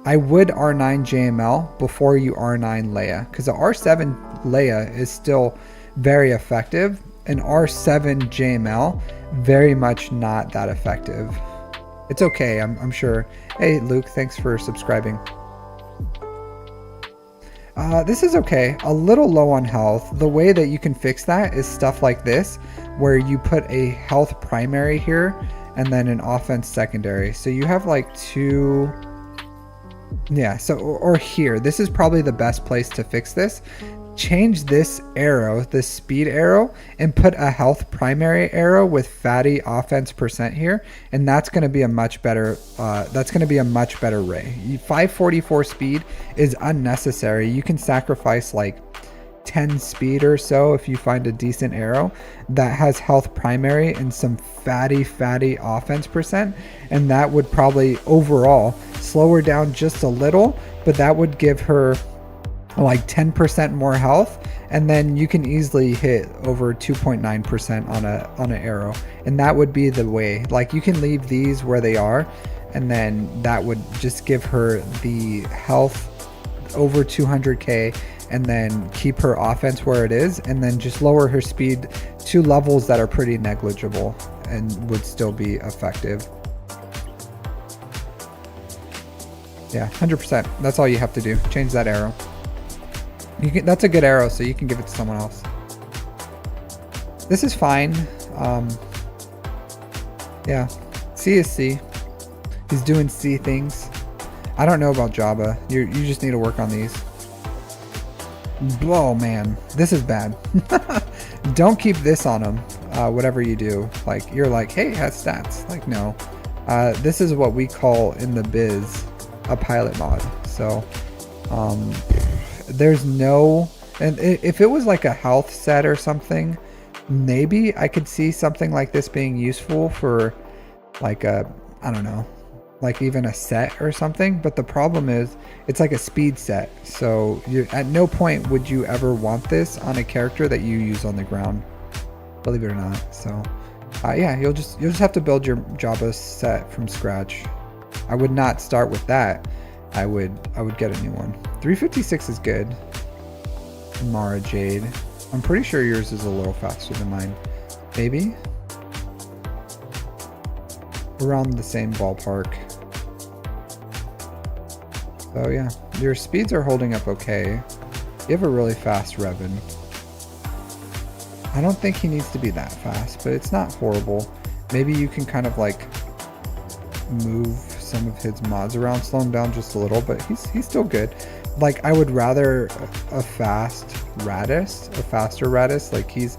I would R9 JML before you R9 Leia, because the R7 Leia is still very effective, and R7 JML very much not that effective. It's okay, I'm sure. Hey Luke, thanks for subscribing. This is okay, a little low on health. The way that you can fix that is stuff like this, where you put a health primary here and then an offense secondary. So you have like two, yeah, so or here. This is probably the best place to fix this. Change this arrow, this speed arrow, and put a health primary arrow with fatty offense percent here, and that's going to be a much better ray. 544 speed is unnecessary. You can sacrifice like 10 speed or so if you find a decent arrow that has health primary and some fatty offense percent, and that would probably overall slow her down just a little, but that would give her like 10% more health, and then you can easily hit over 2.9% on an arrow, and that would be the way. Like you can leave these where they are, and then that would just give her the health over 200k, and then keep her offense where it is, and then just lower her speed to levels that are pretty negligible and would still be effective. Yeah, 100%. That's all you have to do. Change that arrow. That's a good arrow, so you can give it to someone else. This is fine. Yeah, C is C. He's doing C things. I don't know about Jabba. You just need to work on these. Oh man, this is bad. Don't keep this on him. Whatever you do, like you're like, hey, it has stats. Like no, this is what we call in the biz a pilot mod. So. There's no, and if it was like a health set or something, maybe I could see something like this being useful for like a, I don't know, like even a set or something. But the problem is it's like a speed set, so you at no point would you ever want this on a character that you use on the ground, believe it or not. So yeah, you'll just have to build your Jabba set from scratch. I would not start with that. I would get a new one. 356 is good. Mara Jade. I'm pretty sure yours is a little faster than mine. Maybe? Around the same ballpark. So yeah, your speeds are holding up okay. You have a really fast Revan. I don't think he needs to be that fast, but it's not horrible. Maybe you can kind of like move some of his mods around, slow him down just a little, but he's still good. like I would rather a faster Radis. Like he's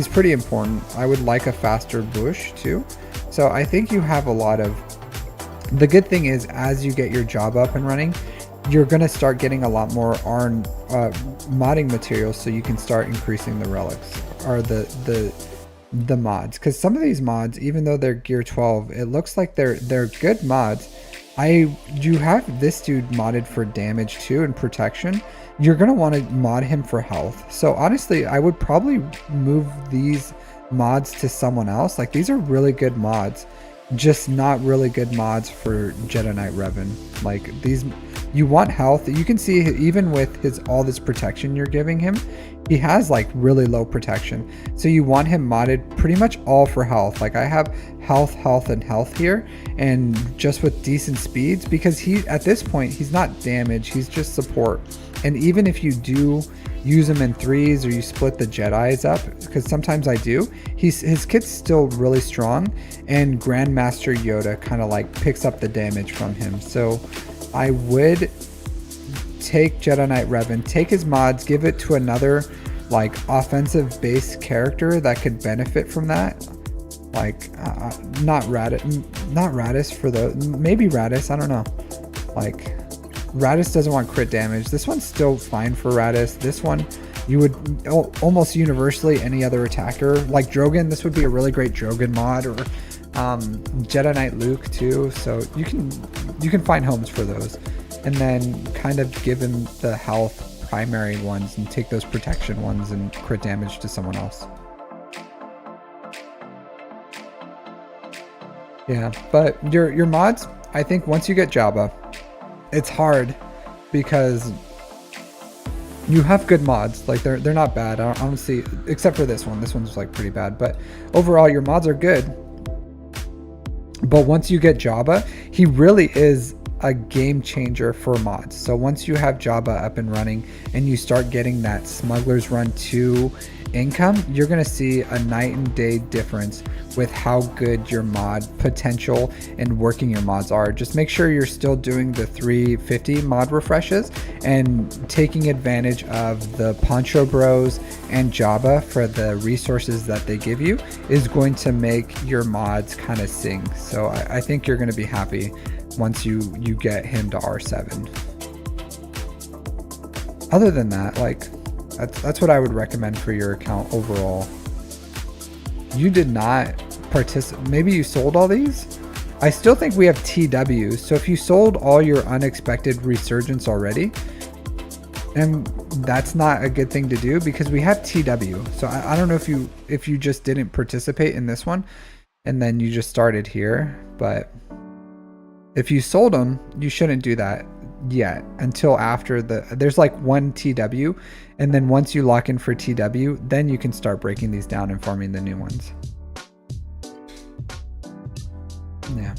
pretty important. I would like a faster Bush too. So I think you have a lot of, the good thing is as you get your job up and running, you're going to start getting a lot more modding materials, so you can start increasing the relics or the mods, because some of these mods, even though they're gear 12, it looks like they're good mods. You have this dude modded for damage too and protection. You're going to want to mod him for health. So honestly, I would probably move these mods to someone else. Like these are really good mods, just not really good mods for Jedi Knight Revan. Like these, you want health. You can see even with all this protection you're giving him, he has like really low protection. So you want him modded pretty much all for health. Like I have health, and health here, and just with decent speeds, because he, at this point, he's not damage, he's just support. And even if you do use him in 3s or you split the Jedis up, because sometimes I do, his kit's still really strong, and Grandmaster Yoda kind of like picks up the damage from him. So I would take Jedi Knight Revan, take his mods, give it to another like offensive based character that could benefit from that. Like not Radis for the, maybe Radis, I don't know. Like Radis doesn't want crit damage. This one's still fine for Radis. This one, you would almost universally, any other attacker like Drogon, this would be a really great Drogon mod, or Jedi Knight Luke too. So you can find homes for those, and then kind of give him the health primary ones and take those protection ones and crit damage to someone else. Yeah, but your mods, I think once you get Jabba, it's hard because you have good mods. Like they're not bad, honestly, except for this one. This one's like pretty bad, but overall your mods are good. But once you get Jabba, he really is a game changer for mods. So once you have Jabba up and running and you start getting that Smuggler's Run 2 income, you're going to see a night and day difference with how good your mod potential and working your mods are. Just make sure you're still doing the 350 mod refreshes and taking advantage of the Poncho Bros and Jabba for the resources that they give you is going to make your mods kind of sing. So I think you're going to be happy once you get him to R7. Other than that, like that's what I would recommend for your account overall. You did not participate. Maybe you sold all these. I still think we have TWs. So if you sold all your unexpected resurgence already, and that's not a good thing to do because we have TW. So I don't know if you just didn't participate in this one and then you just started here, but if you sold them, you shouldn't do that yet until after there's like one TW, and then once you lock in for TW, then you can start breaking these down and farming the new ones. Yeah.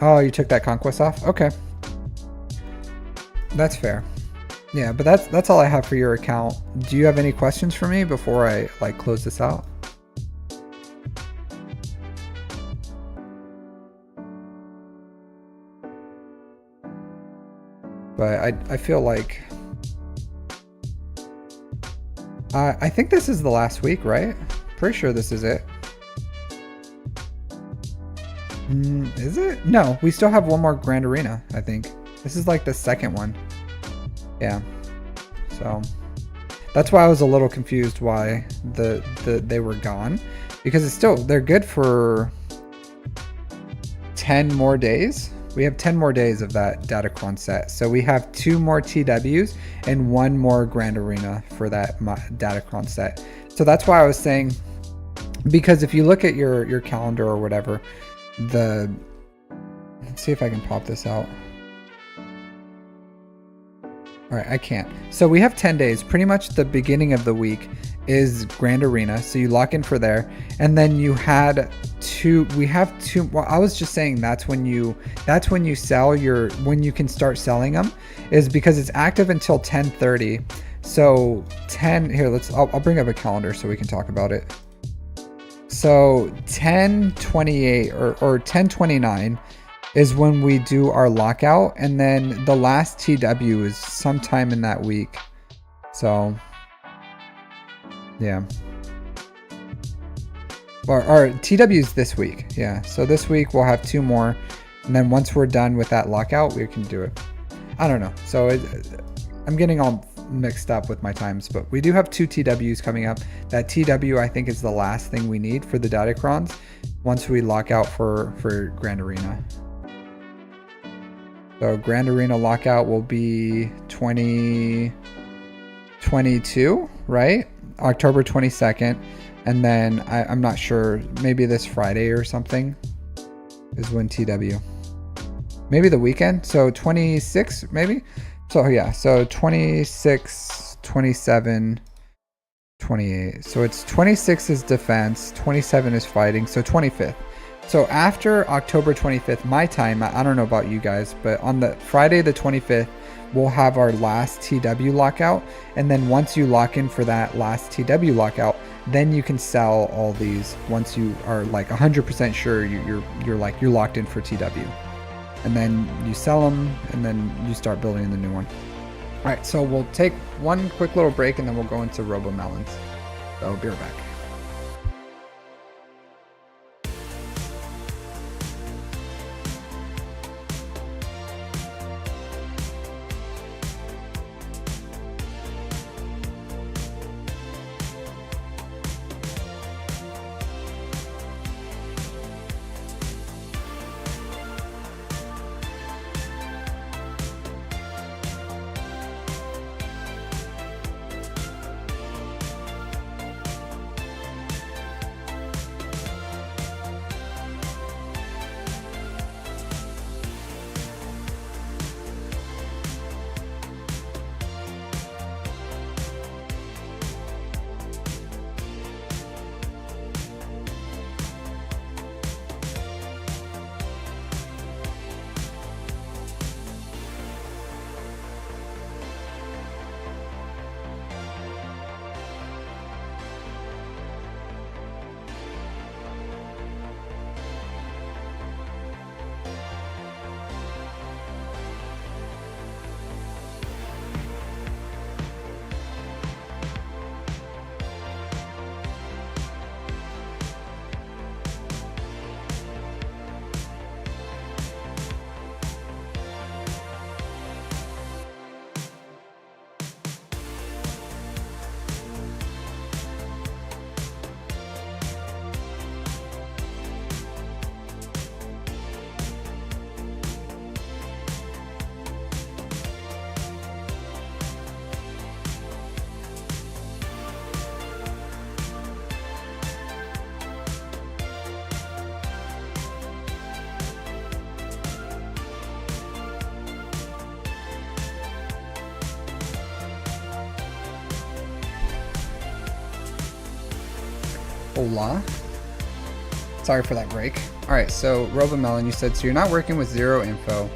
Oh, you took that conquest off? Okay. That's fair. Yeah, but that's all I have for your account. Do you have any questions for me before I like close this out? But I feel like I think this is the last week, right? Pretty sure this is it. Is it? No, we still have one more Grand Arena, I think. This is like the second one. Yeah. So that's why I was a little confused why they were gone, because it's still, they're good for 10 more days. We have 10 more days of that Datacron set. So we have 2 more TWs and 1 more Grand Arena for that Datacron set. So that's why I was saying, because if you look at your calendar or whatever, let's see if I can pop this out. All right, I can't. So we have 10 days. Pretty much the beginning of the week is Grand Arena. So you lock in for there. And then you had we have 2. Well, I was just saying that's when you sell when you can start selling them, is because it's active until 10:30. So here, I'll bring up a calendar so we can talk about it. So 10:28 or 10:29 is when we do our lockout, and then the last TW is sometime in that week. So yeah, or TW's this week. Yeah, so this week we'll have 2 more, and then once we're done with that lockout, we can do it. I don't know. So I'm getting all mixed up with my times, but we do have 2 TWs coming up. That TW I think is the last thing we need for the Datacrons once we lock out for Grand Arena. So Grand Arena lockout will be 2022, right? October 22nd. And then I'm not sure, maybe this Friday or something is when TW. Maybe the weekend, so 26 maybe? So yeah, so 26, 27, 28. So it's 26 is defense, 27 is fighting, so 25th. So after October 25th, my time, I don't know about you guys, but on the Friday the 25th, we'll have our last TW lockout. And then once you lock in for that last TW lockout, then you can sell all these once you are like 100% sure you're locked in for TW. And then you sell them, and then you start building the new one. All right, so we'll take one quick little break, and then we'll go into robomelons. So I'll be right back. Hola. Sorry for that break. All right, so robomelon, you said, so you're not working with 0 info.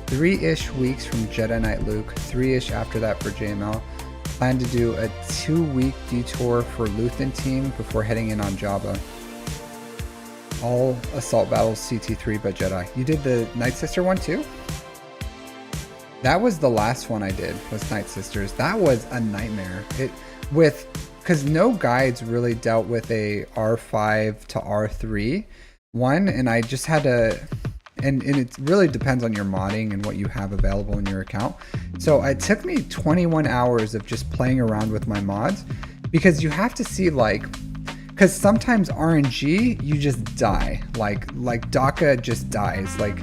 3-ish weeks from Jedi Knight Luke, 3-ish after that for JML. Plan to do a 2-week detour for Luthen team before heading in on Jabba. All assault battles CT3 but Jedi. You did the Night Sister one too? That was the last one I did, was Night Sisters. That was a nightmare. Because no guides really dealt with a R5 to R3 one, and I just had to, and it really depends on your modding and what you have available in your account. So it took me 21 hours of just playing around with my mods, because you have to see, like, because sometimes RNG, you just die. Like DACA just dies. Like,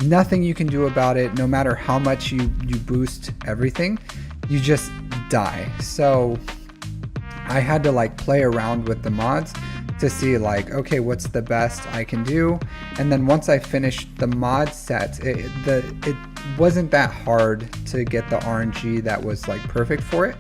nothing you can do about it, no matter how much you boost everything, you just die. So I had to like play around with the mods to see, like, okay, what's the best I can do. And then once I finished the mod sets, it wasn't that hard to get the RNG that was like perfect for it.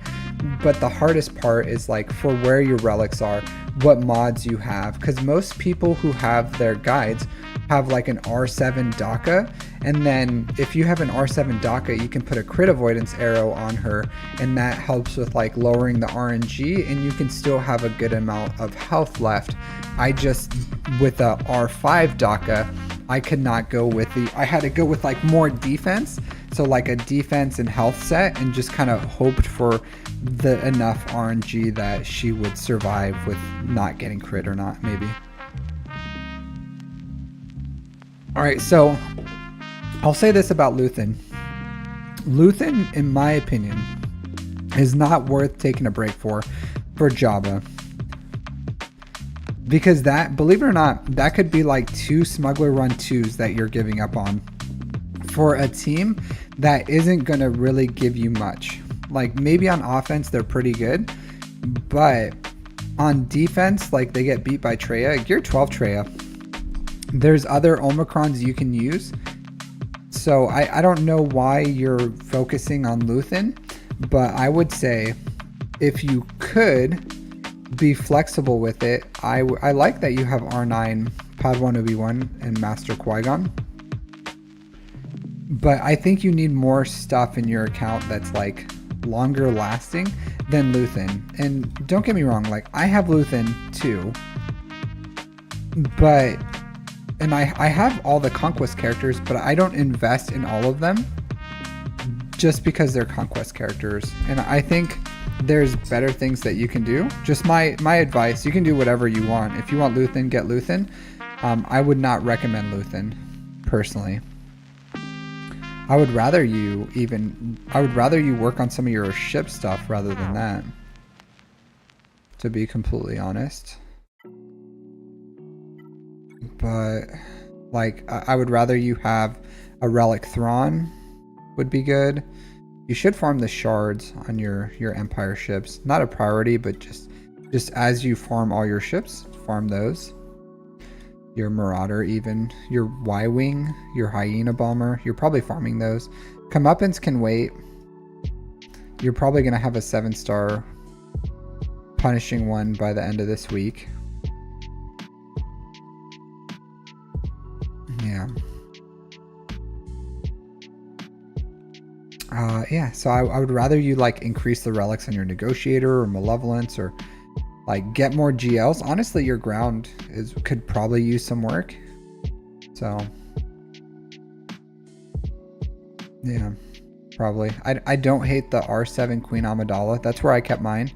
But the hardest part is like for where your relics are, what mods you have, because most people who have their guides have like an R7 DACA, and then if you have an R7 DACA, you can put a crit avoidance arrow on her, and that helps with like lowering the RNG, and you can still have a good amount of health left. I just, with a R5 DACA, I could not go with I had to go with like more defense. So like a defense and health set, and just kind of hoped for the enough RNG that she would survive with not getting crit or not, maybe. All right, so I'll say this about Luthen. Luthen, in my opinion, is not worth taking a break for Jabba. Because that, believe it or not, that could be like 2 smuggler run 2s that you're giving up on for a team that isn't going to really give you much. Like maybe on offense, they're pretty good, but on defense, like they get beat by Traya, Gear 12 Traya. There's other Omicrons you can use. So I don't know why you're focusing on Luthen, but I would say if you could be flexible with it, I like that you have R9, Padawan Obi-Wan, and Master Qui-Gon. But I think you need more stuff in your account that's like longer lasting than Luthen. And don't get me wrong, like I have Luthen too, but and I have all the Conquest characters, but I don't invest in all of them just because they're Conquest characters. And I think there's better things that you can do. Just my advice, you can do whatever you want. If you want Luthen, get Luthen. I would not recommend Luthen personally. I would rather you work on some of your ship stuff rather than that, to be completely honest. But like I would rather you have a relic Thrawn would be good. You should farm the shards on your Empire ships. Not a priority, but just as you farm all your ships, farm those. Your Marauder, even your Y-Wing, your Hyena Bomber, you're probably farming those. Comeuppance can wait. You're probably gonna have a 7-star punishing one by the end of this week. Yeah. Yeah, so I would rather you like increase the relics on your Negotiator or Malevolence, or like get more GLs. Honestly, your ground could probably use some work. So yeah, probably. I don't hate the R7 Queen Amidala. That's where I kept mine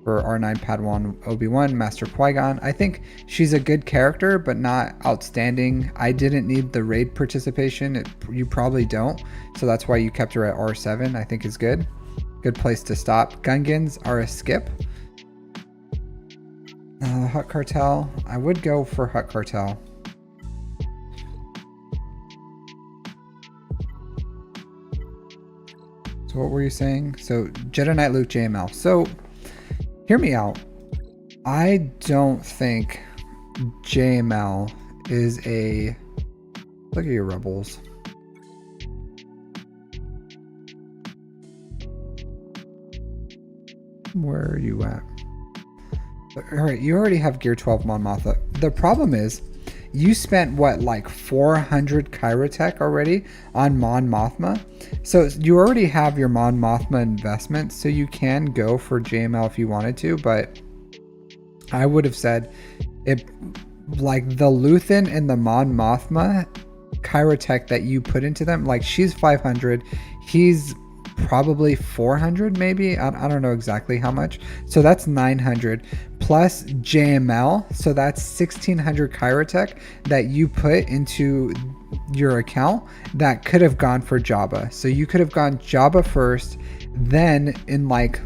for R9 Padawan Obi-Wan, Master Qui-Gon. I think she's a good character, but not outstanding. I didn't need the raid participation. You probably don't. So that's why you kept her at R7. I think is good. Good place to stop. Gungans are a skip. Hut Cartel. I would go for Hut Cartel. So what were you saying? So Jedi Knight Luke JML. So hear me out. I don't think JML is a... Look at your rebels. Where are you at? Alright, you already have Gear 12 Mon Mothma. The problem is, you spent what, like 400 Kyrotech already on Mon Mothma? So you already have your Mon Mothma investment, so you can go for JML if you wanted to, but I would have said, if like the Luthen and the Mon Mothma Kyrotech that you put into them, like she's 500, he's probably 400 maybe. I don't know exactly how much. So that's 900 plus JML. So that's 1600 Kyrotech that you put into your account that could have gone for Jabba. So you could have gone Jabba first, then in like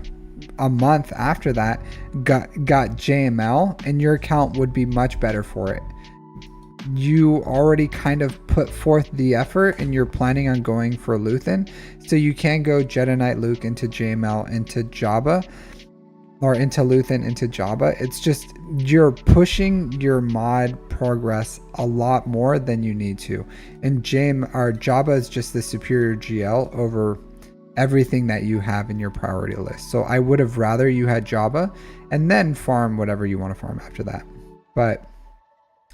a month after that got JML, and your account would be much better for it. You already kind of put forth the effort and you're planning on going for Luthen, so you can go Jedi Knight Luke into JML into Jabba, or into Luthen into Jabba. It's just you're pushing your mod progress a lot more than you need to, and Jabba is just the superior GL over everything that you have in your priority list. So I would have rather you had Jabba and then farm whatever you want to farm after that. But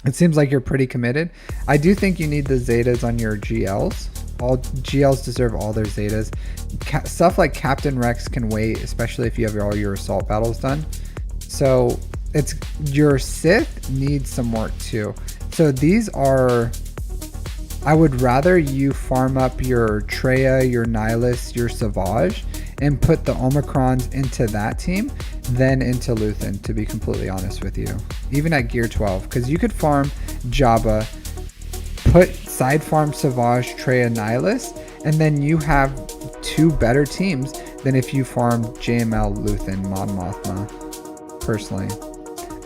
it seems like you're pretty committed. I do think you need the Zetas on your GLs. All GLs deserve all their Zetas. Stuff like Captain Rex can wait, especially if you have all your assault battles done. So it's your Sith needs some work too. So these are I would rather you farm up your Traya, your Nihilus, your Savage, and put the Omicrons into that team than into Luthen, to be completely honest with you. Even at gear 12, because you could farm Jabba, put side farm Savage, Traya, Nihilus, and then you have 2 better teams than if you farmed JML, Luthen, Mon Mothma, personally.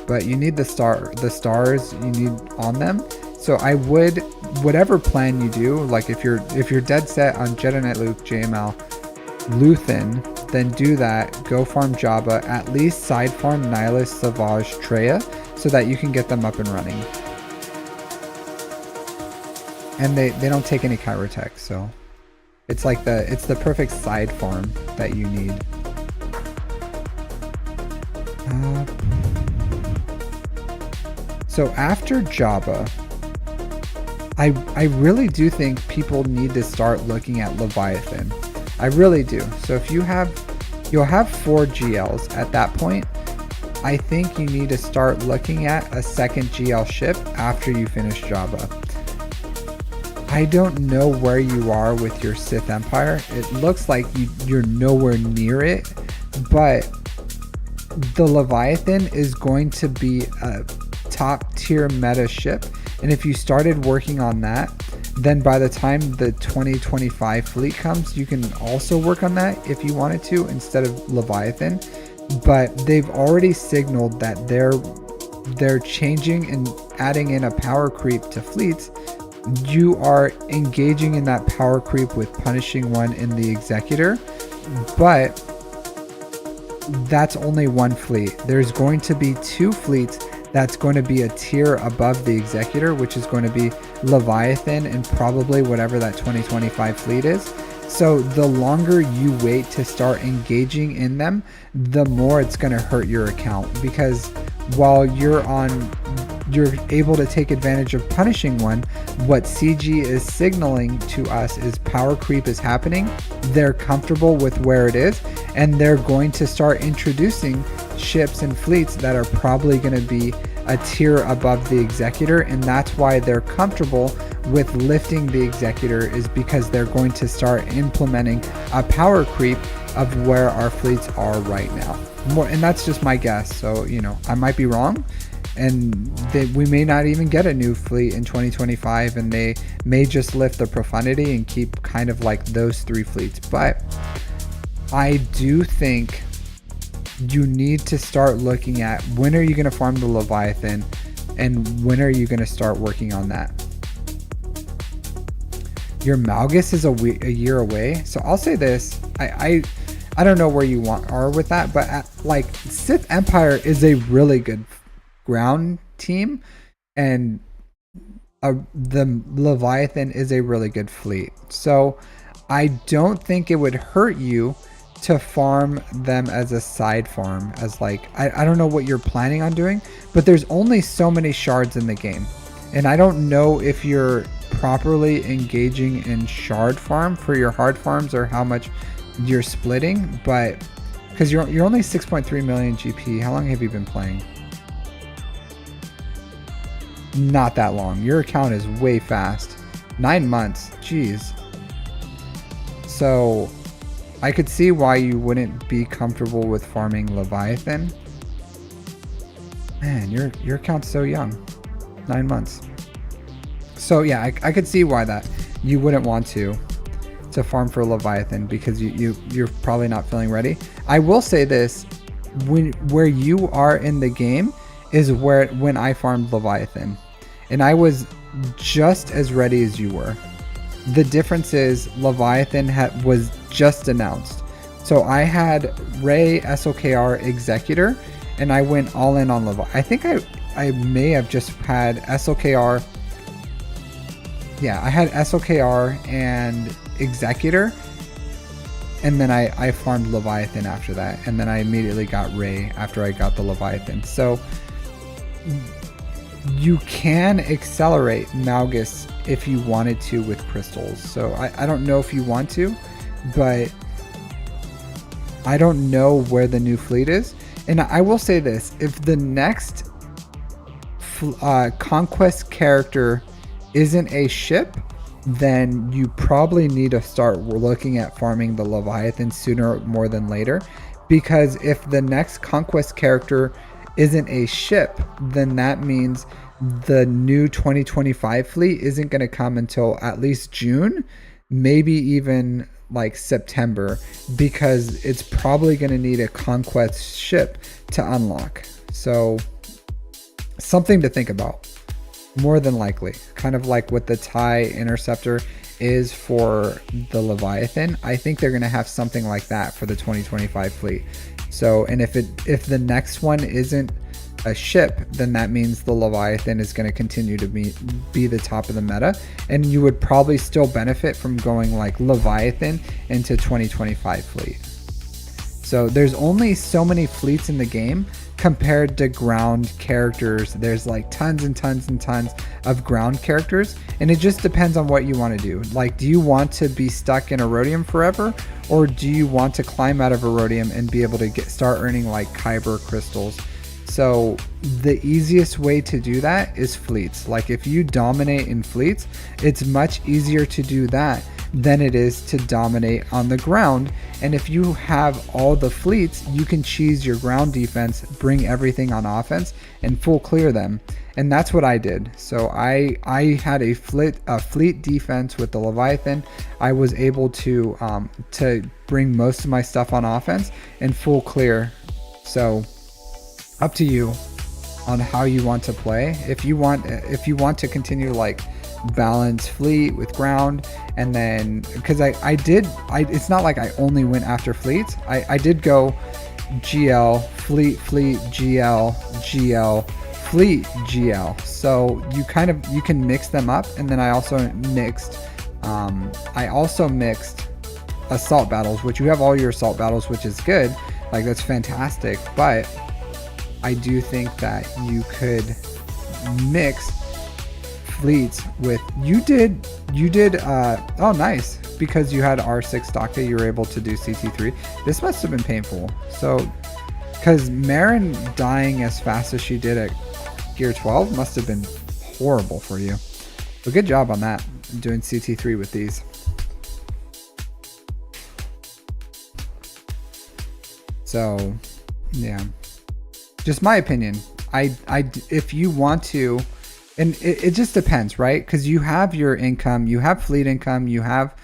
But you need the stars you need on them. So I would, whatever plan you do, like if you're dead set on Jedi Knight Luke, JML, Luthen, then do that. Go farm Jabba, at least side farm Nihilus, Savage, Traya, so that you can get them up and running. And they don't take any Chirotech, so it's like it's the perfect side farm that you need. So after Jabba, I really do think people need to start looking at Leviathan. I really do. So if you'll have 4 GLs at that point. I think you need to start looking at a second GL ship after you finish Jabba. I don't know where you are with your Sith Empire. It looks like you're nowhere near it, but the Leviathan is going to be a top tier meta ship, and if you started working on that, then by the time the 2025 fleet comes, you can also work on that if you wanted to instead of Leviathan. But they've already signaled that they're changing and adding in a power creep to fleets. You are engaging in that power creep with punishing one in the Executor, but that's only one fleet. There's going to be 2 fleets that's going to be a tier above the Executor, which is going to be Leviathan and probably whatever that 2025 fleet is. So the longer you wait to start engaging in them, the more it's going to hurt your account, because while you're able to take advantage of punishing one, what CG is signaling to us is power creep is happening. They're comfortable with where it is, and they're going to start introducing ships and fleets that are probably going to be a tier above the Executor, and that's why they're comfortable with lifting the Executor, is because they're going to start implementing a power creep of where our fleets are right now. And that's just my guess, so I might be wrong, and we may not even get a new fleet in 2025, and they may just lift the profundity and keep kind of like those 3 fleets. But I do think you need to start looking at when are you going to farm the Leviathan and when are you going to start working on that. Your Malgus is a year away, so I'll say this, I don't know where you are with that, but like Sith Empire is a really good ground team, and the Leviathan is a really good fleet. So I don't think it would hurt you to farm them as a side farm, as like I don't know what you're planning on doing, but there's only so many shards in the game, and I don't know if you're properly engaging in shard farm for your hard farms or how much you're splitting, but because you're only 6.3 million GP. How long have you been playing? Not that long. Your account is way fast. 9 months. Jeez. So I could see why you wouldn't be comfortable with farming Leviathan. Man, your account's so young. 9 months. So yeah, I could see why that you wouldn't want to farm for Leviathan, because you're probably not feeling ready. I will say this, where you are in the game is when I farmed Leviathan, and I was just as ready as you were. The difference is Leviathan was just announced, so I had Rey, SOKR, Executor, and I went all in on Leviathan. I think I may have just had SOKR. Yeah, I had SOKR and Executor, and then I farmed Leviathan after that, and then I immediately got Rey after I got the Leviathan. So you can accelerate Malgus if you wanted to with crystals. So I don't know if you want to, but I don't know where the new fleet is. And I will say this, if the next conquest character isn't a ship, then you probably need to start looking at farming the Leviathan sooner more than later. Because if the next Conquest character isn't a ship, then that means the new 2025 fleet isn't going to come until at least June, maybe even like September, because it's probably going to need a Conquest ship to unlock. So something to think about, more than likely, kind of like what the TIE Interceptor is for the Leviathan. I think they're going to have something like that for the 2025 fleet. So, and if the next one isn't a ship, then that means the Leviathan is going to continue to be the top of the meta, and you would probably still benefit from going like Leviathan into 2025 fleet. So there's only so many fleets in the game compared to ground characters. There's like tons and tons and tons of ground characters, and it just depends on what you want to do. Like, do you want to be stuck in Erodium forever, or do you want to climb out of Erodium and be able to start earning like Kyber crystals? So the easiest way to do that is fleets. Like, if you dominate in fleets, it's much easier to do that than it is to dominate on the ground. And if you have all the fleets, you can cheese your ground defense, bring everything on offense, and full clear them. And that's what I did. So I had a fleet defense with the Leviathan. I was able to bring most of my stuff on offense and full clear. So up to you on how you want to play. If you want to continue like balance fleet with ground, and then because I it's not like I only went after fleets. I did go GL fleet GL fleet GL, so you can mix them up. And then I also mixed assault battles, which you have all your assault battles, which is good, like that's fantastic. But I do think that you could mix fleets with you did oh nice, because you had R6 stock that you were able to do CT3. This must have been painful. So because Marin dying as fast as she did at gear 12 must have been horrible for you. But good job on that, doing CT3 with these. So yeah, just my opinion. If you want to, and it just depends, right? Because you have your income, you have fleet income, you have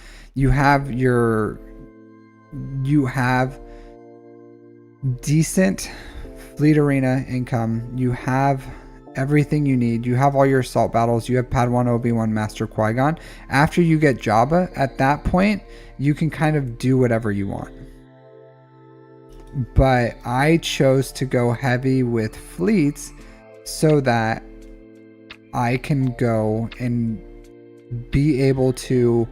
decent fleet arena income, you have everything you need, you have all your assault battles, you have Padawan Obi-Wan Master Qui-Gon. After you get Jabba, at that point you can kind of do whatever you want. But I chose to go heavy with fleets so that I can go and be able to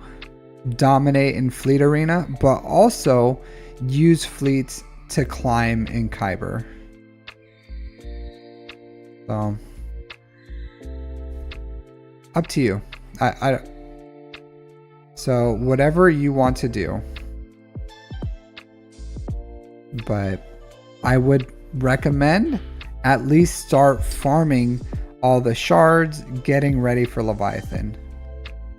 dominate in fleet arena, but also use fleets to climb in Kyber. So up to you. So whatever you want to do. But I would recommend at least start farming all the shards, getting ready for Leviathan.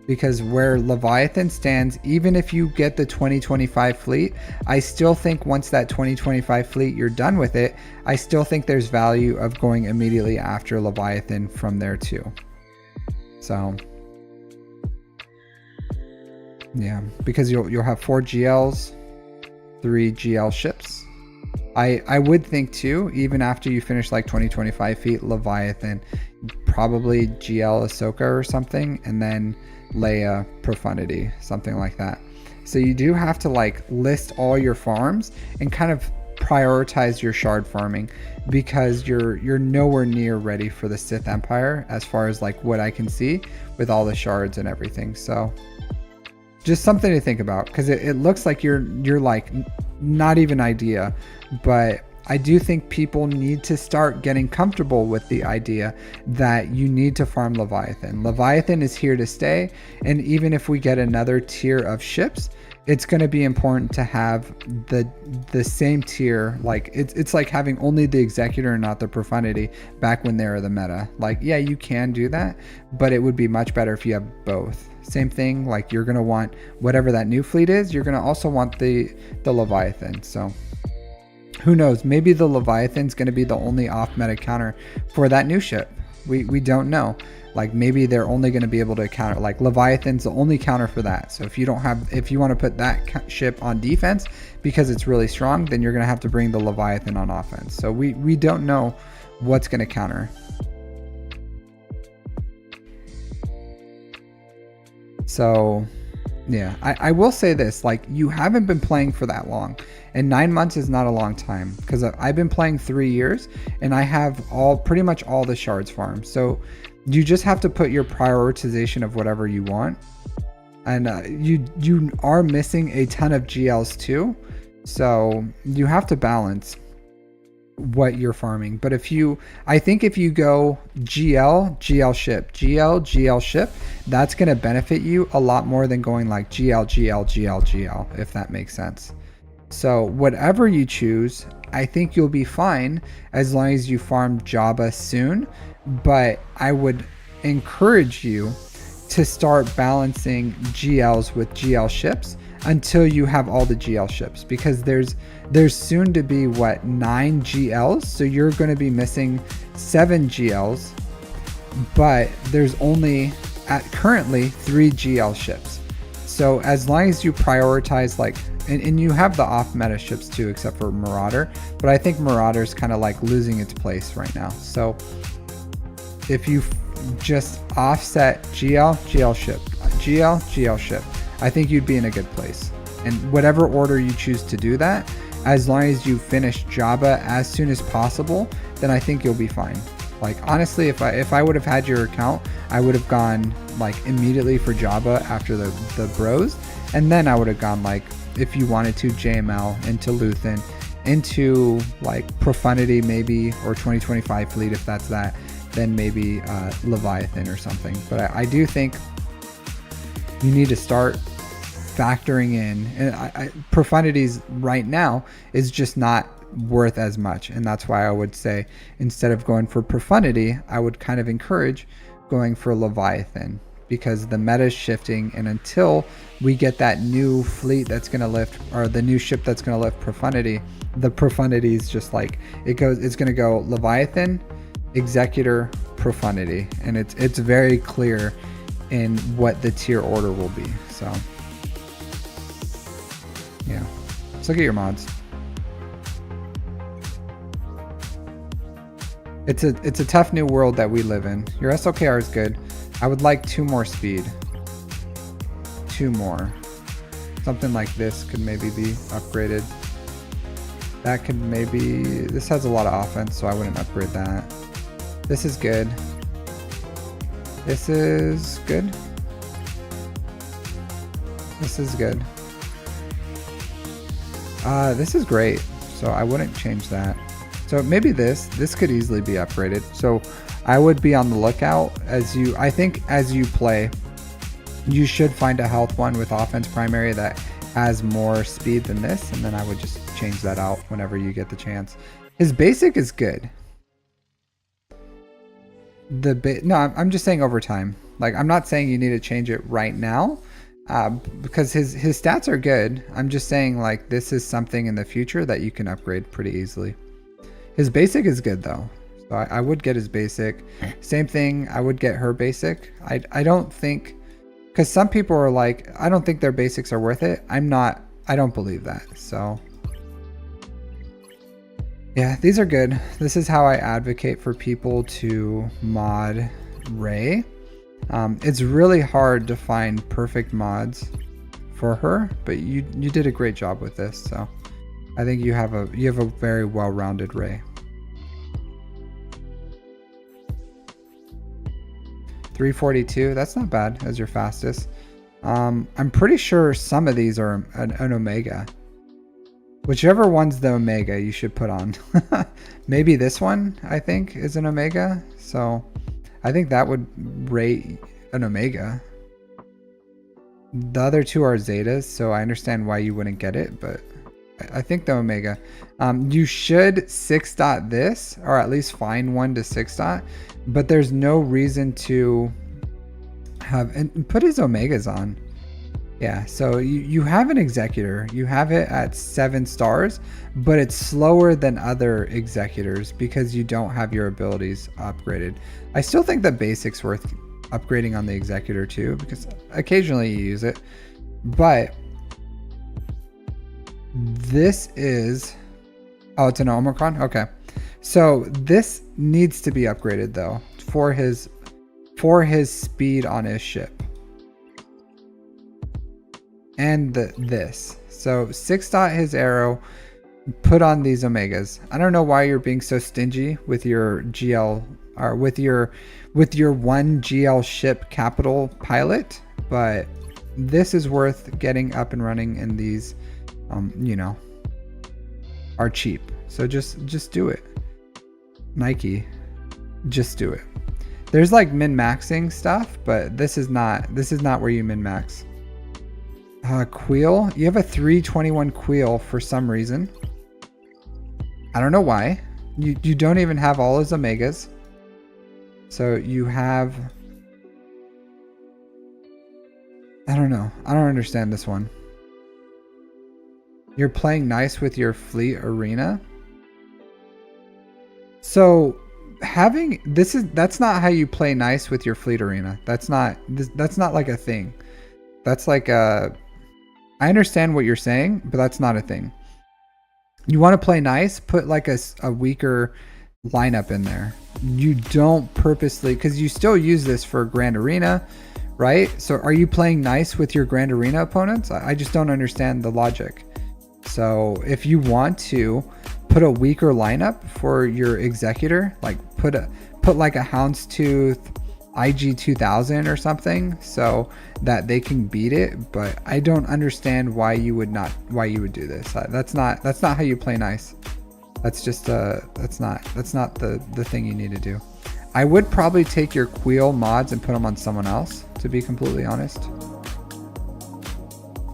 Because where Leviathan stands, even if you get the 2025 fleet, I still think once that 2025 fleet, you're done with it, I still think there's value of going immediately after Leviathan from there too. So yeah, because you'll have 4 GLs, 3 GL ships. I would think too, even after you finish like 2025 feet, Leviathan, probably GL Ahsoka or something, and then Leia Profundity, something like that. So you do have to like list all your farms and kind of prioritize your shard farming, because you're nowhere near ready for the Sith Empire as far as like what I can see with all the shards and everything. So just something to think about, because it looks like you're like not even idea, but I do think people need to start getting comfortable with the idea that you need to farm Leviathan. Leviathan is here to stay, and even if we get another tier of ships, it's going to be important to have the same tier. Like it's like having only the Executor and not the Profundity back when they were the meta. Like, yeah, you can do that, but it would be much better if you have both. Same thing, like you're gonna want whatever that new fleet is, you're gonna also want the Leviathan. So who knows, maybe the Leviathan's gonna be the only off meta counter for that new ship. We don't know. Like maybe they're only going to be able to counter, like Leviathan's the only counter for that. So if you want to put that ship on defense because it's really strong, then you're going to have to bring the Leviathan on offense. So we don't know what's going to counter. So yeah, I will say this, like you haven't been playing for that long, and 9 months is not a long time, because I've been playing 3 years and I have pretty much all the shards farmed. So you just have to put your prioritization of whatever you want, and you are missing a ton of GLs too, so you have to balance what you're farming. But I think if you go GL ship, that's going to benefit you a lot more than going like GL, if that makes sense. So whatever you choose, I think you'll be fine as long as you farm Jabba soon. But I would encourage you to start balancing GLs with GL ships until you have all the GL ships, because there's soon to be 9 GLs, so you're going to be missing 7 GLs, but there's only currently 3 GL ships. So as long as you prioritize, like, and you have the off meta ships too, except for Marauder, but I think Marauder's kind of like losing its place right now. So if you just offset GL ship, I think you'd be in a good place. And whatever order you choose to do that, as long as you finish Jabba as soon as possible, then I think you'll be fine. Like honestly, if I would have had your account, I would have gone like immediately for Jabba after the bros, and then I would have gone, like, if you wanted to, JML into Luthen, into like Profundity maybe, or 2025 fleet if that's that, then maybe Leviathan or something. But I do think you need to start factoring in, and Profundities right now is just not worth as much, and that's why I would say instead of going for Profundity, I would kind of encourage going for Leviathan, because the meta is shifting, and until we get that new fleet that's going to lift, or the new ship that's going to lift Profundity, the Profundity is just like it's going to go Leviathan, Executor, Profundity, and it's very clear in what the tier order will be. So yeah, let's look at your mods. It's a tough new world that we live in. Your SLKR is good. I would like 2 more speed. 2 more. Something like this could maybe be upgraded. That could maybe... This has a lot of offense, so I wouldn't upgrade that. This is good. This is good. This is good. This is great, so I wouldn't change that. So maybe this could easily be upgraded. So I would be on the lookout I think as you play, you should find a health one with offense primary that has more speed than this, and then I would just change that out whenever you get the chance. His basic is good. No, I'm just saying over time. Like, I'm not saying you need to change it right now, because his stats are good. I'm just saying, like, this is something in the future that you can upgrade pretty easily. His basic is good though, so I would get his basic. Same thing, I would get her basic. I don't think, because some people are like, I don't think their basics are worth it. I don't believe that. So yeah, these are good. This is how I advocate for people to mod Rey. It's really hard to find perfect mods for her, but you did a great job with this. So I think you have a very well-rounded Rey. 342, that's not bad as your fastest. I'm pretty sure some of these are an Omega. Whichever one's the Omega you should put on. Maybe this one, I think, is an Omega. So I think that would rate an Omega. The other 2 are Zetas, so I understand why you wouldn't get it, but I think the Omega. You should 6 dot this, or at least find one to 6 dot, but there's no reason to have, and put his Omegas on. Yeah, so you have an Executor. You have it at 7 stars, but it's slower than other Executors because you don't have your abilities upgraded. I still think the basic's worth upgrading on the Executor too, because occasionally you use it. But this is... Oh, it's an Omicron? Okay. So this needs to be upgraded though for his speed on his ship. And this. So 6 dot his arrow, put on these Omegas. I don't know why you're being so stingy with your GL or with your 1 GL ship capital pilot, but this is worth getting up and running, and these you know, are cheap. So just do it. Nike, just do it. There's like min-maxing stuff, but this is not where you min-max. Queel, you have a 321 Queel for some reason. I don't know why. You don't even have all his Omegas. So you have... I don't know. I don't understand this one. You're playing nice with your fleet arena. So having that's not how you play nice with your fleet arena. That's not like a thing. That's like a... I understand what you're saying, but that's not a thing. You want to play nice, put like a weaker lineup in there. You don't purposely, because you still use this for Grand Arena, right? So are you playing nice with your Grand Arena opponents? I just don't understand the logic. So if you want to put a weaker lineup for your Executor, like put like a Houndstooth IG 2000 or something, so that they can beat it. But I don't understand why you would do this. That's not how you play nice. That's just that's not the thing you need to do. I would probably take your Queel mods and put them on someone else, to be completely honest.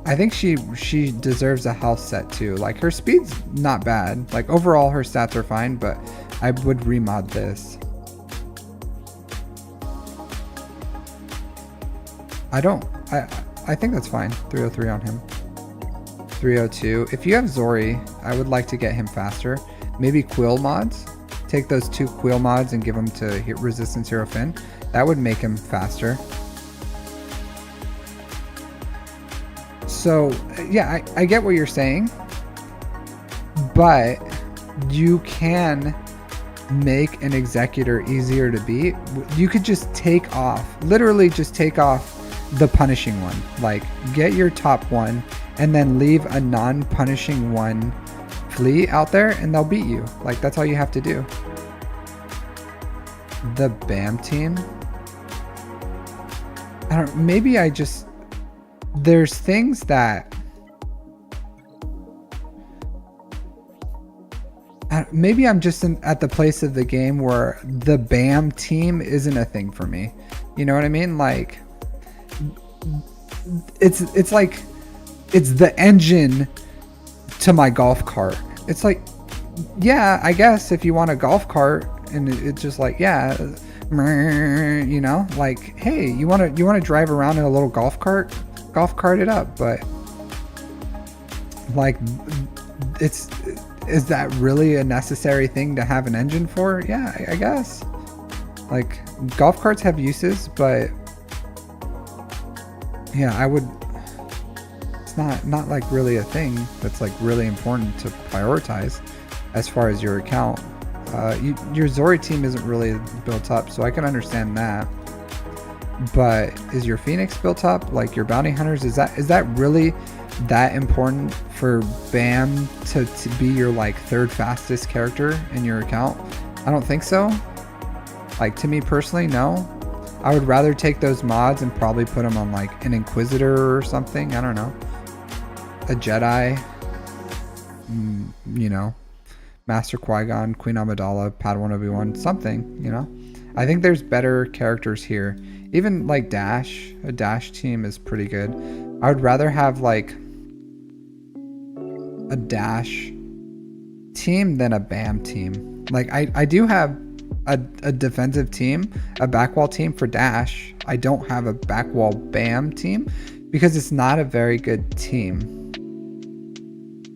I think she deserves a health set too. Like, her speed's not bad. Like, overall her stats are fine, but I would remod this. I think that's fine. 303 on him. 302. If you have Zori, I would like to get him faster. Maybe Queel mods. Take those 2 Queel mods and give them to Resistance Hero Finn. That would make him faster. So yeah, I get what you're saying, but you can make an Executor easier to beat. You could just take off, literally just take off the punishing one. Like, get your top one and then leave a non-punishing one fleet out there and they'll beat you. Like, that's all you have to do. The BAM team, I don't, maybe I just, there's things that maybe I'm just at the place of the game where the BAM team isn't a thing for me. You know what I mean? Like, it's like it's the engine to my golf cart. It's like, yeah, I guess if you want a golf cart, and it's just like, yeah, you know, like, hey, you want to drive around in a little golf cart it up. But like, is that really a necessary thing to have an engine for? Yeah, I guess. Like, golf carts have uses, but yeah, I would, it's not like really a thing that's like really important to prioritize as far as your account. Your Zori team isn't really built up, so I can understand that. But is your Phoenix built up? Like, your bounty hunters, is that really that important for BAM to be your like 3rd fastest character in your account? I don't think so. Like, to me personally, no. I would rather take those mods and probably put them on like an Inquisitor or something. I don't know. A Jedi. You know. Master Qui-Gon, Queen Amidala, Padawan Obi-Wan, something, you know. I think there's better characters here. Even like Dash. A Dash team is pretty good. I would rather have like a Dash team than a BAM team. Like, I do have a defensive team, a backwall team for Dash. I don't have a backwall Bam team because it's not a very good team.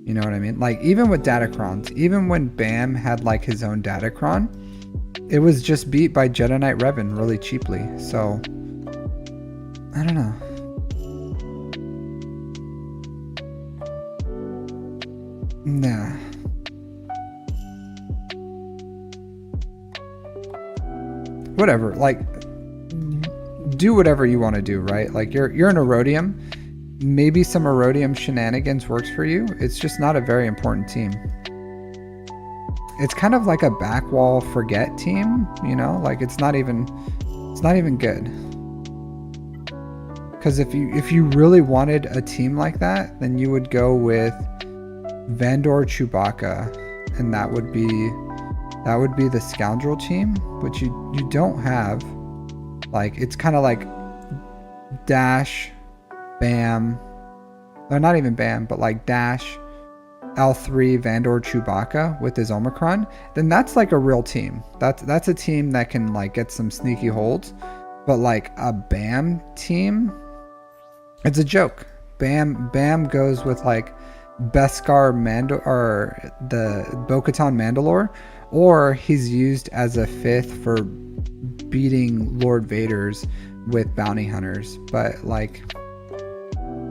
You know what I mean? Like even with Datacrons, even when Bam had like his own Datacron, it was just beat by Jedi Knight Revan really cheaply. So I don't know. Nah. Whatever, like do whatever you want to do, right? Like you're an Erodium. Maybe some Erodium shenanigans works for you. It's just not a very important team. It's kind of like a backwall forget team, you know? Like it's not even good. Because if you really wanted a team like that, then you would go with Vandor Chewbacca, and that would be the Scoundrel team, which you don't have. Like it's kind of like Dash, Bam, or not even Bam, but like Dash, L3, Vandor Chewbacca with his Omicron. Then that's like a real team. That's a team that can like get some sneaky holds. But like a Bam team, it's a joke. Bam goes with like Beskar or the Bo-Katan Mandalore, or he's used as a 5th for beating Lord Vader's with bounty hunters. But like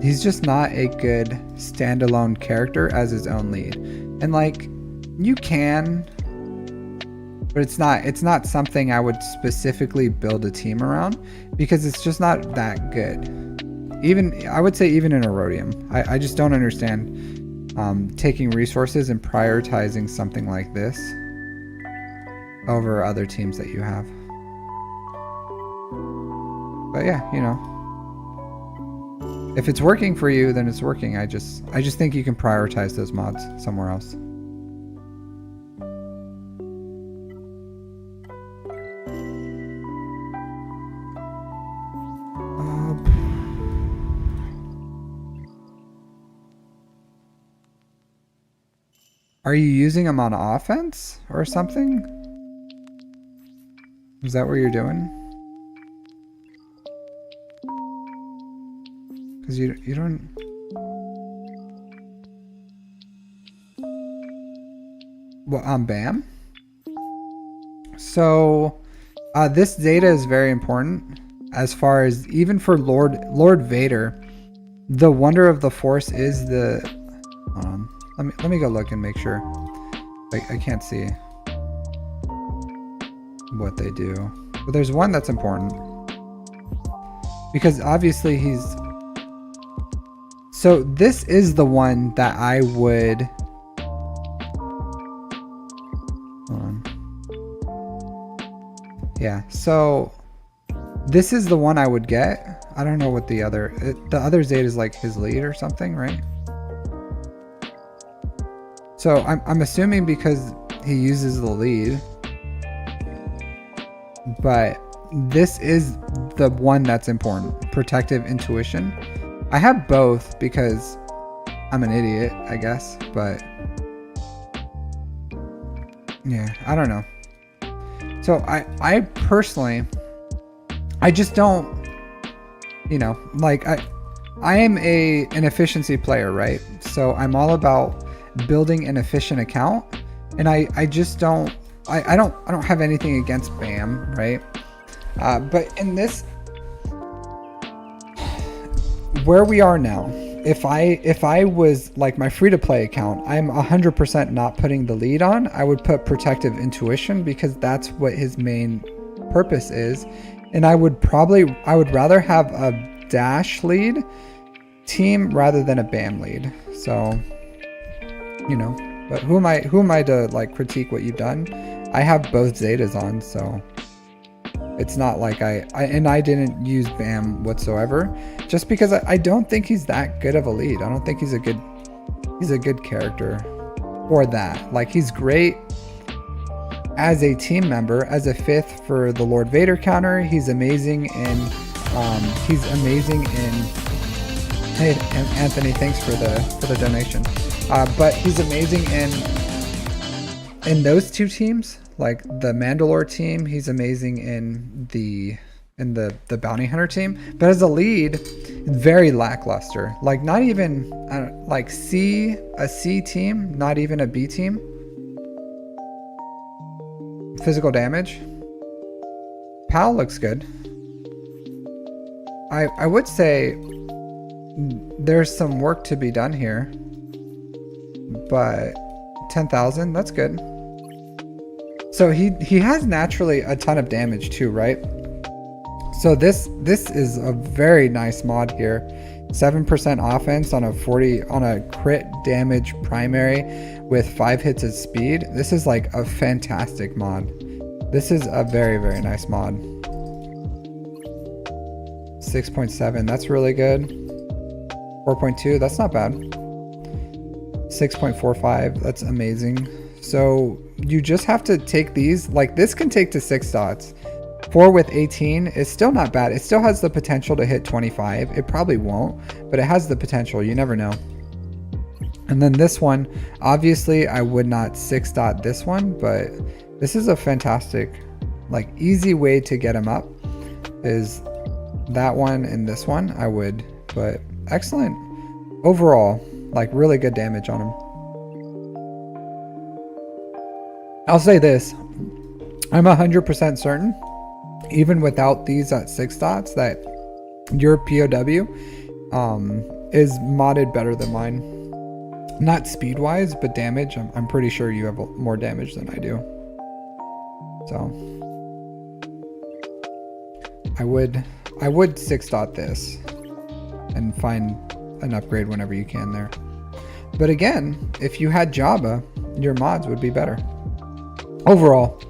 he's just not a good standalone character as his own lead. And like you can, but it's not something I would specifically build a team around because it's just not that good. Even I would say even in Erodium, I just don't understand taking resources and prioritizing something like this over other teams that you have. But yeah, you know, if it's working for you, then it's working. I just think you can prioritize those mods somewhere else. Are you using them on offense or something? Is that what you're doing? Because you don't... Well, Bam? So, this data is very important as far as even for Lord Vader. The wonder of the Force is the... Let me go look and make sure. I can't see what they do. But there's one that's important. Because obviously he's... So this is the one that I would... Hold on. Yeah, so this is the one I would get. I don't know what the other Zeta is like his lead or something, right? So I'm assuming because he uses the lead, but this is the one that's important. Protective Intuition. I have both because I'm an idiot, I guess, but yeah, I don't know. So I personally, I just don't, you know, like I am an efficiency player, right? So I'm all about building an efficient account, and I just don't I don't have anything against Bam, right? But in this, where we are now, if I was like my free-to-play account, I'm 100% not putting the lead on. I would put Protective Intuition because that's what his main purpose is, and I would rather have a Dash lead team rather than a Bam lead. So, you know, but who am I to like critique what you've done? I have both Zetas on, so it's not like I didn't use Bam whatsoever, just because I don't think he's that good of a lead. I don't think he's a good character for that. Like, he's great as a team member, as a 5th for the Lord Vader counter. He's amazing in hey Anthony, thanks for the donation. But he's amazing in those two teams. Like the Mandalore team, he's amazing in the bounty hunter team, but as a lead, very lackluster. Like not even like a C team, not even a B team. Physical damage. PAL looks good. I would say there's some work to be done here, but 10,000, that's good. So he has naturally a ton of damage too, right? So this is a very nice mod here. 7% offense on a crit damage primary with 5 hits of speed. This is like a fantastic mod. This is a very, very nice mod. 6.7, that's really good. 4.2, that's not bad. 6.45, that's amazing. So you just have to take these, like this can take to 6 dots. 4 with 18 is still not bad. It still has the potential to hit 25. It probably won't, but it has the potential. You never know. And then this one, obviously I would not 6 dot this one, but this is a fantastic, like easy way to get him up is that one and this one I would, but excellent overall, like really good damage on him. I'll say this, I'm 100% certain, even without these at 6 dots, that your POW is modded better than mine. Not speed wise, but damage. I'm pretty sure you have more damage than I do. So I would 6 dot this and find an upgrade whenever you can there. But again, if you had Jabba, your mods would be better. Overall,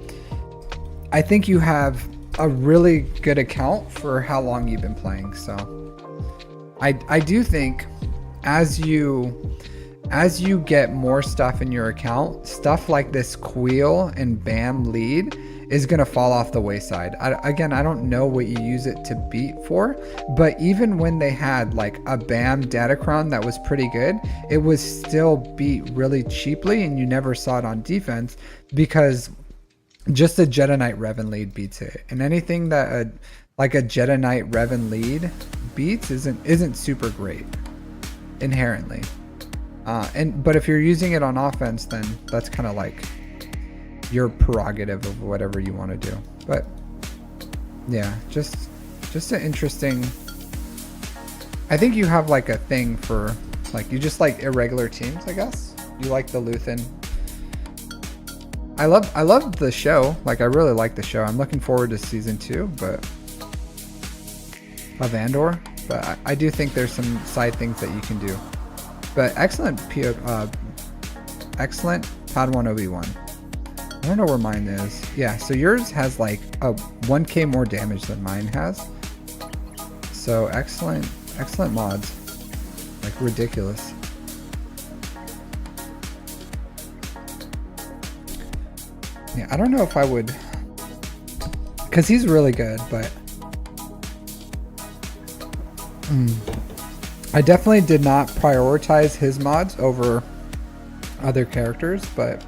I think you have a really good account for how long you've been playing. So I do think as you get more stuff in your account, stuff like this Queel and BAM lead is going to fall off the wayside. Again, I don't know what you use it to beat for, but even when they had like a BAM Datacron that was pretty good, it was still beat really cheaply and you never saw it on defense because just a Jedi Knight Revan lead beats it. And anything that like a Jedi Knight Revan lead beats isn't super great inherently. But if you're using it on offense, then that's kind of like your prerogative of whatever you want to do. But yeah, just an interesting. I think you have like a thing for like you just like irregular teams, I guess. You like the Luthen. I love the show. Like I really like the show. I'm looking forward to season 2, but of Andor. But I do think there's some side things that you can do. But excellent excellent Padawan Obi-Wan. I don't know where mine is. Yeah, so yours has like a 1k more damage than mine has. So excellent mods. Like ridiculous. Yeah, I don't know if I would, because he's really good, but I definitely did not prioritize his mods over other characters, but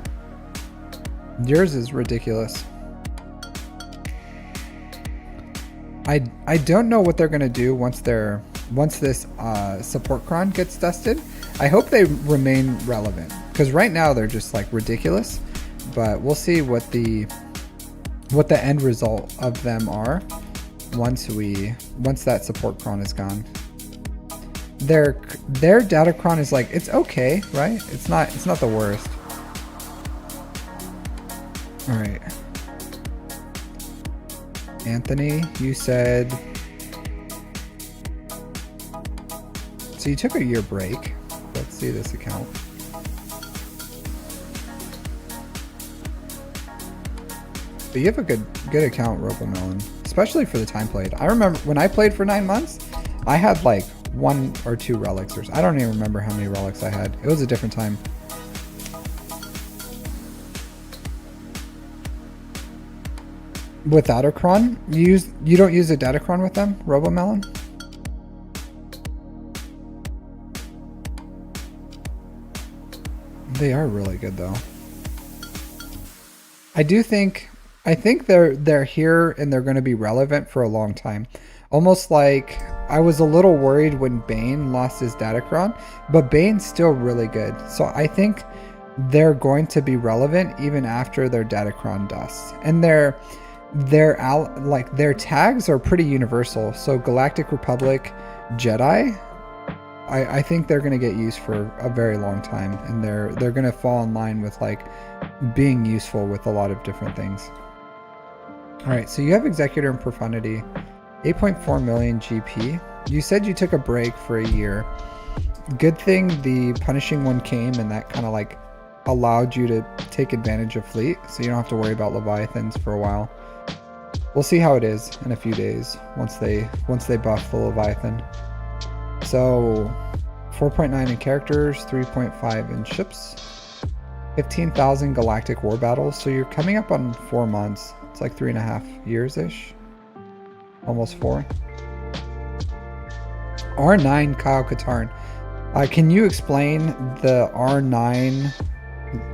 yours is ridiculous. I don't know what they're gonna do once this support cron gets dusted. I hope they remain relevant, because right now they're just like ridiculous. But we'll see what the end result of them are once that support cron is gone. Their Datacron is like, it's okay, right? It's not the worst. All right. Anthony, you said so you took a year break. Let's see this account. But you have a good account, robomelon, especially for the time played. I remember when I played for 9 months, I had like 1 or 2 relics, or I don't even remember how many relics I had. It was a different time. With Datacron, you don't use a Datacron with them, robomelon? They are really good though. I do think I think they're here and they're going to be relevant for a long time. Almost like I was a little worried when Bane lost his Datacron, but Bane's still really good. So I think they're going to be relevant even after their Datacron dust. And their tags are pretty universal. So Galactic Republic, Jedi, I think they're going to get used for a very long time, and they're going to fall in line with like being useful with a lot of different things. All right, so you have Executor and Profundity, 8.4 million GP. You said you took a break for a year. Good thing the Punishing One came, and that kind of like allowed you to take advantage of Fleet, so you don't have to worry about Leviathans for a while. We'll see how it is in a few days once they buff the Leviathan. So 4.9 in characters, 3.5 in ships, 15,000 galactic war battles. So you're coming up on 4 months. It's like 3.5 years-ish. Almost 4. R9 Kyle Katarn. Can you explain the R9?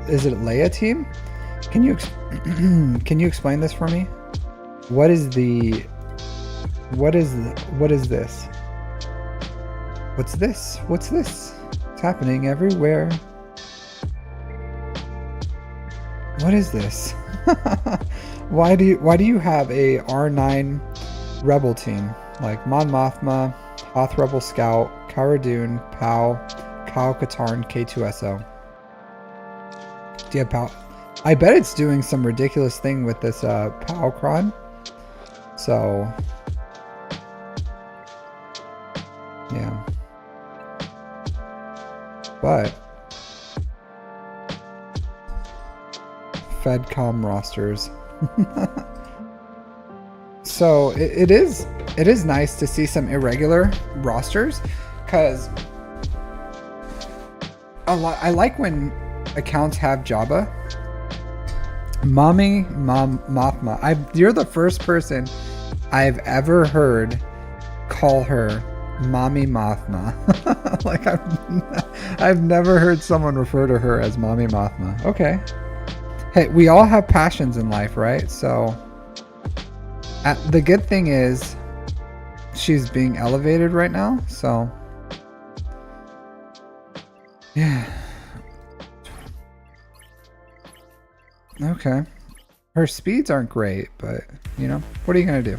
Is it Leia team? Can you explain this for me? What is this? What's this? What's this? It's happening everywhere. What is this? Why do you have a R9 rebel team like Mon Mothma, Hoth Rebel Scout, Cara Dune, Pow, Kyle Katarn, K2SO? Do you have Pow? I bet it's doing some ridiculous thing with this Powcron. So yeah. But Fedcom rosters. So it is nice to see some irregular rosters, because I like when accounts have Jabba. Mothma. You're the first person I've ever heard call her Mommy Mothma. Like I've never heard someone refer to her as Mommy Mothma. Okay. Hey, we all have passions in life, right? So the good thing is she's being elevated right now. So yeah. Okay. Her speeds aren't great, but you know, what are you gonna do?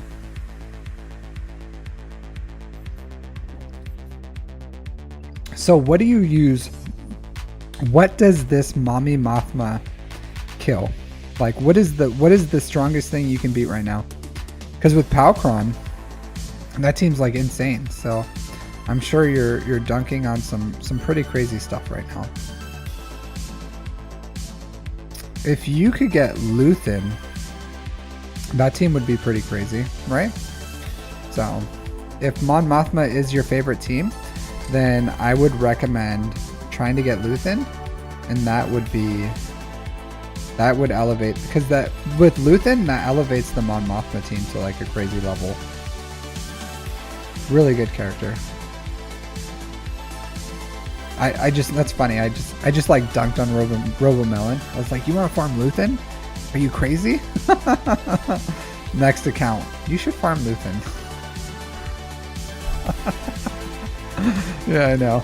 So what do you use? What does this Mommy Mothma kill? Like, what is the strongest thing you can beat right now? Because with Powcron, that team's like insane. So I'm sure you're dunking on some pretty crazy stuff right now. If you could get Luthen, that team would be pretty crazy, right? So if Mon Mothma is your favorite team, then I would recommend trying to get Luthen, and that would elevate, because that with Luthen, that elevates the Mon Mothma team to like a crazy level. Really good character. That's funny. I just like dunked on robomelon. I was like, you want to farm Luthen? Are you crazy? Next account. You should farm Luthen. Yeah, I know.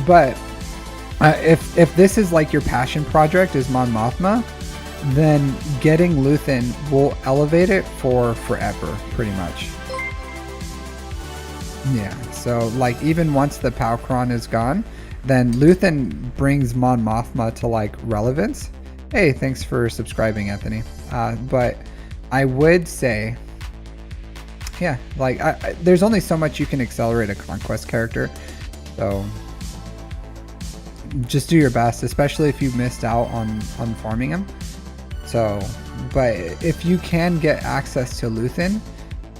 But if this is like your passion project is Mon Mothma, then getting Luthen will elevate it for forever, pretty much. Yeah, so like even once the Powcron is gone, then Luthen brings Mon Mothma to like relevance. Hey, thanks for subscribing, Anthony. But I would say, yeah, like there's only so much you can accelerate a conquest character. So just do your best, especially if you missed out on farming him. So, but if you can get access to Luthen,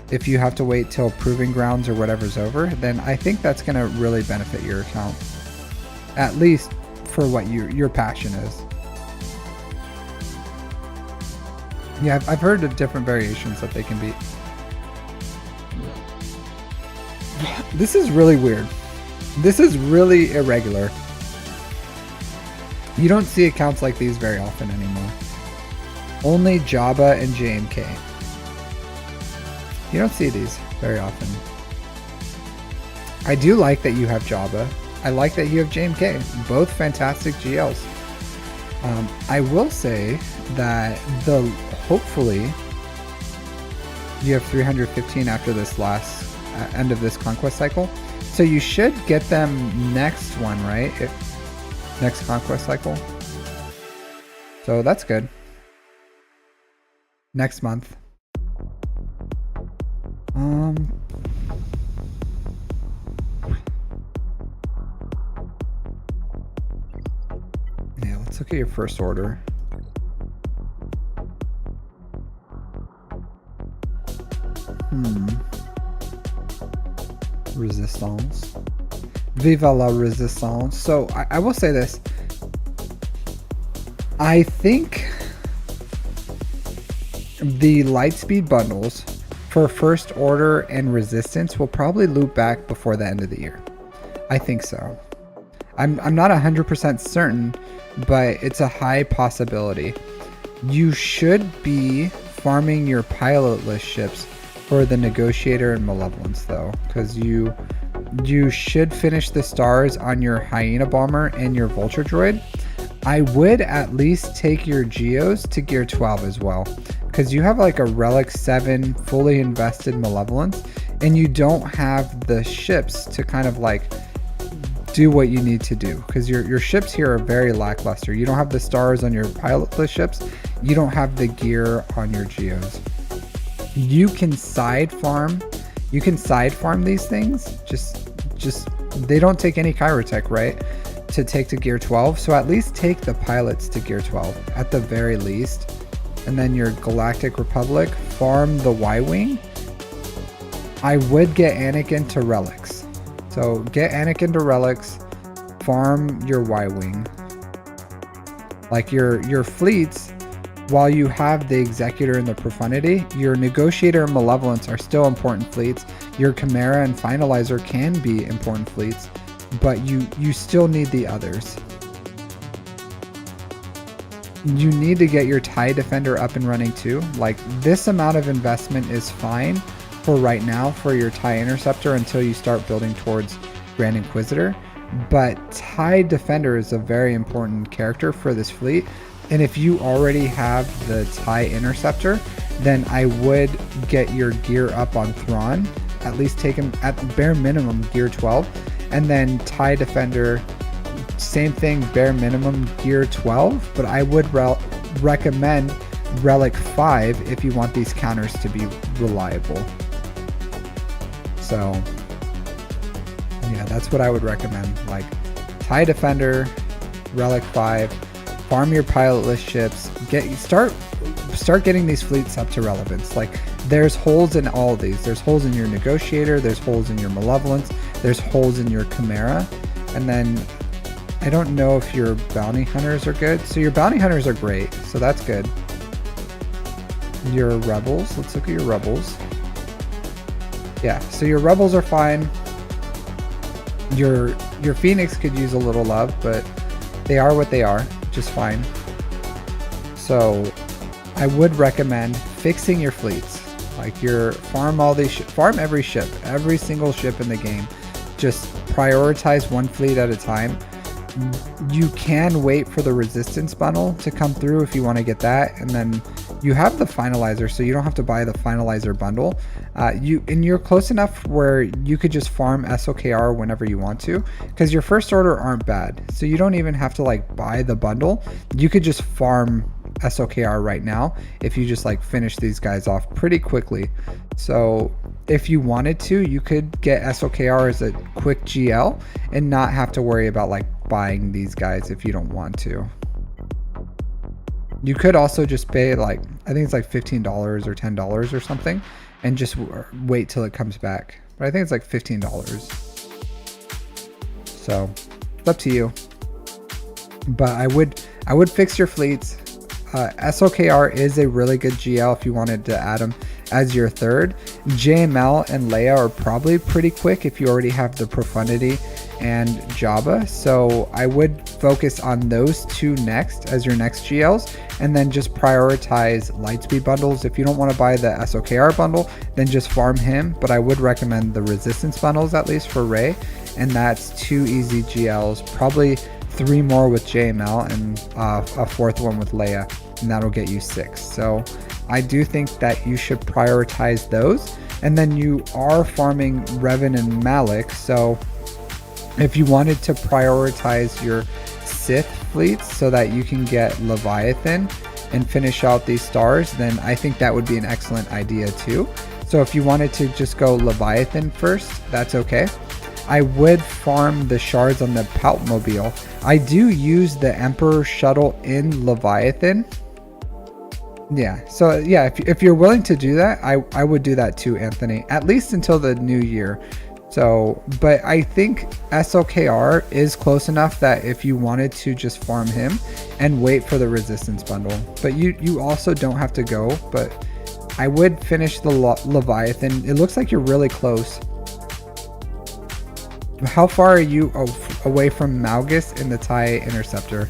if you have to wait till Proving Grounds or whatever's over, then I think that's going to really benefit your account. At least for what your passion is. Yeah, I've heard of different variations that they can beat. This is really weird. This is really irregular. You don't see accounts like these very often anymore. Only Jabba and JMK. You don't see these very often. I do like that you have Jabba. I like that you have JMK. Both fantastic GLs. I will say that hopefully you have 315 after this last end of this conquest cycle. So you should get them next one, right? Next conquest cycle. So that's good. Next month. Yeah, let's look at your first order. Resistance. Viva la resistance. So I will say this. I think the Lightspeed bundles for First Order and Resistance will probably loop back before the end of the year. I think so. I'm not 100% certain, but it's a high possibility. You should be farming your pilotless ships for the Negotiator and Malevolence though, because you should finish the stars on your Hyena Bomber and your Vulture Droid. I would at least take your Geos to gear 12 as well, because you have like a Relic 7 fully invested Malevolence, and you don't have the ships to kind of like do what you need to do, because your ships here are very lackluster. You don't have the stars on your pilotless ships. You don't have the gear on your Geos. You can side farm. You can side farm these things. Just they don't take any Chirotech, right? To take to gear 12. So at least take the pilots to gear 12 at the very least. And then your Galactic Republic, farm the Y-Wing. I would get Anakin to Relics. So get Anakin to Relics, farm your Y-Wing. Like your fleets, while you have the Executor and the Profundity, your Negotiator and Malevolence are still important fleets. Your Chimera and Finalizer can be important fleets, but you still need the others. You need to get your TIE Defender up and running too. Like, this amount of investment is fine for right now for your TIE Interceptor until you start building towards Grand Inquisitor. But TIE Defender is a very important character for this fleet. And if you already have the TIE Interceptor, then I would get your gear up on Thrawn. At least take him at bare minimum gear 12. And then TIE Defender, same thing, bare minimum gear 12. But I would recommend Relic 5 if you want these counters to be reliable. So yeah, that's what I would recommend. Like TIE Defender, Relic 5, farm your pilotless ships, start getting these fleets up to relevance. Like, there's holes in all these. There's holes in your Negotiator, there's holes in your Malevolence, there's holes in your Chimera, and then I don't know if your Bounty Hunters are good. So your Bounty Hunters are great, so that's good. Your Rebels, let's look at your Rebels. Yeah, so your Rebels are fine. Your Phoenix could use a little love, but they are what they are, just fine. So I would recommend fixing your fleets. Like, farm every ship, every single ship in the game. Just prioritize one fleet at a time. You can wait for the Resistance bundle to come through if you want to get that, and then you have the Finalizer, so you don't have to buy the Finalizer bundle. You're close enough where you could just farm SOKR whenever you want to, because your First Order aren't bad, so you don't even have to like buy the bundle. You could just farm SOKR right now if you just like finish these guys off pretty quickly. So if you wanted to, you could get SOKR as a quick GL and not have to worry about like buying these guys if you don't want to. You could also just pay like, I think it's like $15 or $10 or something, and just wait till it comes back. But I think it's like $15. So it's up to you. But I would fix your fleets. SOKR is a really good GL if you wanted to add them as your third. JML and Leia are probably pretty quick if you already have the Profundity and Jabba. So I would focus on those two next as your next GLs, and then just prioritize Lightspeed bundles. If you don't want to buy the SOKR bundle, then just farm him, but I would recommend the Resistance bundles at least for Rey, and that's 2 easy GLs, probably 3 more with JML, and a 4th one with Leia, and that'll get you 6. So I do think that you should prioritize those. And then you are farming Revan and Malik, so if you wanted to prioritize your Sith fleets so that you can get Leviathan and finish out these stars, then I think that would be an excellent idea too. So if you wanted to just go Leviathan first, that's okay. I would farm the shards on the Palpmobile. I do use the Emperor shuttle in Leviathan. Yeah, so yeah, if you're willing to do that, I would do that too, Anthony, at least until the new year. So, but I think SOKR is close enough that if you wanted to just farm him and wait for the Resistance bundle, but you also don't have to go, but I would finish the Leviathan. It looks like you're really close. How far are you away from Malgus in the TIE Interceptor?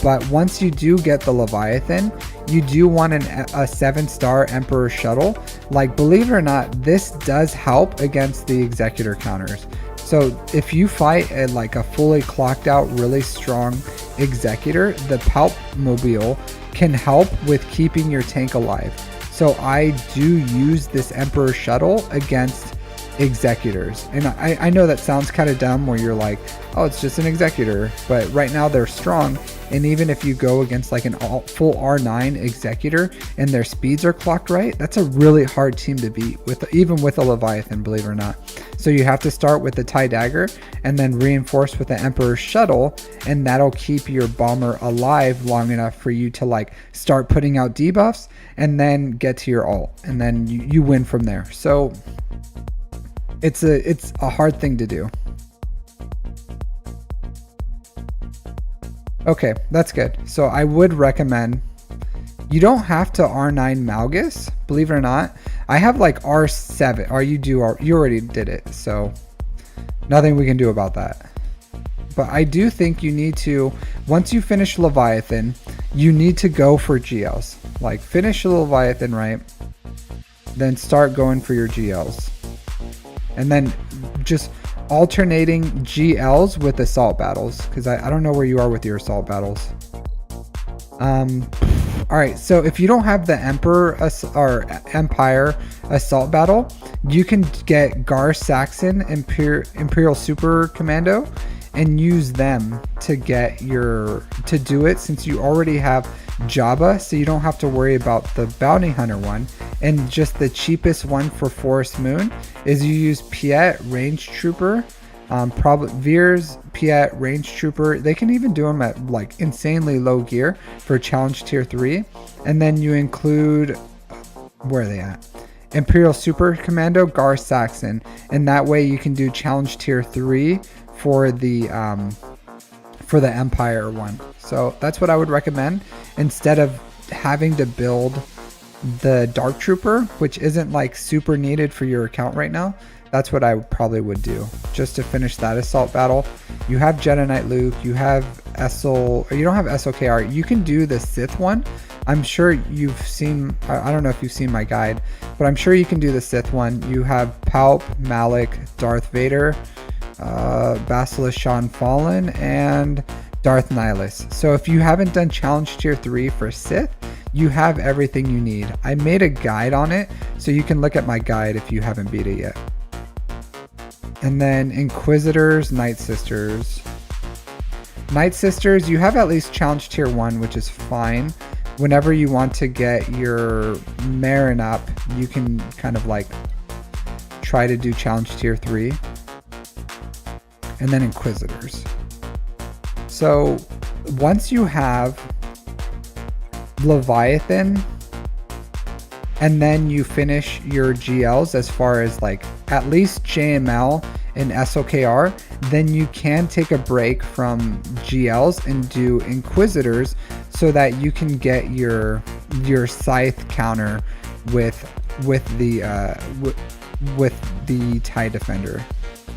But once you do get the Leviathan, you do want a 7-star Emperor shuttle. Like, believe it or not, this does help against the Executor counters. So if you fight like a fully clocked out, really strong Executor, the Palpmobile can help with keeping your tank alive. So I do use this Emperor shuttle against Executors, and I know that sounds kind of dumb where you're like, oh, it's just an Executor, but right now they're strong, and even if you go against like an full R9 Executor and their speeds are clocked right, that's a really hard team to beat, even with a Leviathan, believe it or not. So you have to start with the TIE Dagger and then reinforce with the Emperor shuttle, and that'll keep your bomber alive long enough for you to like start putting out debuffs and then get to your ult, and then you win from there. So it's a hard thing to do. Okay, that's good. So I would recommend, you don't have to R9 Malgus, believe it or not. I have like R7, or you already did it, so nothing we can do about that. But I do think you need to, once you finish Leviathan, you need to go for GLs. Like, finish the Leviathan, right? Then start going for your GLs. And then just alternating GLs with assault battles, because I don't know where you are with your assault battles. Alright, so if you don't have the Emperor or Empire assault battle, you can get Gar Saxon Imperial Super Commando and use them to get to do it, since you already have Jabba, so you don't have to worry about the Bounty Hunter one. And just the cheapest one for Forest Moon is you use Piet Range Trooper, probably Veers, Piet Range Trooper. They can even do them at like insanely low gear for Challenge Tier 3. And then you include, where are they at? Imperial Super Commando, Gar Saxon. And that way you can do Challenge Tier 3 for the Empire one. So that's what I would recommend, instead of having to build the Dark Trooper, which isn't like super needed for your account right now. That's what I probably would do, just to finish that assault battle. You have Jedi Knight Luke, you have Essel, or you don't have SOKR. You can do the Sith one. I'm sure you've seen, I don't know if you've seen my guide, but I'm sure you can do the Sith one. You have Palp, Malik, Darth Vader, Basilisk Sean Fallen, and Darth Nihilus. So if you haven't done Challenge Tier 3 for Sith, you have everything you need. I made a guide on it, so you can look at my guide if you haven't beat it yet. And then Inquisitors, Night Sisters. Night Sisters, you have at least Challenge Tier 1, which is fine. Whenever you want to get your Marin up, you can kind of like try to do Challenge Tier 3. And then Inquisitors. So once you have Leviathan and then you finish your GLs, as far as like at least JML and SOKR, then you can take a break from GLs and do Inquisitors, so that you can get your scythe counter with the TIE Defender.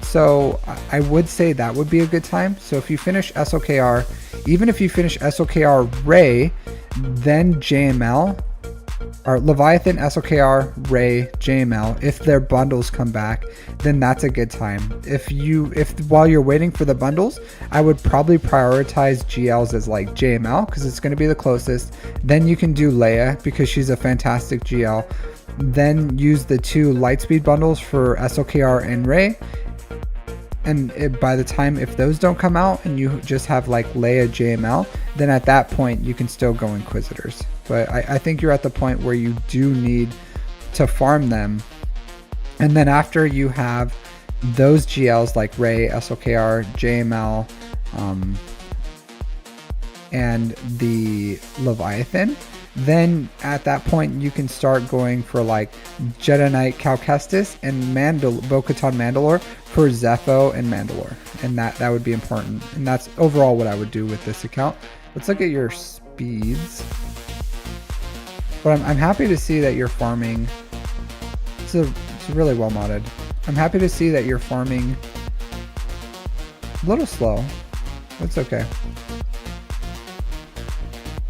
So I would say that would be a good time. So if you finish SOKR, even if you finish SOKR Rey, then JML, or Leviathan, SOKR, Rey, JML, if their bundles come back, then that's a good time. If while you're waiting for the bundles, I would probably prioritize GLs as like JML because it's going to be the closest. Then you can do Leia because she's a fantastic GL. Then use the 2 Lightspeed bundles for SOKR and Rey. And by the time, if those don't come out and you just have like Leia JML, then at that point you can still go Inquisitors. But I think you're at the point where you do need to farm them. And then after you have those GLs like Rey, SOKR, JML, and the Leviathan, then at that point you can start going for like Jedi Knight Cal Kestis and Bo-Katan Mandalore for Zepho and Mandalore, and that would be important. And that's overall what I would do with this account. Let's look at your speeds. But I'm happy to see that you're farming. It's really well modded. I'm happy to see that you're farming a little slow. That's okay.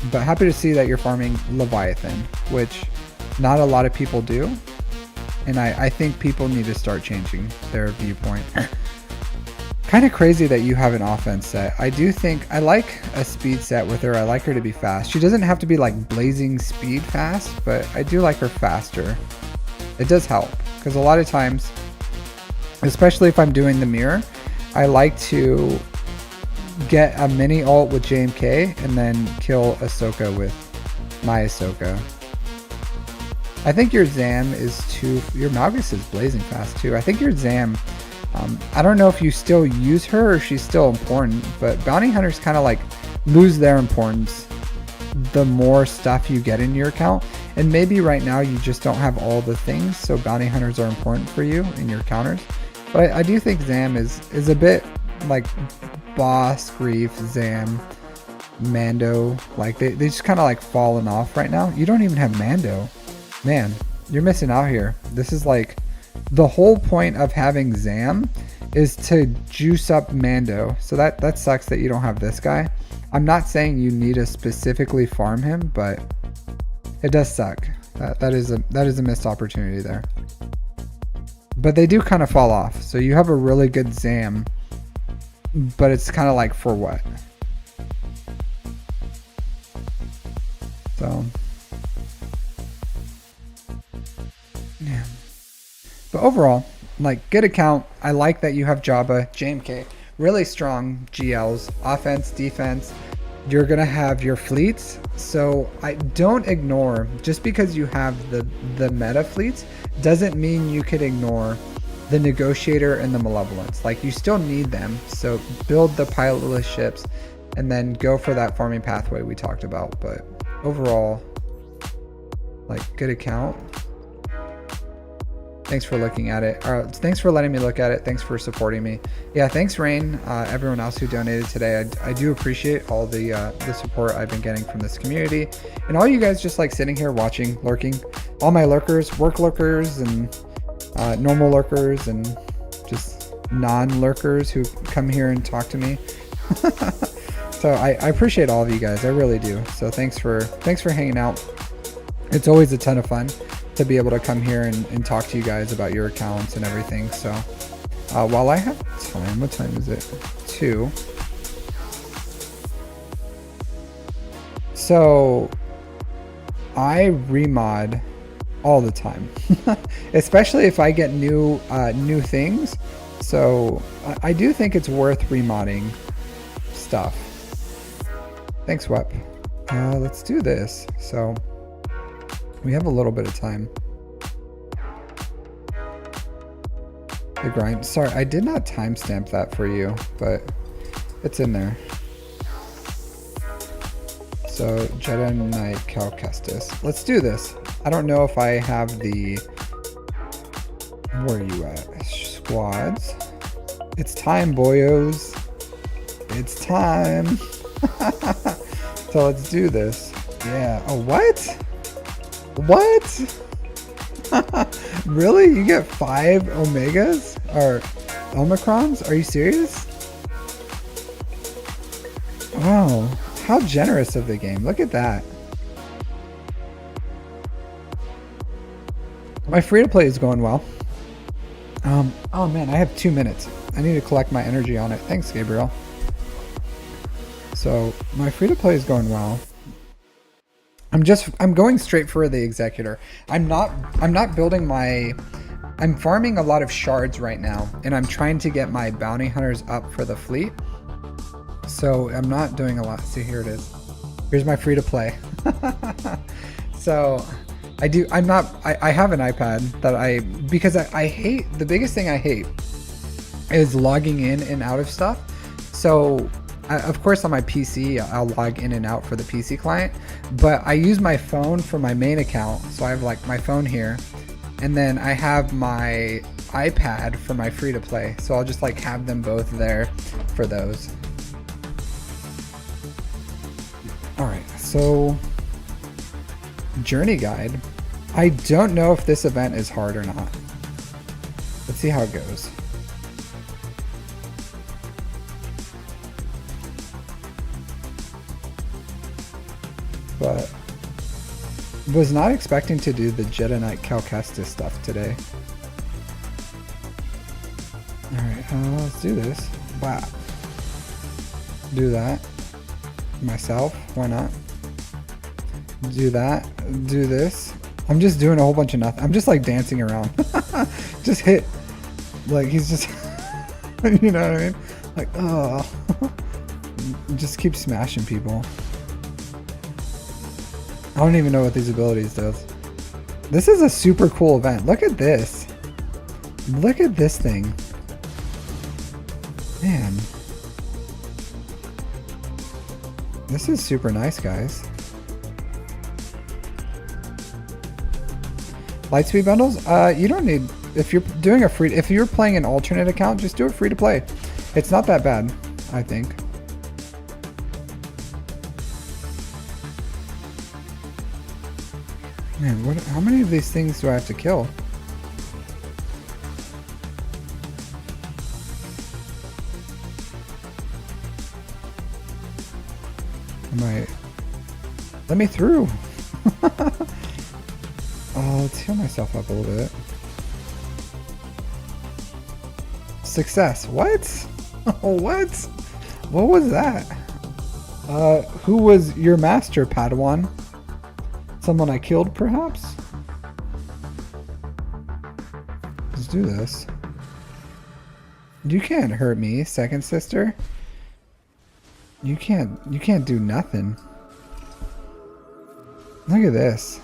But happy to see that you're farming Leviathan, which not a lot of people do. And I think people need to start changing their viewpoint. Kind of crazy that you have an offense set. I do think I like a speed set with her. I like her to be fast. She doesn't have to be like blazing speed fast, but I do like her faster. It does help because a lot of times, especially if I'm doing the mirror, I like to get a mini ult with JMK and then kill Ahsoka with my Ahsoka. I think your Zam is too... Your Malgus is blazing fast too. I think your Zam... I don't know if you still use her or she's still important, but bounty hunters kind of like lose their importance the more stuff you get in your account. And maybe right now you just don't have all the things, so bounty hunters are important for you in your counters. But I do think Zam is a bit like Boss, Grief, Zam, Mando. Like they just kind of like fallen off right now. You don't even have Mando. Man, you're missing out here. This is like the whole point of having Zam is to juice up Mando. So that sucks that you don't have this guy. I'm not saying you need to specifically farm him, but it does suck. That is a missed opportunity there. But they do kind of fall off. So you have a really good Zam, but it's kind of like for what? So yeah. But overall, like, good account. I like that you have Jabba, JMK, really strong GLs, offense, defense. You're gonna have your fleets, so I don't ignore, just because you have the meta fleets doesn't mean you could ignore the Negotiator and the Malevolence. Like, you still need them, so build the pilotless ships and then go for that farming pathway we talked about. But overall, like, good account. Thanks for looking at it. Thanks for letting me look at it. Thanks for supporting me. Yeah, thanks Rain, everyone else who donated today. I do appreciate all the support I've been getting from this community, and all you guys just like sitting here watching, lurking. All my lurkers, work lurkers, and normal lurkers, and just non-lurkers who come here and talk to me. So I appreciate all of you guys. I really do. So thanks for hanging out. It's always a ton of fun to be able to come here and talk to you guys about your accounts and everything. So while I have time, what time is it? 2. So I remod all the time, especially if I get new things. So I do think it's worth remodding stuff. Thanks, Wep. Let's do this. So we have a little bit of time. The grind. Sorry, I did not timestamp that for you, but it's in there. So Jedi Knight Cal Kestis. Let's do this. I don't know if I have the... Where are you at? Squads. It's time, boyos. It's time. So let's do this. Yeah. Oh, what? What? Really? You get 5 Omegas? Or Omicrons? Are you serious? Wow. How generous of the game. Look at that. My free-to-play is going well. Oh man, I have 2 minutes. I need to collect my energy on it. Thanks, Gabriel. So my free-to-play is going well. I'm going straight for the executor. I'm not building I'm farming a lot of shards right now, and I'm trying to get my bounty hunters up for the fleet. So I'm not doing a lot. See, here it is. Here's my free-to-play. So I have an iPad that because I hate, the biggest thing I hate is logging in and out of stuff. So of course on my PC, I'll log in and out for the PC client, but I use my phone for my main account. So I have like my phone here, and then I have my iPad for my free to play. So I'll just like have them both there for those. All right, so journey guide. I don't know if this event is hard or not. Let's see how it goes. But was not expecting to do the Jedi Knight Cal Kestis stuff today. All right, let's do this. Wow. Do that. Myself, why not? Do that, do this. I'm just doing a whole bunch of nothing. I'm just like dancing around. Just hit. Like he's just, you know what I mean? Like, oh. Just keep smashing people. I don't even know what these abilities does. This is a super cool event. Look at this. Look at this thing. Man. This is super nice, guys. Lightspeed bundles? You don't need, if you're doing if you're playing an alternate account, just do it free to play. It's not that bad, I think. Man, how many of these things do I have to kill? Let me through. Let's heal myself up a little bit. Success. What? What? What was that? Who was your master, Padawan? Someone I killed, perhaps? Let's do this. You can't hurt me, second sister. You can't do nothing. Look at this.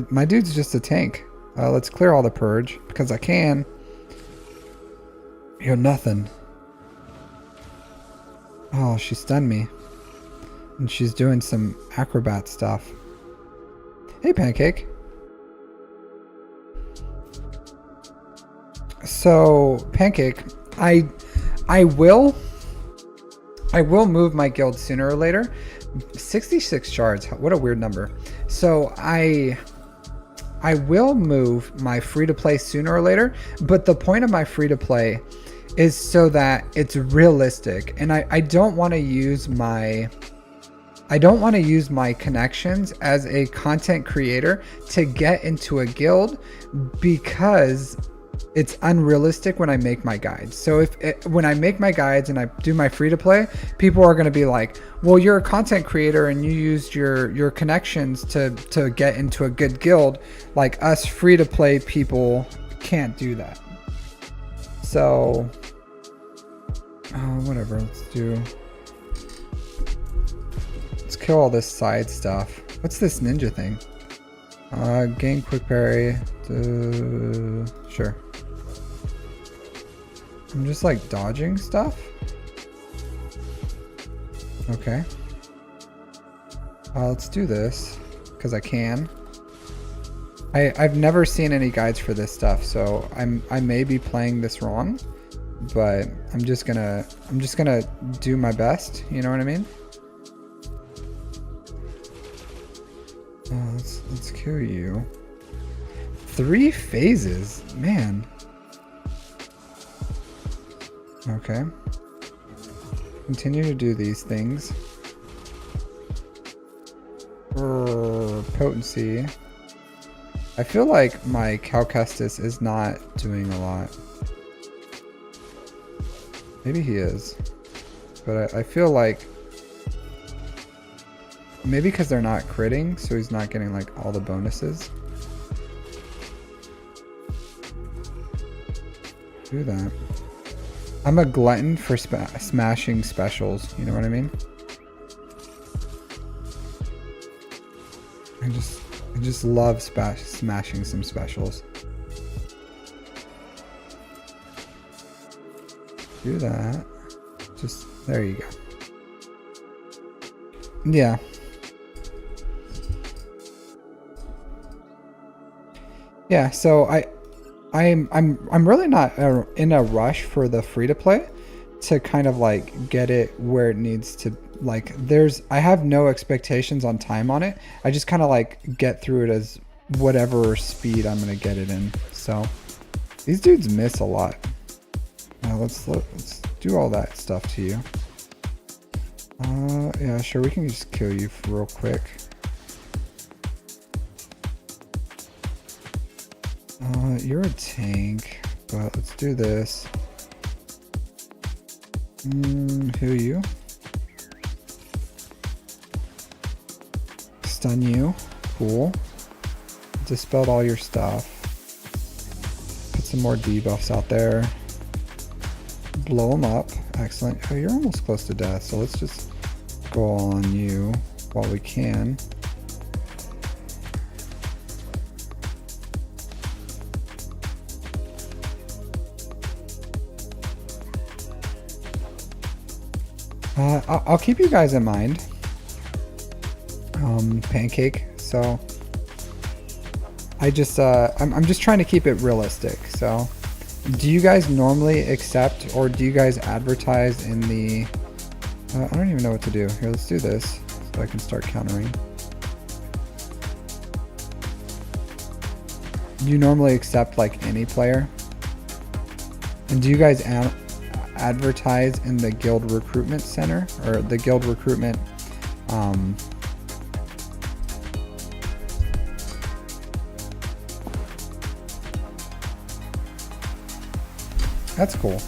My dude's just a tank. Let's clear all the purge because I can. You're nothing. Oh, she stunned me. And she's doing some acrobat stuff. Hey, Pancake. So, Pancake, I will move my guild sooner or later. 66 shards. What a weird number. So I will move my free to play sooner or later, but the point of my free to play is so that it's realistic, and I don't want to use my connections as a content creator to get into a guild because it's unrealistic when I make my guides. So when I make my guides and I do my free to play, people are going to be like, well, you're a content creator and you used your connections to get into a good guild. Like us free to play people can't do that. So whatever, let's kill all this side stuff. What's this ninja thing? Gain quick parry. Sure. I'm just like dodging stuff. Okay. Let's do this because I can. I've never seen any guides for this stuff, so I may be playing this wrong, but I'm just gonna do my best. You know what I mean? Let's kill you. 3 phases, man. Okay. Continue to do these things. Potency. I feel like my Calcestus is not doing a lot. Maybe he is. But I feel like maybe because they're not critting, so he's not getting like all the bonuses. Do that. I'm a glutton for smashing specials. You know what I mean? I just love smashing some specials. Do that. Just there you go. Yeah. Yeah, so I'm really not in a rush for the free to play to kind of like get it where it needs to. Like I have no expectations on time on it. I just kind of like get through it as whatever speed I'm gonna get it in. So these dudes miss a lot. Now let's do all that stuff to you. Yeah, sure, we can just kill you real quick. You're a tank, but let's do this. Who are you? Stun you. Cool. Dispelled all your stuff. Put some more debuffs out there. Blow them up. Excellent. Oh, you're almost close to death, so let's just go on you while we can. I'll keep you guys in mind. Pancake. So I'm just trying to keep it realistic. So do you guys normally accept, or do you guys advertise in the I don't even know what to do. Here, let's do this so I can start countering. You normally accept like any player? And do you guys advertise in the guild recruitment center, or the guild recruitment That's cool.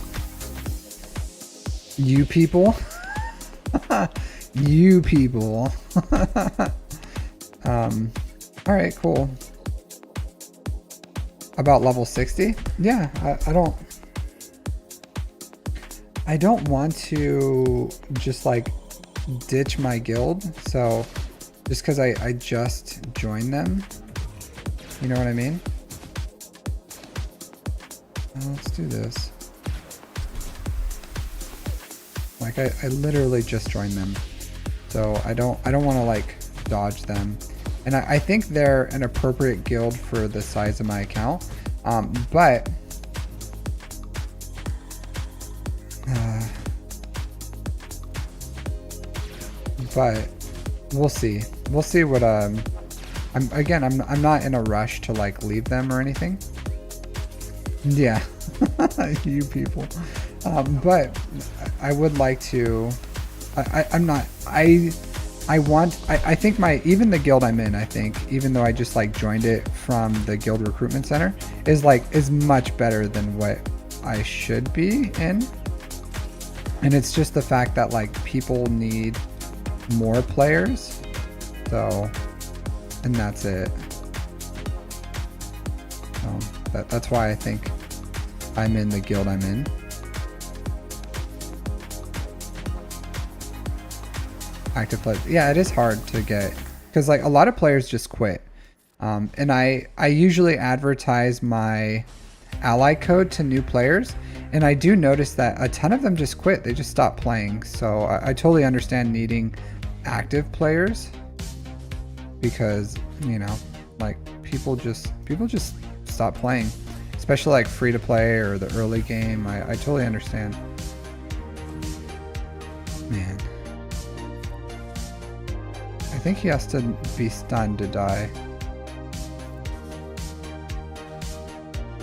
You people. You people. All right, cool. About level 60? Yeah, I don't want to just like ditch my guild. So just because I just joined them, you know what I mean? Let's do this. Like I literally just joined them, so I don't want to like dodge them, and I think they're an appropriate guild for the size of my account, but we'll see what I'm not in a rush to like leave them or anything. Yeah. You people. But I would like to, I think even the guild I'm in, I think, even though I just like joined it from the guild recruitment center, is much better than what I should be in. And it's just the fact that like people need more players. So, and that's it. So that's why I think I'm in the guild I'm in. Active players. Yeah, it is hard to get, because like a lot of players just quit. And I usually advertise my ally code to new players, and I do notice that a ton of them just quit. They just stop playing. So I totally understand needing active players, because you know, like people just stop playing, especially like free to play or the early game. I totally understand. Man, I think he has to be stunned to die.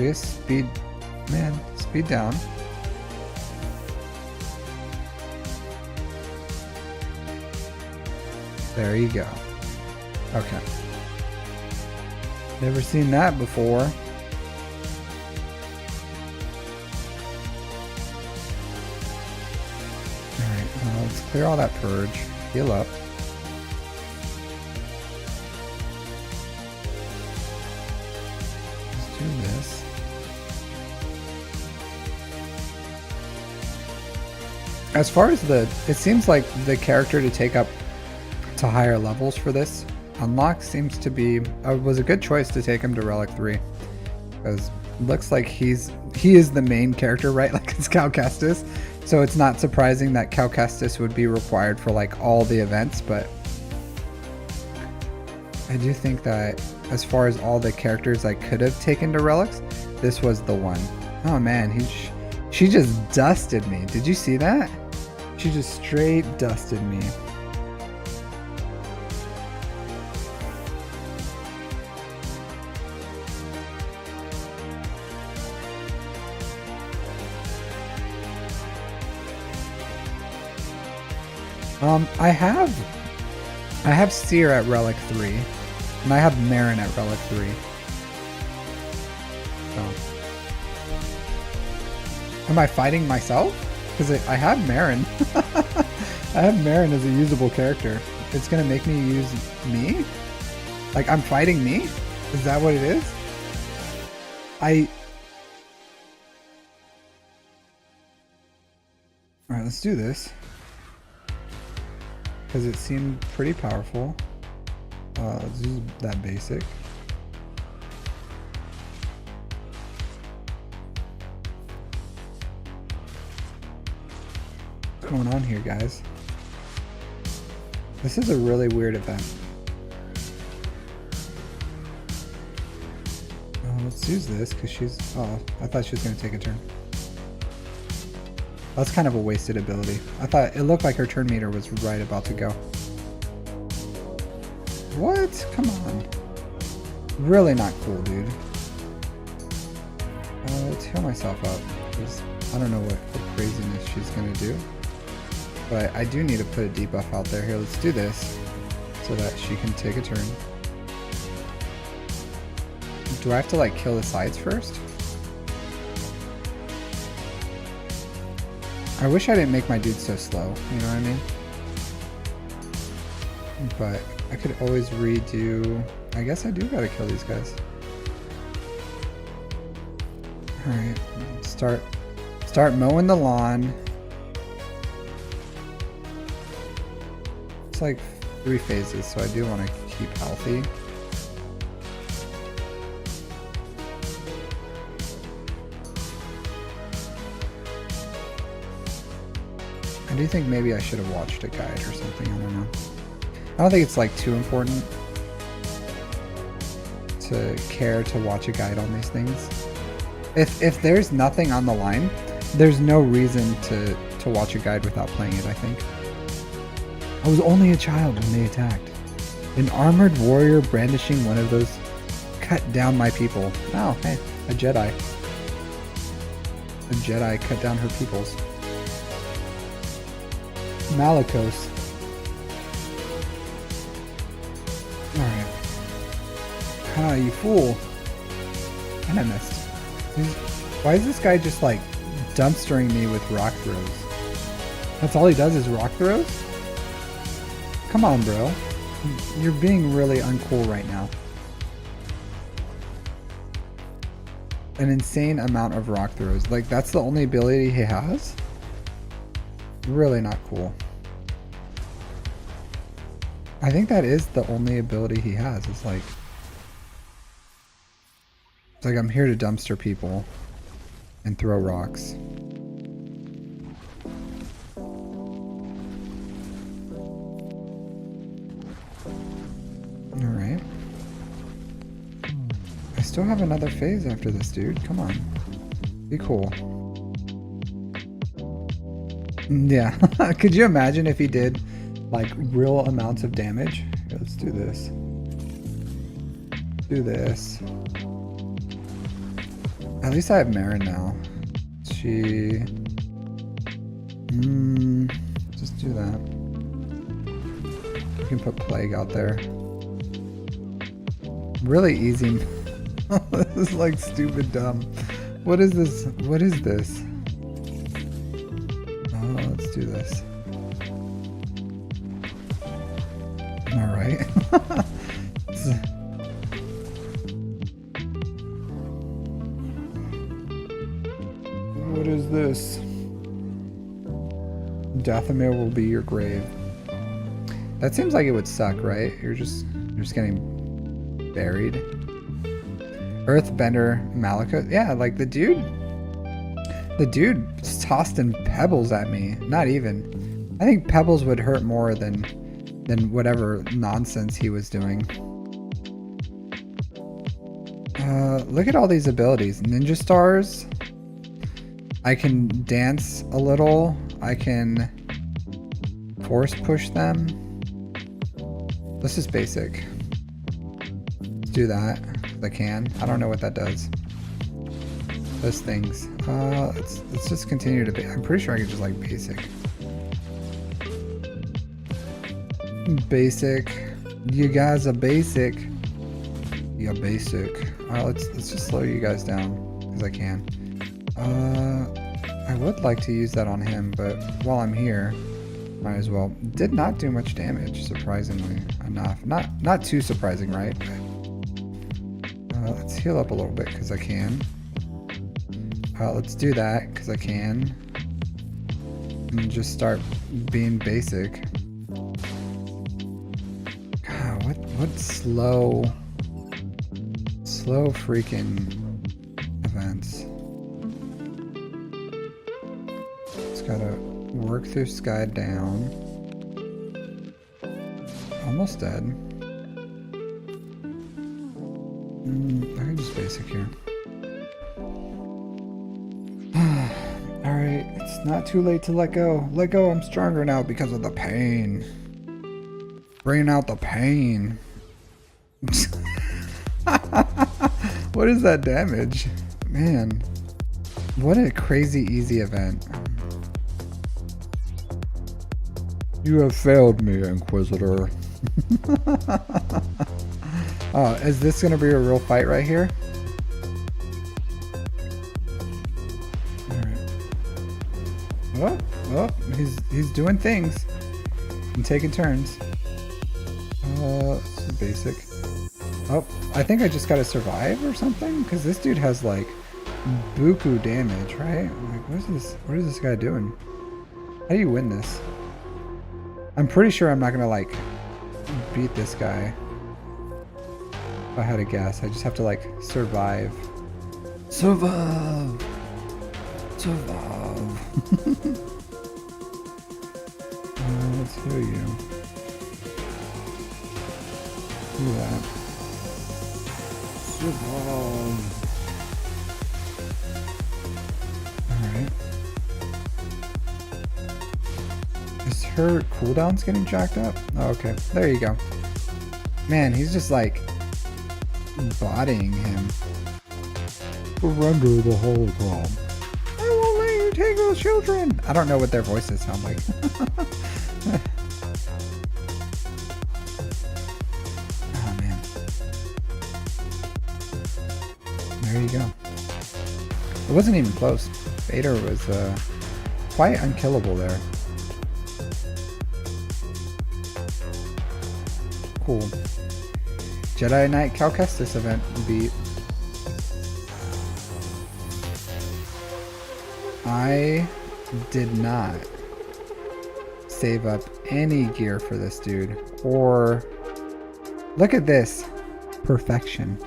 Be a speed, man, speed down. There you go. Okay. Never seen that before. Alright, let's clear all that purge. Heal up. Let's do this. As far as it seems like the character to take up to higher levels for this unlock seems to be was a good choice to take him to Relic 3, because it looks like he is the main character, right? Like it's Cal Kestis, so it's not surprising that Cal Kestis would be required for like all the events. But I do think that as far as all the characters I could have taken to relics, this was the one. Oh man, she just dusted me. Did you see that? She just straight dusted me. I have Seer at Relic 3, and I have Marin at Relic 3. So. Am I fighting myself? Because I have Marin. I have Marin as a usable character. It's gonna make me use me? Like I'm fighting me? Is that what it is? Alright, let's do this. Because it seemed pretty powerful. Let's use that basic. What's going on here, guys? This is a really weird event. Let's use this because she's... Oh, I thought she was going to take a turn. That's kind of a wasted ability. I thought it looked like her turn meter was right about to go. What? Come on. Really not cool, dude. Let's heal myself up, because I don't know what craziness she's gonna do. But I do need to put a debuff out there. Here, let's do this so that she can take a turn. Do I have to like kill the sides first? I wish I didn't make my dude so slow, you know what I mean? But I could always redo... I guess I do gotta kill these guys. Alright, start mowing the lawn. It's like 3 phases, so I do want to keep healthy. I do think maybe I should have watched a guide or something, I don't know. I don't think it's like too important to care to watch a guide on these things. If there's nothing on the line, there's no reason to watch a guide without playing it, I think. I was only a child when they attacked. An armored warrior brandishing one of those cut down my people. Oh, hey, a Jedi. A Jedi cut down her peoples. Malicos. Alright. Ah, you fool. And I missed. Why is this guy just like dumpstering me with rock throws? That's all he does is rock throws? Come on, bro. You're being really uncool right now. An insane amount of rock throws. Like, that's the only ability he has? Really not cool. I think that is the only ability he has. It's like I'm here to dumpster people and throw rocks. Alright. I still have another phase after this, dude. Come on. Be cool. Yeah. Could you imagine if he did like real amounts of damage? Here, let's do this. Do this. At least I have Marin now. She... just do that. You can put Plague out there. Really easy. This is like stupid dumb. What is this? What is this? Oh, let's do this. Alright. What is this? Dathomir will be your grave. That seems like it would suck, right? You're just getting buried. Earthbender Malika. Yeah, like the dude tossed in pebbles at me. Not even. I think pebbles would hurt more than whatever nonsense he was doing. Look at all these abilities. Ninja stars. I can dance a little. I can force push them. This is basic. Let's do that. I can. I don't know what that does. Those things. Let's just continue to be. I'm pretty sure I can just like basic. Basic. You guys are basic. Yeah, basic. Let's just slow you guys down because I can. I would like to use that on him, but while I'm here, might as well. Did not do much damage, surprisingly enough. Not too surprising, right? Let's heal up a little bit because I can. Let's do that because I can. And just start being basic. God, what slow freaking events. Just gotta work through Sky down. Almost dead. I can just basic here. Alright, it's not too late to let go. Let go, I'm stronger now because of the pain. Bringing out the pain. What is that damage? Man, what a crazy easy event. You have failed me, Inquisitor. Oh, is this gonna be a real fight right here? Alright. Oh, he's doing things. And taking turns. This is basic. Oh, I think I just gotta survive or something? Because this dude has like buku damage, right? Like, what is this guy doing? How do you win this? I'm pretty sure I'm not gonna like beat this guy. If I had to guess, I just have to like survive. Survive! Let's heal you. Do that. Survive. Alright. Is her cooldowns getting jacked up? Oh, okay. There you go. Man, he's just like bodying him. Surrender the hologram. I won't let you take those children. I don't know what their voices sound like. Oh man. There you go. It wasn't even close. Vader was quite unkillable there. Cool. Jedi Knight Cal Kestis event beat. I did not save up any gear for this dude. Or look at this. Perfection.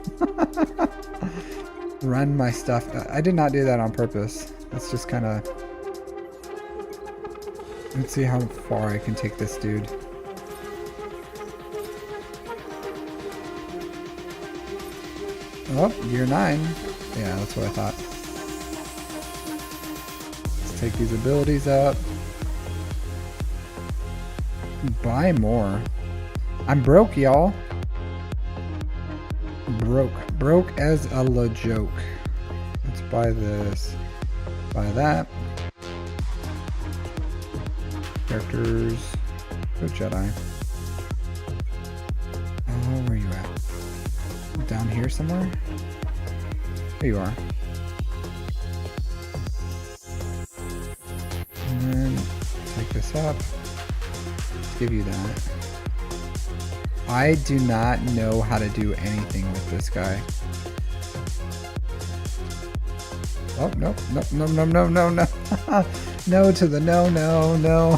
Run my stuff. I did not do that on purpose. That's just kind of... Let's see how far I can take this dude. Oh, year 9. Yeah, that's what I thought. Let's take these abilities up. Buy more. I'm broke, y'all. Broke as a la joke. Let's buy this, buy that. Characters, go Jedi. Oh, where are you at? Down here somewhere? Here you are. And then take this up. Let's give you that. I do not know how to do anything with this guy. Oh, no, no, no, no, no, no, no. No to the no, no, no.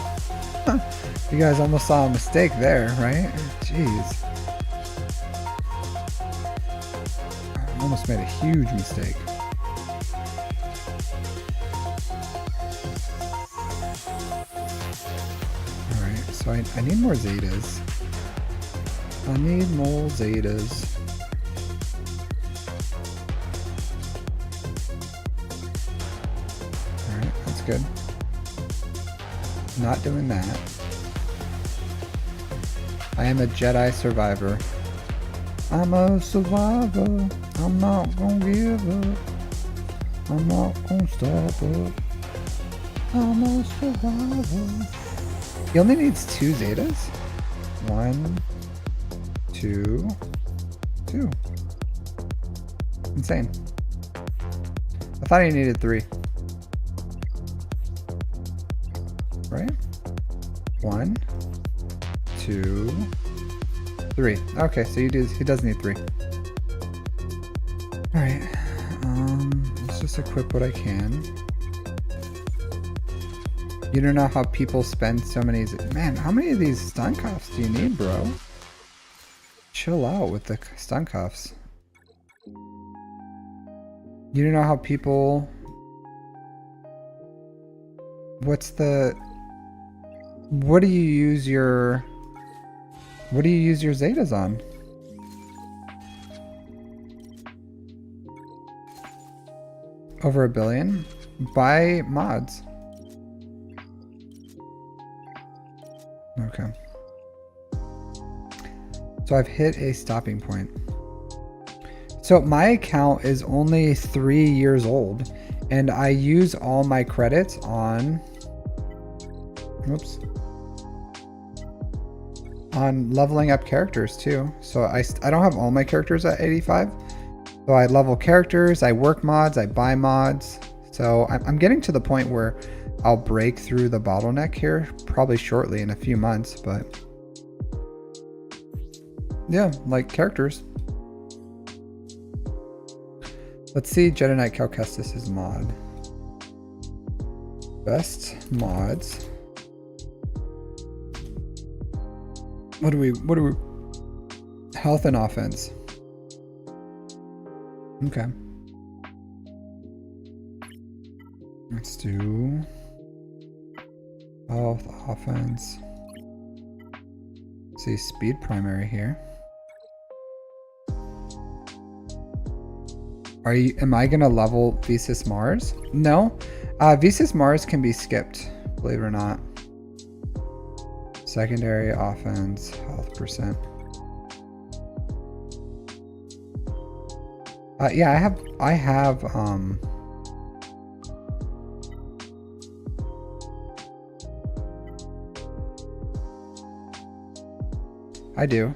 You guys almost saw a mistake there, right? Jeez. I almost made a huge mistake. Alright, so I need more Zetas. I need more Zetas. Alright, that's good. Not doing that. I am a Jedi survivor. I'm a survivor. I'm not gonna give up. I'm not gonna stop up. I'm a survivor. He only needs 2 Zetas. 1, 2, 2. Insane. I thought he needed 3. Right? 1, 2, 3. Okay, so he does need 3. Alright. Let's just equip what I can. You don't know how people spend so many... Man, how many of these stun cuffs do you need, bro? Chill out with the stun cuffs. You don't know how people... What do you use your Zetas on? Over 1 billion? Buy mods. Okay. So I've hit a stopping point. So my account is only 3 years old, and I use all my credits on... Whoops. On leveling up characters too. So I don't have all my characters at 85. So I level characters, I work mods, I buy mods. So I'm getting to the point where I'll break through the bottleneck here probably shortly in a few months, but yeah, like characters. Let's see Jedi Knight Cal Kestis' mod. Best mods. What do we health and offense. Okay. Let's do health, offense. Let's see speed primary here. Am I gonna level Visas Mars? No. Visas Mars can be skipped, believe it or not. Secondary offense, health percent. Yeah, I have I do.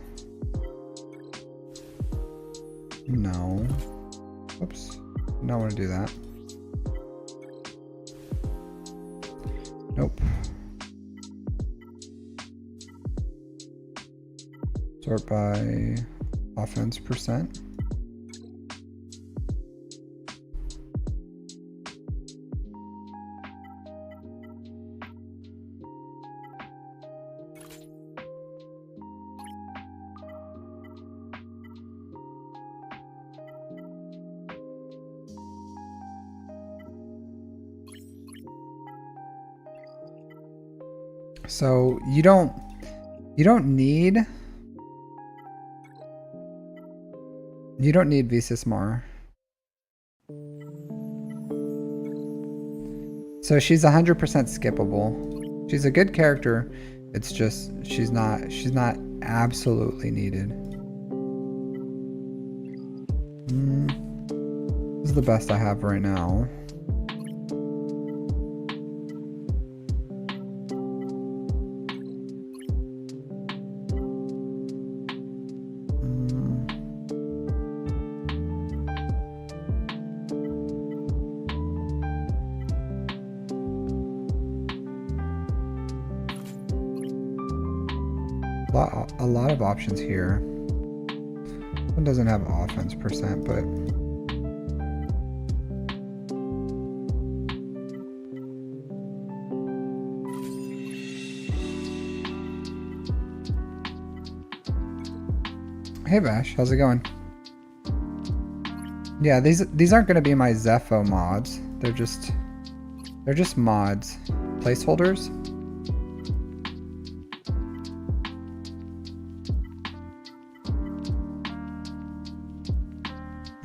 No. Oops. Don't want to do that. Nope. Sort by offense percent. So you don't need Visas Mar. So she's 100% skippable. She's a good character. It's just she's not absolutely needed. is the best I have right now. A lot of options here. One doesn't have offense percent, but hey Vash, how's it going? Yeah, these aren't going to be my Zepho mods. They're just mods, placeholders.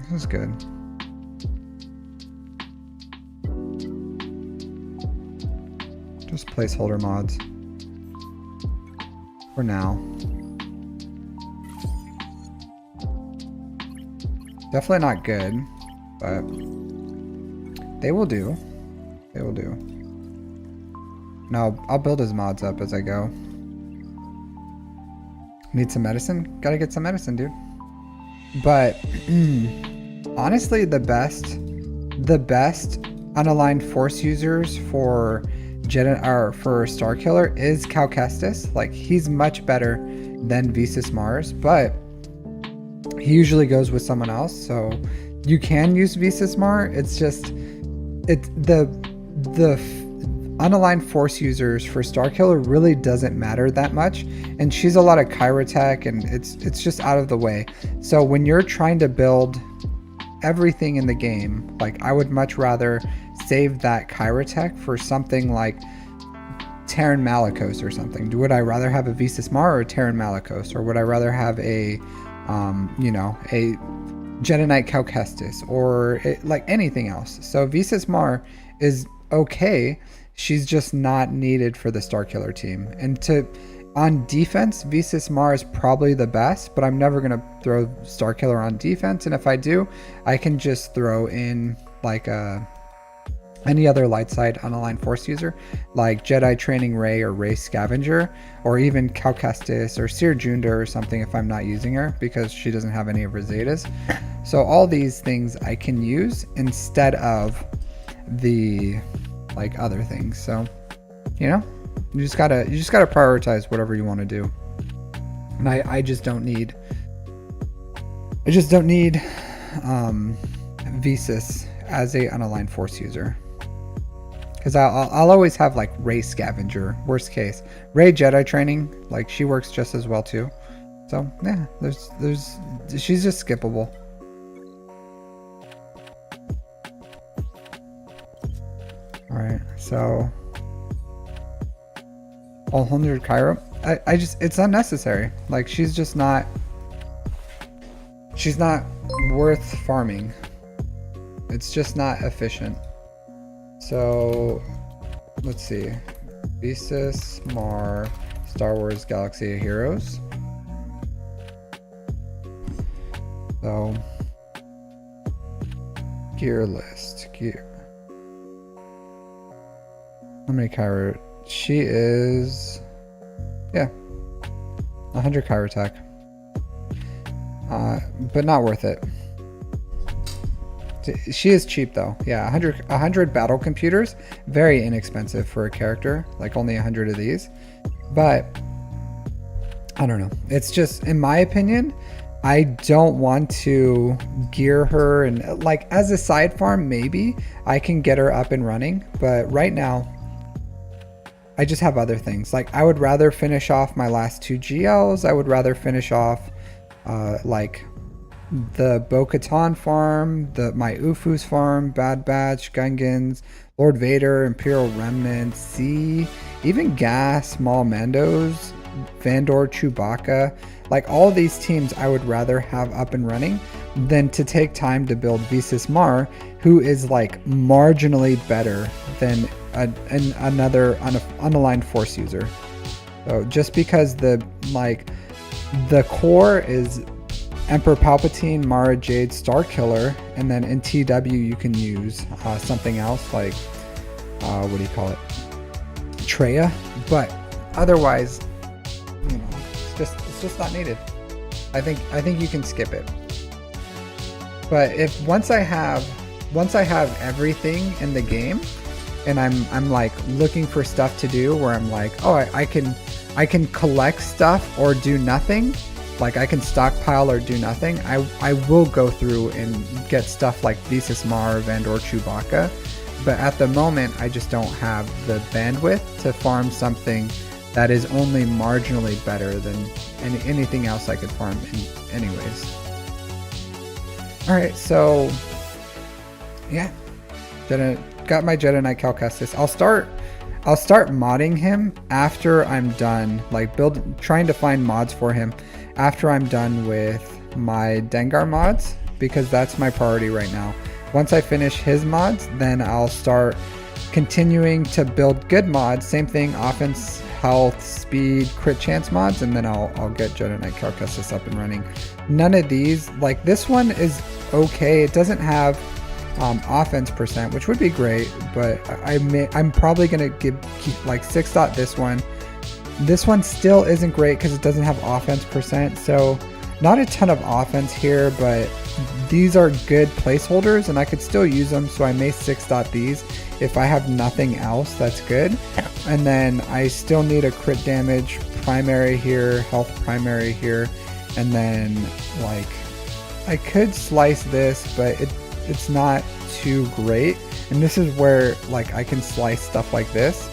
This is good. Just placeholder mods for now. Definitely not good, but they will do. They will do. Now I'll build his mods up as I go. Need some medicine? Gotta get some medicine, dude. But honestly, the best unaligned force users for Starkiller is Cal Kestis. Like, he's much better than Visas Mars, but he usually goes with someone else, so you can use Visas Mars. It's just the unaligned force users for Starkiller really doesn't matter that much, and she's a lot of Kyrotech, and it's just out of the way. So when you're trying to build everything in the game, like, I would much rather save that Kyrotech for something like Terran Malicos or something. Would I rather have a Visas Mars or a Terran Malicos, or would I rather have a you know, a Jedi Knight Cal Kestis, or like anything else? So Visas Mars is okay. She's just not needed for the Starkiller team. And on defense, Visas Mars is probably the best, but I'm never gonna throw Starkiller on defense. And if I do, I can just throw in like any other light side unaligned force user, like Jedi Training Rey or Rey Scavenger, or even Cal Kestis or Seer Junda or something if I'm not using her, because she doesn't have any of her Zetas. So all these things I can use instead of the like other things. So, you know, you just gotta prioritize whatever you want to do. And I just don't need Visas as a unaligned force user, because I'll always have like Rey Scavenger, worst case. Rey Jedi Training, like, she works just as well too. So yeah, she's just skippable. All right, so all 100 Cairo. I just, it's unnecessary. Like, she's not worth farming. It's just not efficient. So let's see. Visas Mars, Star Wars Galaxy of Heroes. So gear list. Gear. How many Cairo? She is, yeah, 100 Kyrotech. But not worth it. She is cheap though. Yeah, 100 battle computers, very inexpensive for a character, like only 100 of these. But I don't know. It's just, in my opinion, I don't want to gear her, and like as a side farm, maybe I can get her up and running. But right now, I just have other things. Like, I would rather finish off my last 2 GLs. I would rather finish off like the Bo-Katan farm, my Ufus farm, Bad Batch, Gungans, Lord Vader, Imperial Remnants, C, even Gas, Maul Mandos, Vandor, Chewbacca. Like, all these teams I would rather have up and running than to take time to build Visas Mars, who is like marginally better than another unaligned force user. So just because the core is Emperor Palpatine, Mara Jade, Star Killer, and then in TW you can use something else like what do you call it, Treya, but otherwise, you know, it's just not needed. I think you can skip it. But if once I have everything in the game, and I'm like looking for stuff to do where I'm like, oh, I can collect stuff or do nothing. Like I can stockpile or do nothing. I will go through and get stuff like Thesis Marv and or Chewbacca. But at the moment, I just don't have the bandwidth to farm something that is only marginally better than anything else I could farm anyways. Alright, so yeah. Got my Jedi Knight Cal Kestis. I'll start modding him after I'm done, like trying to find mods for him after I'm done with my Dengar mods, because that's my priority right now. Once I finish his mods, then I'll start continuing to build good mods. Same thing, offense, health, speed, crit chance mods, and then I'll get Jedi Knight Cal Kestis up and running. None of these, like this one is okay. It doesn't have offense percent, which would be great, but I'm probably gonna keep like 6 dot this one. This one still isn't great because it doesn't have offense percent, so not a ton of offense here, but these are good placeholders and I could still use them, so I may 6 dot these if I have nothing else. That's good. And then I still need a crit damage primary here, health primary here, and then like I could slice this, but it's not too great, and this is where like I can slice stuff like this,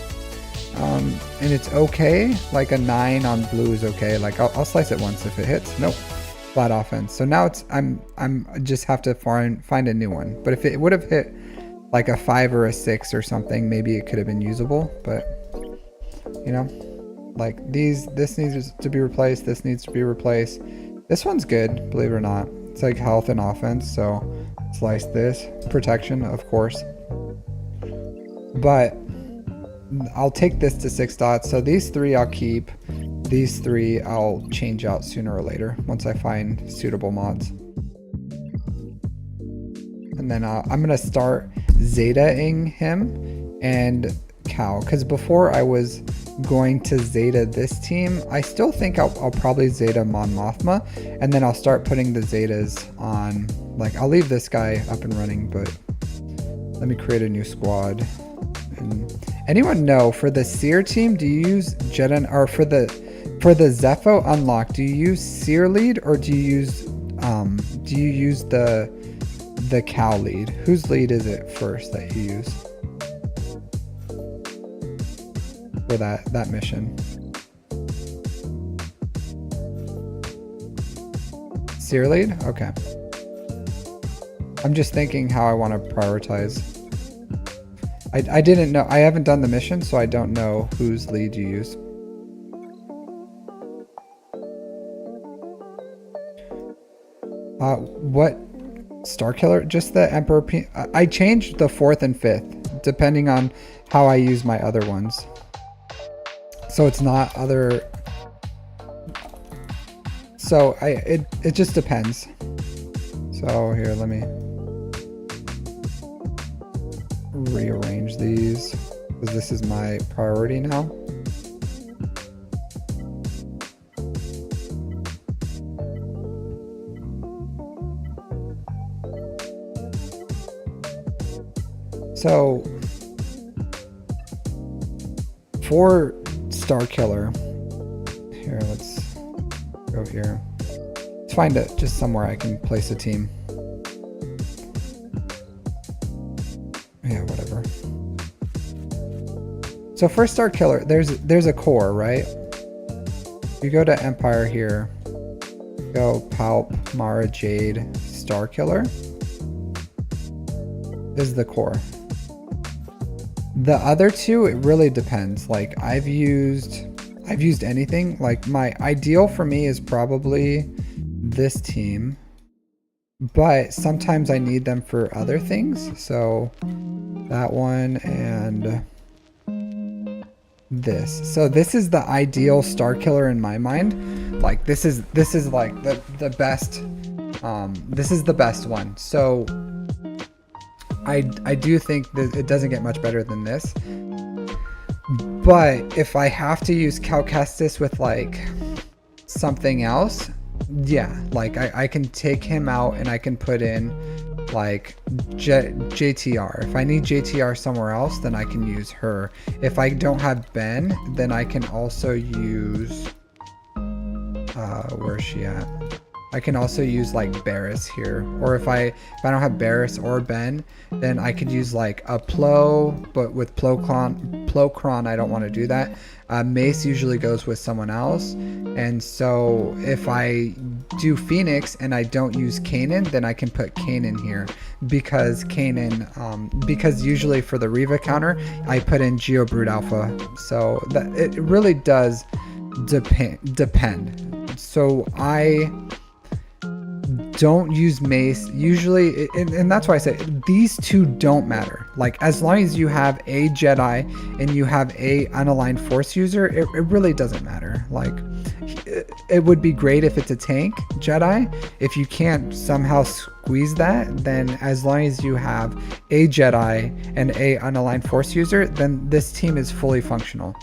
and it's okay. Like a 9 on blue is okay. Like I'll slice it once. If it hits, nope, flat offense. So now it's I'm just have to find a new one. But if it would have hit like a 5 or a 6 or something, maybe it could have been usable. But you know, like this needs to be replaced, this needs to be replaced. This one's good, believe it or not. It's like health and offense, so slice this. Protection, of course. But I'll take this to 6 dots. So these 3 I'll keep. These 3 I'll change out sooner or later once I find suitable mods. And then I'm going to start Zeta-ing him and Cal, because before I was going to Zeta this team, I still think I'll probably Zeta Mon Mothma, and then I'll start putting the Zetas on. Like I'll leave this guy up and running, but let me create a new squad. And anyone know, for the Seer team, do you use Jedi, or for the Zepho unlock, do you use Seer lead, or do you use the Cal lead? Whose lead is it first that you use for that mission? Seer lead? Okay. I'm just thinking how I want to prioritize. I didn't know. I haven't done the mission, so I don't know whose lead you use. What Star Killer? Just the Emperor I changed the 4th and 5th depending on how I use my other ones. So it's not other. So it just depends. So here, let me rearrange these because this is my priority now. So for Star Killer, here, let's go here. Let's find it just somewhere I can place a team. Yeah, whatever. So for Star Killer, there's a core, right? You go to Empire here, go Palp, Mara Jade, Star Killer. This is the core. The other 2, it really depends. Like I've used anything. Like my ideal for me is probably this team, but sometimes I need them for other things. So that one and this. So this is the ideal Star Killer in my mind. Like this is like the best This is the best one. So I do think that it doesn't get much better than this. But if I have to use Calcestis with like something else, yeah, like I can take him out and I can put in like JTR. If I need JTR somewhere else, then I can use her. If I don't have Ben, then I can also use where's she at? I can also use like Barris here, or if I don't have Barris or Ben, then I could use like a Plo, but with Plocron I don't want to do that. Mace usually goes with someone else, and so if I do Phoenix and I don't use Kanan, then I can put Kanan here, because Kanan, because usually for the Reva counter I put in Geobrute Alpha, so that it really does depend. So I don't use Mace usually, and that's why I say these two don't matter. Like, as long as you have a Jedi and you have a unaligned Force user, it really doesn't matter. Like, it would be great if it's a tank Jedi. If you can't somehow squeeze that, then as long as you have a Jedi and a unaligned Force user, then this team is fully functional.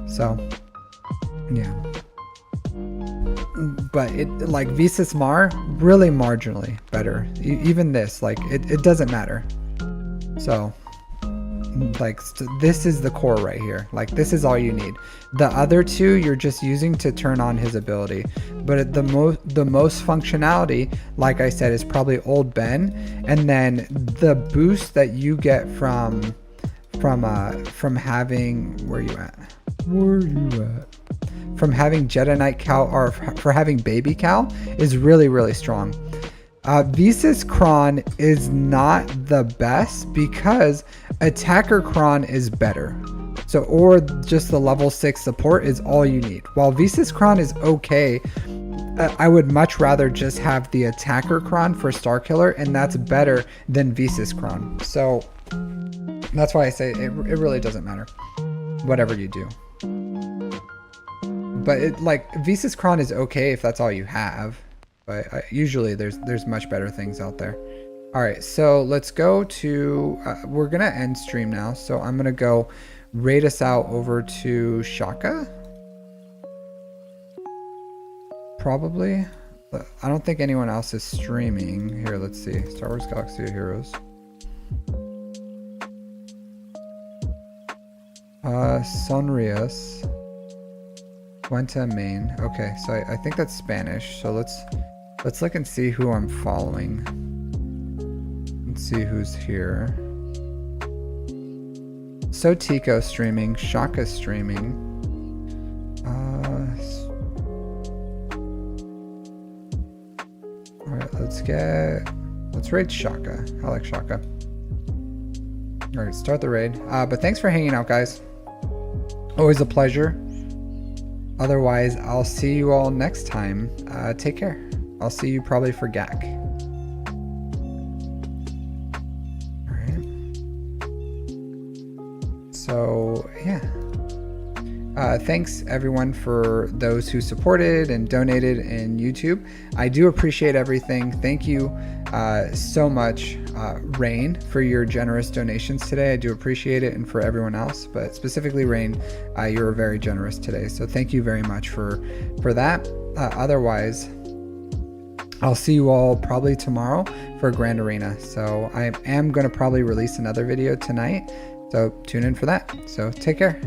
So yeah. But it, like Visas Mar, really marginally better. Even this, like it doesn't matter. So like this is the core right here. Like, this is all you need. The other two you're just using to turn on his ability. But the most functionality, like I said, is probably old Ben, and then the boost that you get from having, where are you at? From having Jedi Knight Cal, or for having Baby Cal, is really, really strong. Visas Kron is not the best because Attacker Kron is better. So, or just the level 6 support is all you need. While Visas Kron is okay, I would much rather just have the Attacker Kron for Starkiller, and that's better than Visas Kron. So that's why I say it really doesn't matter, whatever you do. But it, like, Visas Kron is okay if that's all you have, but usually there's much better things out there. All right, so let's go to we're gonna end stream now, so I'm gonna go raid us out over to Shaka, probably. I don't think anyone else is streaming here. Let's see. Star Wars Galaxy of Heroes. Sonrias Cuenta Main. Okay, so I think that's Spanish. So let's look and see who I'm following. Let's see who's here. So Tico streaming, Shaka streaming. All right, let's raid Shaka. I like Shaka. All right, start the raid. But thanks for hanging out, guys. Always a pleasure. Otherwise, I'll see you all next time. Take care. I'll see you probably for GAC. All right. So, yeah. Thanks everyone for those who supported and donated in YouTube. I do appreciate everything. Thank you so much, Rain, for your generous donations today. I do appreciate it, and for everyone else, but specifically Rain, you were very generous today. So thank you very much for that. Otherwise, I'll see you all probably tomorrow for Grand Arena. So I am going to probably release another video tonight. So tune in for that. So take care.